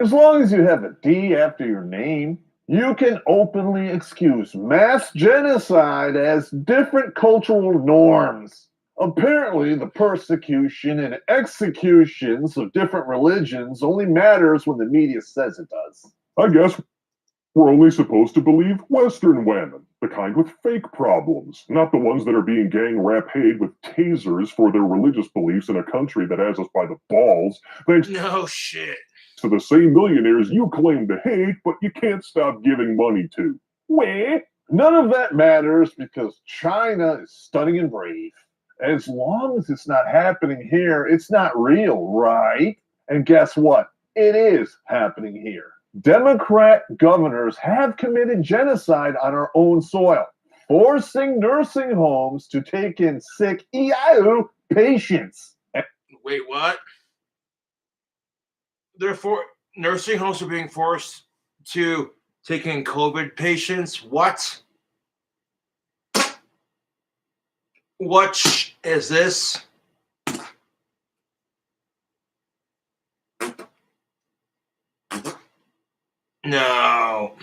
[SPEAKER 3] as long as you have a D after your name, you can openly excuse mass genocide as different cultural norms. Apparently, the persecution and executions of different religions only matters when the media says it does.
[SPEAKER 4] I guess we're only supposed to believe Western women, the kind with fake problems, not the ones that are being gang-raped with tasers for their religious beliefs in a country that has us by the balls, thanks
[SPEAKER 1] No shit.
[SPEAKER 4] to the same millionaires you claim to hate, but you can't stop giving money to.
[SPEAKER 3] Wah. None of that matters because China is stunning and brave. As long as it's not happening here, it's not real, right? And guess what? It is happening here. Democrat governors have committed genocide on our own soil, forcing nursing homes to take in sick EIU patients.
[SPEAKER 1] Wait, what? Therefore, nursing homes are being forced to take in COVID patients. What? What is this? No.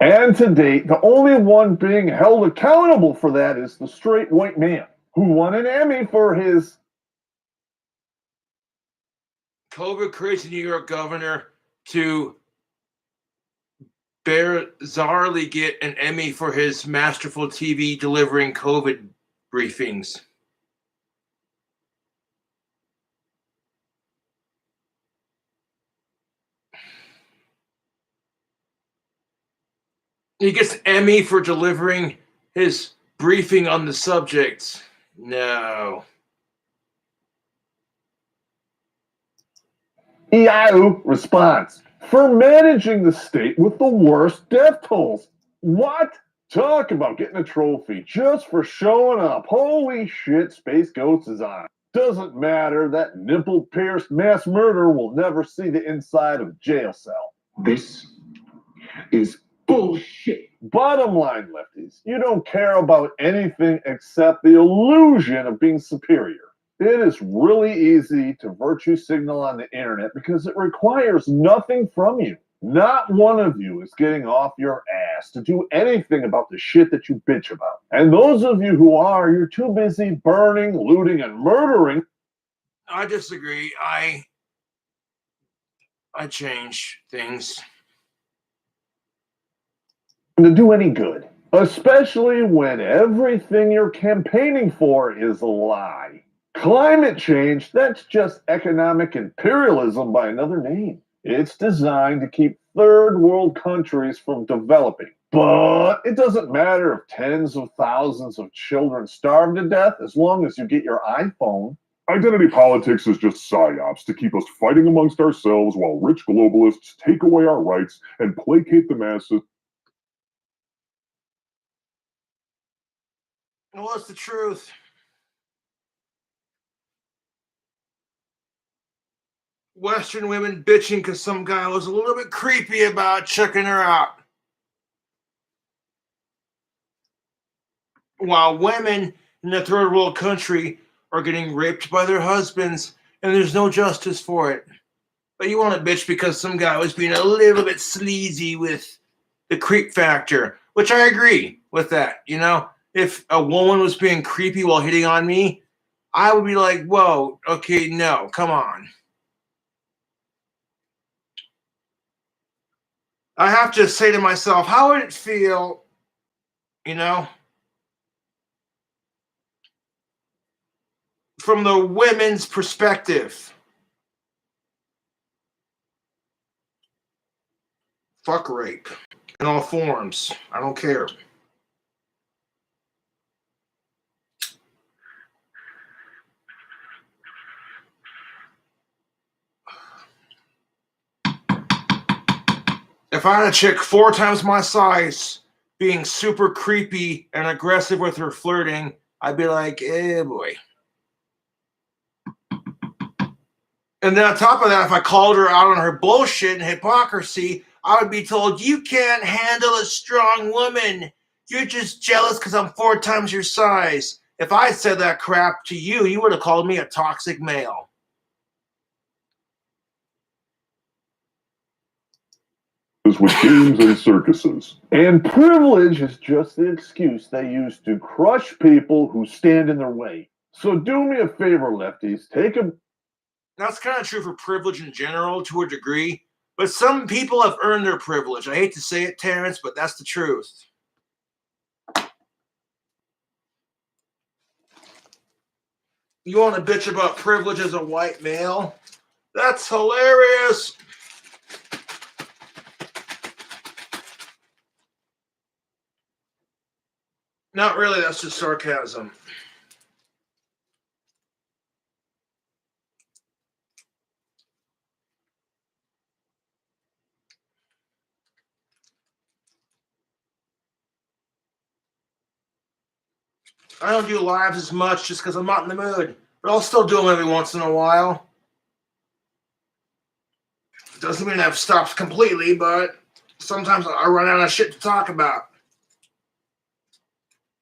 [SPEAKER 3] And to date, the only one being held accountable for that is the straight white man who won an Emmy for his
[SPEAKER 1] COVID crazy New York governor to bizarrely get an Emmy for his masterful TV delivering COVID briefings. He gets Emmy for delivering his briefing on the subject. No.
[SPEAKER 3] EIO response for managing the state with the worst death tolls. What? Talk about getting a trophy just for showing up. Holy shit, Space Ghost is on. Doesn't matter, that nipple-pierced mass murderer will never see the inside of a jail cell. This is bullshit. Bottom line, lefties, you don't care about anything except the illusion of being superior. It is really easy to virtue signal on the internet because it requires nothing from you. Not one of you is getting off your ass to do anything about the shit that you bitch about. And those of you who are, you're too busy burning, looting, and murdering.
[SPEAKER 1] I disagree. I change things.
[SPEAKER 3] To do any good, especially when everything you're campaigning for is a lie. Climate change, that's just economic imperialism by another name. It's designed to keep third world countries from developing. But it doesn't matter if tens of thousands of children starve to death as long as you get your iPhone.
[SPEAKER 4] Identity politics is just psyops to keep us fighting amongst ourselves while rich globalists take away our rights and placate the masses.
[SPEAKER 1] Well, it's the truth. Western women bitching because some guy was a little bit creepy about checking her out. While women in a third world country are getting raped by their husbands and there's no justice for it. But you want to bitch because some guy was being a little bit sleazy with the creep factor, which I agree with that. You know, if a woman was being creepy while hitting on me, I would be like, whoa, okay, no, come on. I have to say to myself, how would it feel, you know, from the women's perspective? Fuck rape in all forms. I don't care. If I had a chick 4 times my size being super creepy and aggressive with her flirting, I'd be like, eh, boy. And then on top of that, if I called her out on her bullshit and hypocrisy, I would be told, you can't handle a strong woman. You're just jealous because I'm 4 times your size. If I said that crap to you, you would have called me a toxic male.
[SPEAKER 4] With games and circuses.
[SPEAKER 3] And privilege is just the excuse they use to crush people who stand in their way. So do me a favor, lefties. Take a...
[SPEAKER 1] That's kind of true for privilege in general to a degree, but some people have earned their privilege. I hate to say it, Terrence, but that's the truth. You want to bitch about privilege as a white male? That's hilarious. Not really, that's just sarcasm. I don't do lives as much just because I'm not in the mood, but I'll still do them every once in a while. Doesn't mean I've stopped completely, but sometimes I run out of shit to talk about.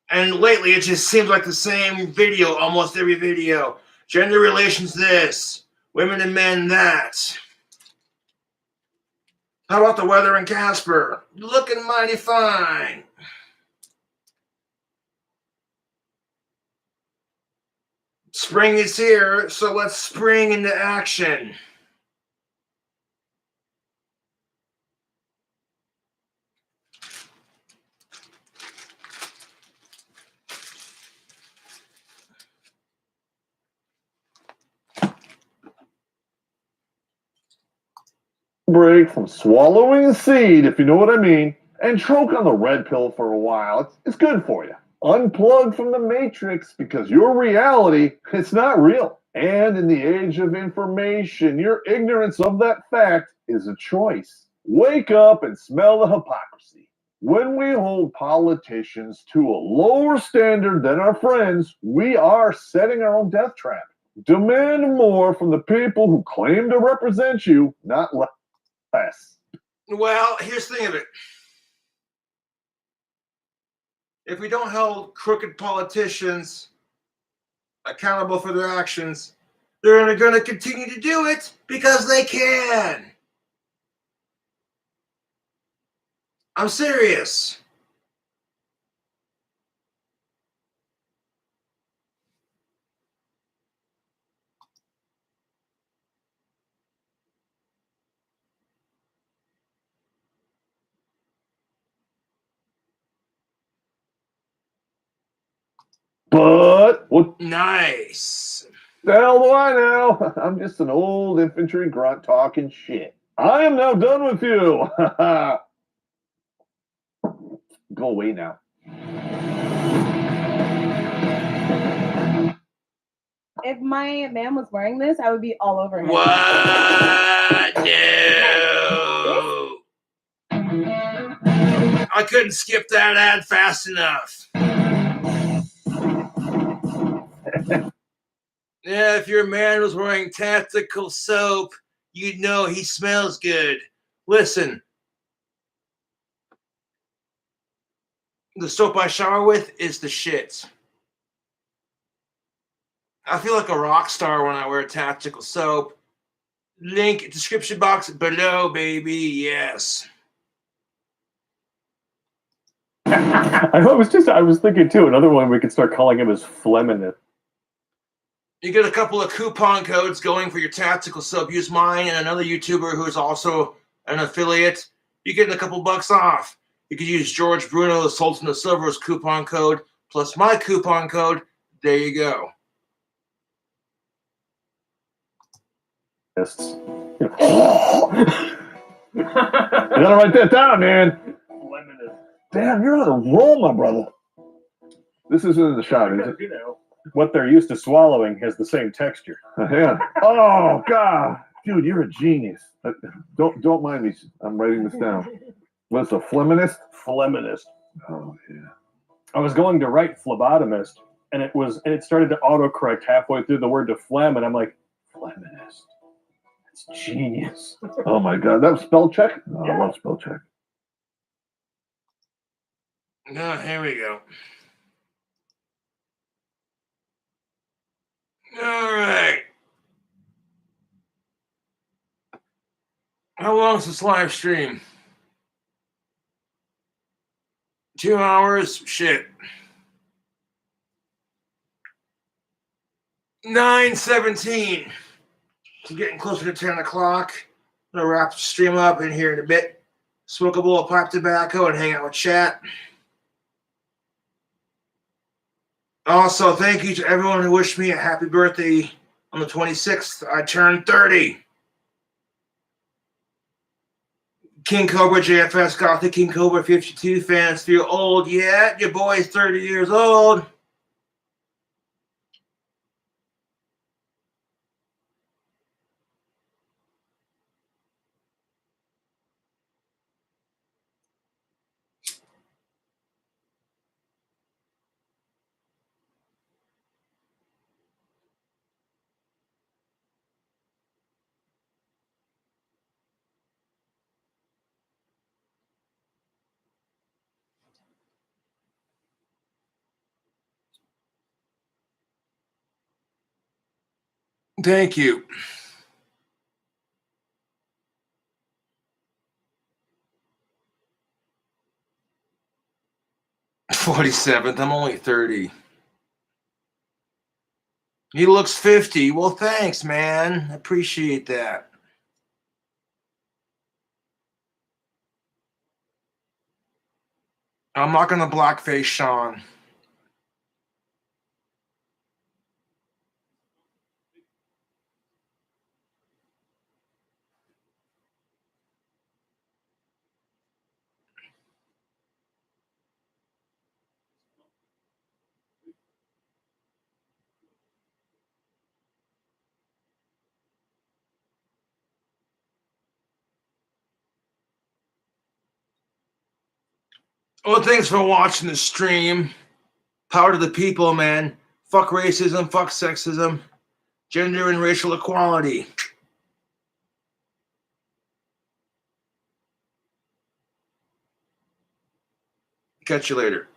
[SPEAKER 1] And lately, it just seems like the same video, almost every video. Gender relations this, women and men that. How about the weather in Casper? Looking mighty fine. Spring is here, so let's spring into action.
[SPEAKER 3] Break from swallowing a seed, if you know what I mean, and choke on the red pill for a while. It's good for you. Unplug from the matrix because your reality, it's not real. And in the age of information, your ignorance of that fact is a choice. Wake up and smell the hypocrisy. When we hold politicians to a lower standard than our friends, we are setting our own death trap. Demand more from the people who claim to represent you, not less.
[SPEAKER 1] Well, here's the thing of it. If we don't hold crooked politicians accountable for their actions, they're going to continue to do it because they can. I'm serious.
[SPEAKER 3] But what
[SPEAKER 1] Nice.
[SPEAKER 3] the hell do I know? I'm just an old infantry grunt talking shit. I am now done with you. Go away now.
[SPEAKER 19] If my man was wearing this, I would be all over him.
[SPEAKER 1] What? No. I couldn't skip that ad fast enough. Yeah, if your man was wearing tactical soap, you'd know he smells good. Listen, the soap I shower with is the shit. I feel like a rock star when I wear tactical soap. Link description box below, baby. Yes.
[SPEAKER 2] I was thinking too, another one we could start calling him is Fleminist.
[SPEAKER 1] You get a couple of coupon codes going for your tactical soap. Use mine and another YouTuber who's also an affiliate. You're getting a couple bucks off. You could use George Bruno, the Sultan of Silver's coupon code, plus my coupon code. There you go.
[SPEAKER 3] You gotta write that down, man. Damn, you're on a roll, my brother. This isn't in the shot, is it?
[SPEAKER 2] You know, what they're used to swallowing has the same texture.
[SPEAKER 3] Yeah. Oh God, dude, you're a genius. Don't mind me. I'm writing this down. What's a Fleminist?
[SPEAKER 2] Fleminist.
[SPEAKER 3] Oh yeah.
[SPEAKER 2] I was going to write phlebotomist, and it started to autocorrect halfway through the word to phlegm, and I'm like, Fleminist. It's genius.
[SPEAKER 3] Oh my God, that was spell check. Oh,
[SPEAKER 2] Yeah.
[SPEAKER 3] I love spell check.
[SPEAKER 1] Oh, here we go. All right. How long is this live stream? 2 hours? Shit. 9:17. I'm getting closer to 10 o'clock. I'm going to wrap the stream up in here in a bit. Smoke a bowl of pipe tobacco and hang out with chat. Also, thank you to everyone who wished me a happy birthday on the 26th. I turned 30. King Cobra JFS Gothic King Cobra 52 fans feel old yet? Your boy's 30 years old. Thank you. 47th. I'm only 30. He looks 50. Well, thanks, man. I appreciate that. I'm not going to blackface Sean. Well, thanks for watching the stream. Power to the people, man. Fuck racism, fuck sexism, gender and racial equality. Catch you later.